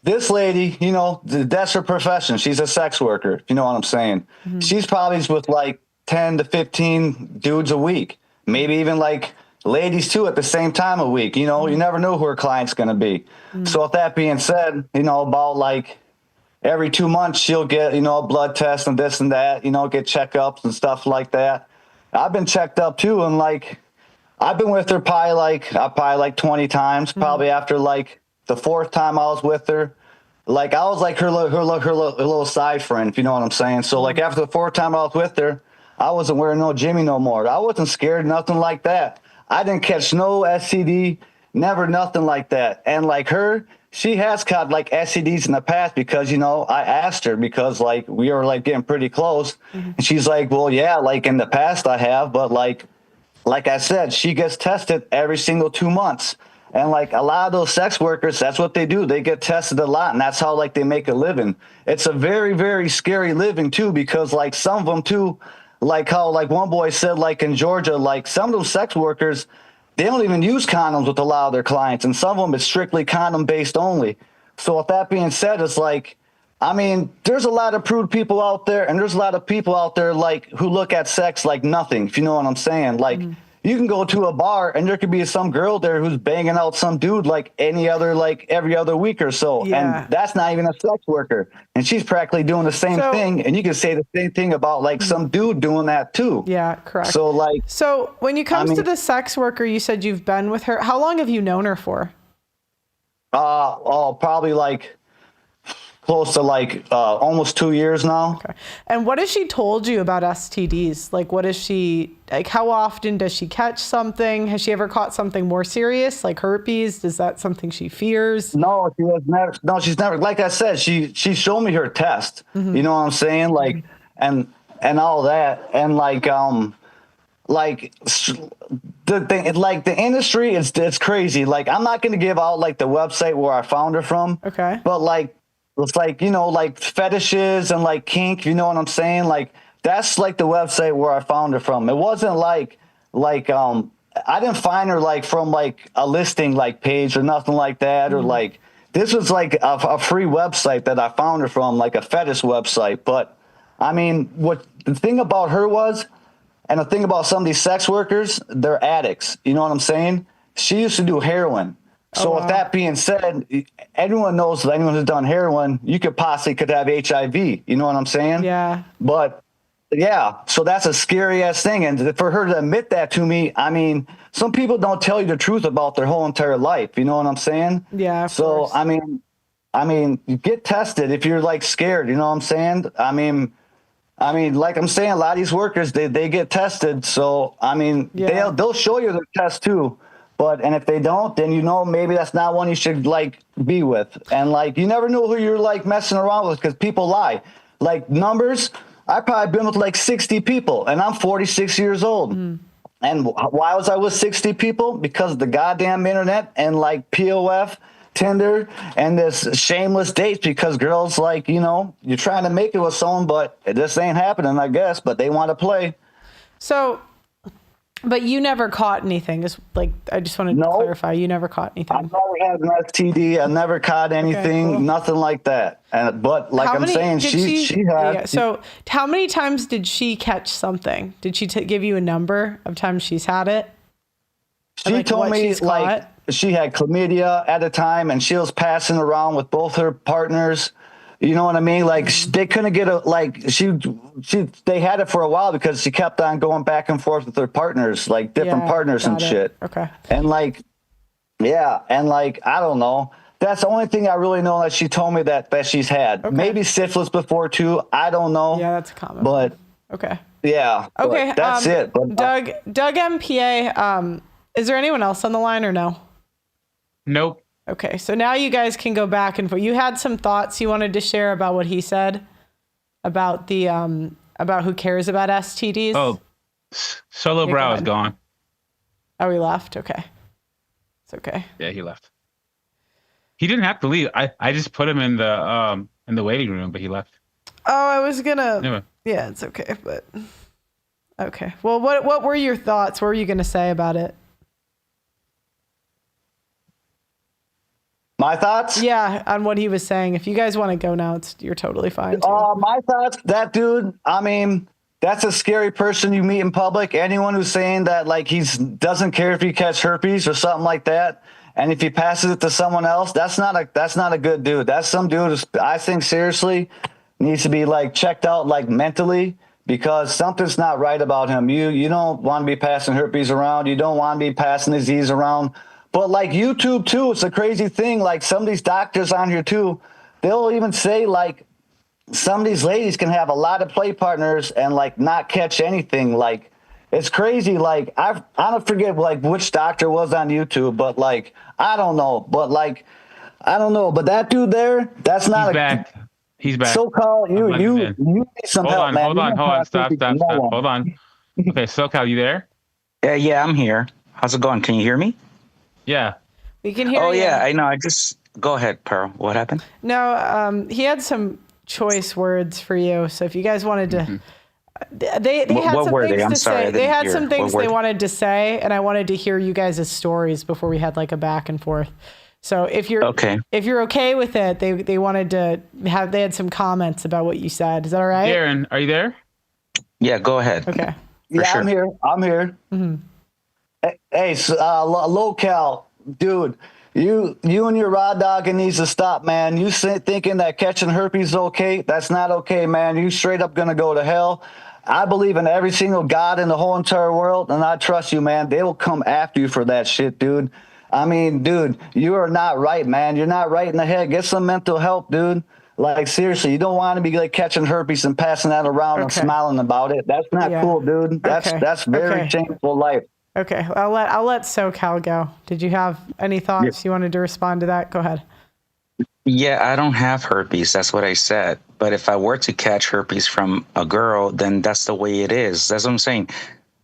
This lady, that's her profession. She's a sex worker. You know what I'm saying? Mm-hmm. She's probably with 10 to 15 dudes a week. Maybe even ladies too at the same time a week. You never know who her client's going to be. Mm-hmm. So with that being said, about every 2 months she'll get, a blood test and this and that, get checkups and stuff like that. I've been checked up too. And I've been with her probably 20 times, probably after the fourth time I was with her. I was her little side friend, if you know what I'm saying. So after the fourth time I was with her, I wasn't wearing no Jimmy no more. I wasn't scared, nothing like that. I didn't catch no STD, never nothing like that. And her, she has caught STDs in the past because, I asked her because we were getting pretty close. Mm-hmm. And she's well, yeah, in the past I have, but like I said, she gets tested every single 2 months. And a lot of those sex workers, that's what they do. They get tested a lot, and that's how they make a living. It's a very, very scary living too, because some of them too, how one boy said in Georgia, some of those sex workers, they don't even use condoms with a lot of their clients, and some of them it's strictly condom based only. So with that being said, it's there's a lot of prude people out there, and there's a lot of people out there who look at sex like nothing, if you know what I'm saying. You can go to a bar and there could be some girl there who's banging out some dude every other week or so. Yeah. And that's not even a sex worker. And she's practically doing the same thing. And you can say the same thing about some dude doing that too. Yeah, correct. So so when you come to the sex worker, you said you've been with her. How long have you known her for? Probably close to almost 2 years now. Okay. And what has she told you about STDs? What is she, how often does she catch something? Has she ever caught something more serious, like herpes? Is that something she fears? No, she has never. No, she's never. Like I said, she showed me her test. Mm-hmm. You know what I'm saying? And all that. And the thing, the industry, it's crazy. I'm not going to give out the website where I found her from. Okay. But it's fetishes and kink, you know what I'm saying? That's the website where I found her from. It wasn't I didn't find her from a listing page or nothing like that. Mm-hmm. Or this was a free website that I found her from, a fetish website. But what the thing about her was, and the thing about some of these sex workers, they're addicts. You know what I'm saying? She used to do heroin. So with that being said, everyone knows that anyone who's done heroin, you could have HIV. You know what I'm saying? Yeah. But yeah, so that's a scary ass thing. And for her to admit that to me, some people don't tell you the truth about their whole entire life. You know what I'm saying? Yeah. So, you get tested if you're scared. You know what I'm saying? Like I'm saying, a lot of these workers, they get tested. So, they'll show you their test too. And if they don't, then maybe that's not one you should be with. And you never know who you're messing around with, because people lie. Numbers, I've probably been with 60 people, and I'm 46 years old. Mm. And why was I with 60 people? Because of the goddamn internet and POF, Tinder, and this shameless dates. Because girls you're trying to make it with someone, but it just ain't happening, I guess. But they want to play. So. But you never caught anything. I just want to clarify. You never caught anything. I never had an STD. I never caught anything. Okay, cool. Nothing like that. But she has. Yeah, so how many times did she catch something? Did she give you a number of times she's had it? She told me she had chlamydia at the time, and she was passing around with both her partners. You know what I mean? They couldn't get they had it for a while because she kept on going back and forth with her partners, different partners and shit. Okay. And I don't know. That's the only thing I really know that she told me that she's had. Okay. Maybe syphilis before too. I don't know. Yeah, that's common. But okay. Yeah. Okay. That's it. But, Doug MPA. Is there anyone else on the line or no? Nope. Okay. So now you guys can go back and forth. You had some thoughts you wanted to share about what he said about the about who cares about STDs. Oh, Solo Yeah, Brow go is ahead. gone. Oh, he left. Okay. It's okay. Yeah, he left. He didn't have to leave. I just put him in the waiting room, but he left. Oh, I was gonna. Anyway. Yeah, it's okay, but okay. Well, what were your thoughts? What were you gonna say about it? My thoughts? Yeah, on what he was saying. If you guys want to go now, you're totally fine. My thoughts, that dude, I mean, that's a scary person you meet in public. Anyone who's saying that like doesn't care if you catch herpes or something like that, and if he passes it to someone else, that's not a good dude. That's some dude who I think seriously needs to be like checked out like mentally, because something's not right about him. You don't want to be passing herpes around. You don't want to be passing disease around. But like YouTube too, it's a crazy thing. Like some of these doctors on here too, they'll even say like some of these ladies can have a lot of play partners and like not catch anything. Like it's crazy. Like I don't forget like which doctor was on YouTube, but like I don't know. But like I don't know. But that dude there, that's not He's back. He's back. SoCal, you need some help, man. Hold on. Stop. Hold on. Okay, SoCal, you there? Yeah, I'm here. How's it going? Can you hear me? Yeah. We can hear you. Oh, yeah, I know. Go ahead, Pearl. What happened? No, he had some choice words for you. So if you guys wanted to, they had What some were things they? I'm to sorry, I say. They didn't had hear. some things What were they they? wanted to say, and I wanted to hear you guys' stories before we had like a back and forth. So if you're okay with it, they wanted to they had some comments about what you said. Is that all right? Darren, are you there? Yeah, go ahead. Okay. Yeah, sure. I'm here. Mm-hmm. Hey, low-cal, dude, you and your raw dog, it needs to stop, man. You thinking that catching herpes is okay? That's not okay, man. You straight up gonna go to hell. I believe in every single God in the whole entire world, and I trust you, man. They will come after you for that shit, dude. I mean, dude, you are not right, man. You're not right in the head. Get some mental help, dude. Like, seriously, you don't want to be like catching herpes and passing that around and smiling about it. That's not cool, dude. That's very shameful life. Okay, I'll let SoCal go. Did you have any thoughts you wanted to respond to that? Go ahead. Yeah, I don't have herpes. That's what I said. But if I were to catch herpes from a girl, then that's the way it is. That's what I'm saying.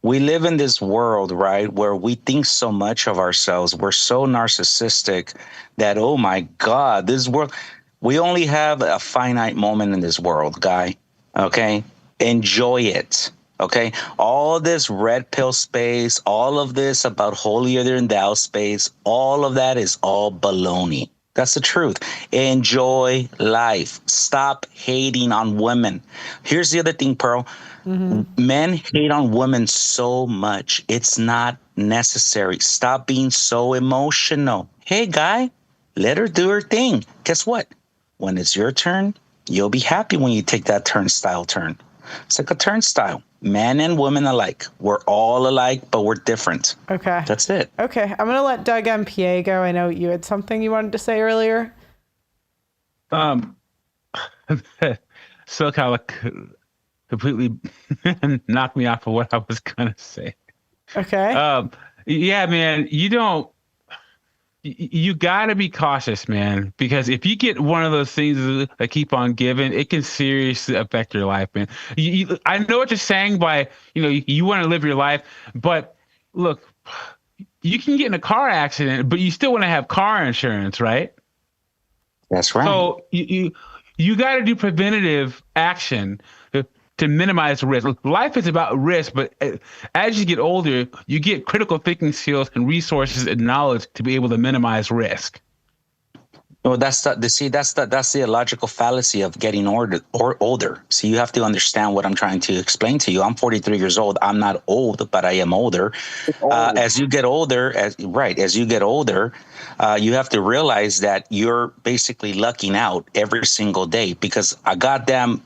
We live in this world, right, where we think so much of ourselves. We're so narcissistic that, oh my God, this world, we only have a finite moment in this world, guy. Okay? Enjoy it. Okay? All this red pill space, all of this about holier than thou space, all of that is all baloney. That's the truth. Enjoy life. Stop hating on women. Here's the other thing, Pearl. Men hate on women so much. It's not necessary. Stop being so emotional. Hey, guy, let her do her thing. Guess what? When it's your turn, you'll be happy when you take that turnstile turn. It's like a turnstile. Men and women alike. We're all alike, but we're different. Okay. That's it. Okay. I'm going to let Doug MPA go. I know you had something you wanted to say earlier. SoCal completely knocked me off of what I was going to say. Okay. Yeah, man, you got to be cautious, man, because if you get one of those things that keep on giving, it can seriously affect your life, man. I know what you're saying by, you want to live your life, but look, you can get in a car accident, but you still want to have car insurance, right? That's right. So you got to do preventative action to minimize risk. Life is about risk, but as you get older, you get critical thinking skills and resources and knowledge to be able to minimize risk. Well, that's the illogical fallacy of getting older. So you have to understand what I'm trying to explain to you. I'm 43 years old. I'm not old, but I am older. As you get older, you have to realize that you're basically lucking out every single day because a goddamn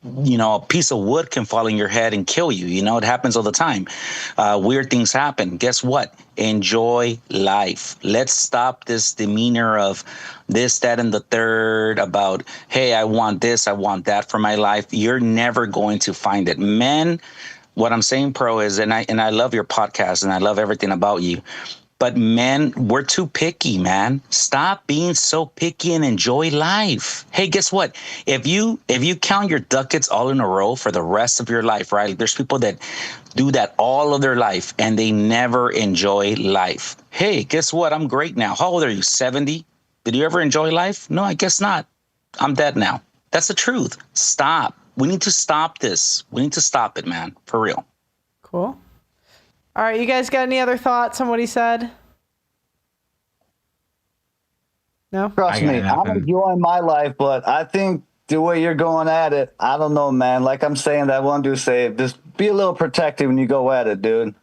a piece of wood can fall in your head and kill you. It happens all the time. Weird things happen. Guess what? Enjoy life. Let's stop this demeanor of this, that, and the third about, hey, I want this, I want that for my life. You're never going to find it. Men, what I'm saying, Pro, is, and I love your podcast and I love everything about you. But men, we're too picky, man. Stop being so picky and enjoy life. Hey, guess what? If you count your ducats all in a row for the rest of your life, right? There's people that do that all of their life and they never enjoy life. Hey, guess what? I'm great now. How old are you? 70? Did you ever enjoy life? No, I guess not. I'm dead now. That's the truth. Stop. We need to stop this. We need to stop it, man. For real. Cool. All right, you guys got any other thoughts on what he said? No? Trust me, I'm enjoying my life, but I think the way you're going at it, I don't know, man. Like I'm saying, that one dude say, just be a little protective when you go at it, dude.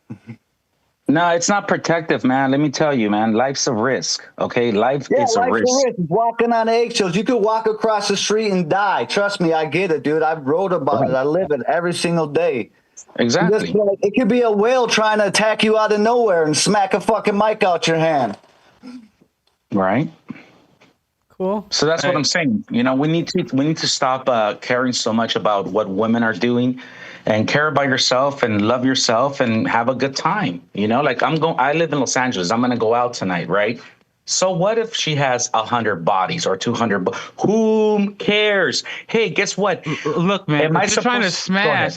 No, it's not protective, man. Let me tell you, man. Life's a risk, okay? Life is a risk. Walking on eggshells. You could walk across the street and die. Trust me, I get it, dude. I've wrote about it. I live it every single day. Exactly. It could be a whale trying to attack you out of nowhere and smack a fucking mic out your hand. Right. Cool. So that's what I'm saying. We need to stop caring so much about what women are doing, and care about yourself and love yourself and have a good time. I live in Los Angeles. I'm gonna go out tonight, right? So what if she has 100 bodies or 200? Who cares? Hey, guess what? Look, man, if you're trying to smash,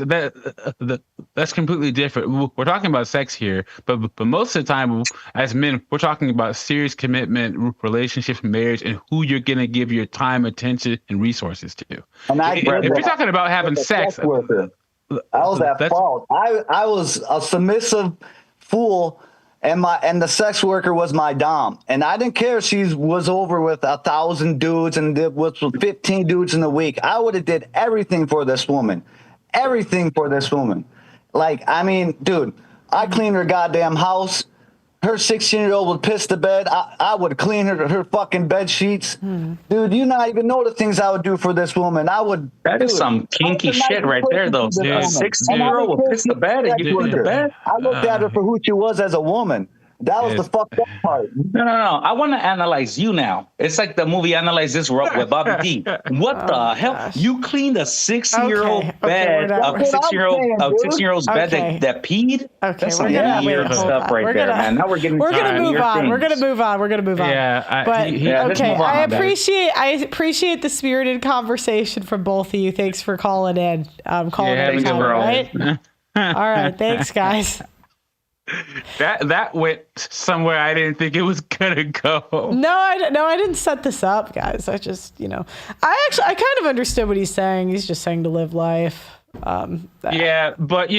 that's completely different. We're talking about sex here, but most of the time, as men, we're talking about serious commitment, relationships, marriage, and who you're going to give your time, attention, and resources to. And if you're talking about having sex, I was at fault. I was a submissive fool. And the sex worker was my dom, and I didn't care if she was over with 1,000 dudes and did with 15 dudes in a week. I would have did everything for this woman, Like, I mean, dude, I cleaned her goddamn house. Her 16-year-old would piss the bed. I would clean her fucking bed sheets. Dude, you not even know the things I would do for this woman. That is some kinky shit right there, though. A 16-year-old would piss the bed and you put the bed. I looked at her for who she was as a woman. That was the fucked up part. No. I want to analyze you now. It's like the movie Analyze This with Bobby D. What the hell? Gosh. You cleaned a 6-year-old bed, a 6-year-old's bed that peed? Okay, that's some weird stuff right there, man. Now we're getting We're gonna move on. We're gonna move on. Yeah, I appreciate the spirited conversation from both of you. Thanks for calling in. Right? All right, thanks, guys. That went somewhere I didn't think it was gonna go. No, I didn't set this up, guys. I just, I kind of understood what he's saying. He's just saying to live life. Yeah, but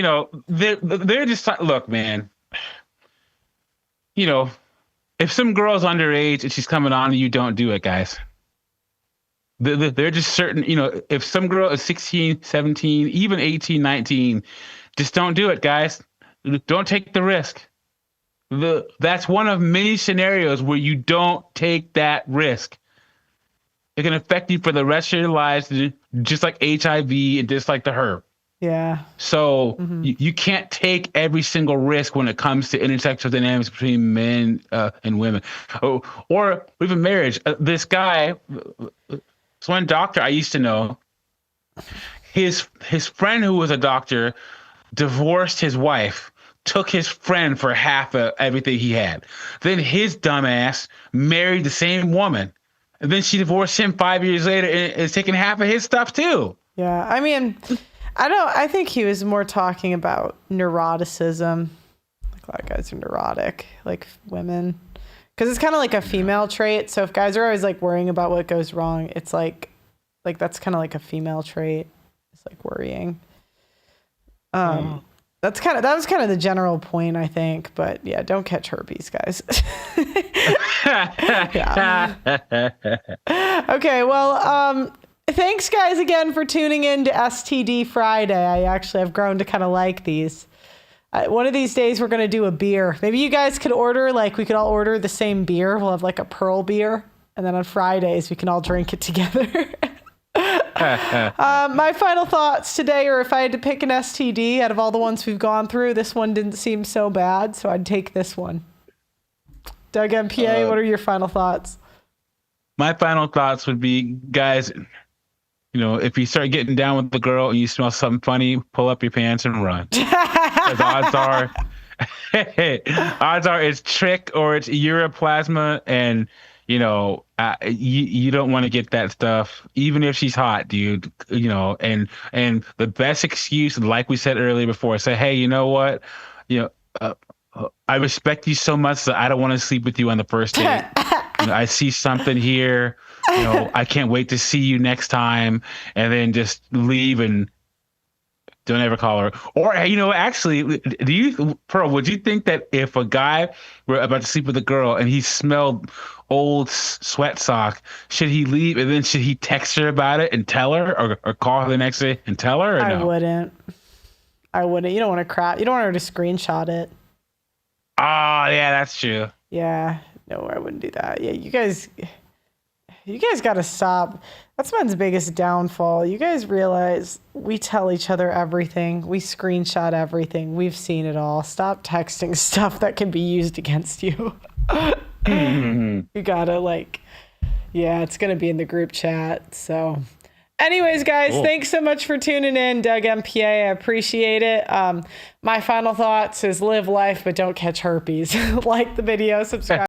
they're just look, man. If some girl's underage and she's coming on, you don't do it, guys. They're just certain. If some girl is 16, 17, even 18, 19, just don't do it, guys. Don't take the risk. That's one of many scenarios where you don't take that risk. It can affect you for the rest of your lives, just like HIV and just like the herb. Yeah. So you can't take every single risk when it comes to intersexual dynamics between men and women, or even marriage. This guy, this one doctor I used to know, his friend who was a doctor divorced his wife, took his friend for half of everything he had. Then his dumbass married the same woman. And then she divorced him 5 years later and is taking half of his stuff too. Yeah. I mean, I think he was more talking about neuroticism. Like a lot of guys are neurotic, like women. Because it's kind of like a female trait. So if guys are always like worrying about what goes wrong, it's like that's kind of like a female trait. It's like worrying. That was kind of the general point, I think. But yeah, don't catch herpes, guys. Okay, well, thanks guys again for tuning in to STD Friday. I actually have grown to kind of like these. One of these days we're going to do a beer. Maybe you guys could order, we could all order the same beer. We'll have like a Pearl beer. And then on Fridays we can all drink it together. My final thoughts today are if I had to pick an STD out of all the ones we've gone through, this one didn't seem so bad, so I'd take this one. Doug MPA, what are your final thoughts? My final thoughts would be, guys, if you start getting down with the girl and you smell something funny, pull up your pants and run. Because odds are it's Trich or it's Ureaplasma, and you don't want to get that stuff, even if she's hot, dude. And the best excuse, like we said earlier before, say, hey, you know what? I respect you so much that I don't want to sleep with you on the first date. I see something here. I can't wait to see you next time, and then just leave and don't ever call her. Or, actually, Pearl, would you think that if a guy were about to sleep with a girl and he smelled old sweat sock, should he leave and then should he text her about it and tell her, or call her the next day and tell her? Or I no? wouldn't. You don't want to crap. You don't want her to screenshot it. Oh, yeah, that's true. Yeah. No, I wouldn't do that. Yeah, you guys got to stop. That's men's biggest downfall. You guys realize we tell each other everything. We screenshot everything. We've seen it all. Stop texting stuff that can be used against you. You gotta it's going to be in the group chat. So anyways, guys, Thanks so much for tuning in. Doug MPA, I appreciate it. My final thoughts is live life, but don't catch herpes. Like the video, subscribe.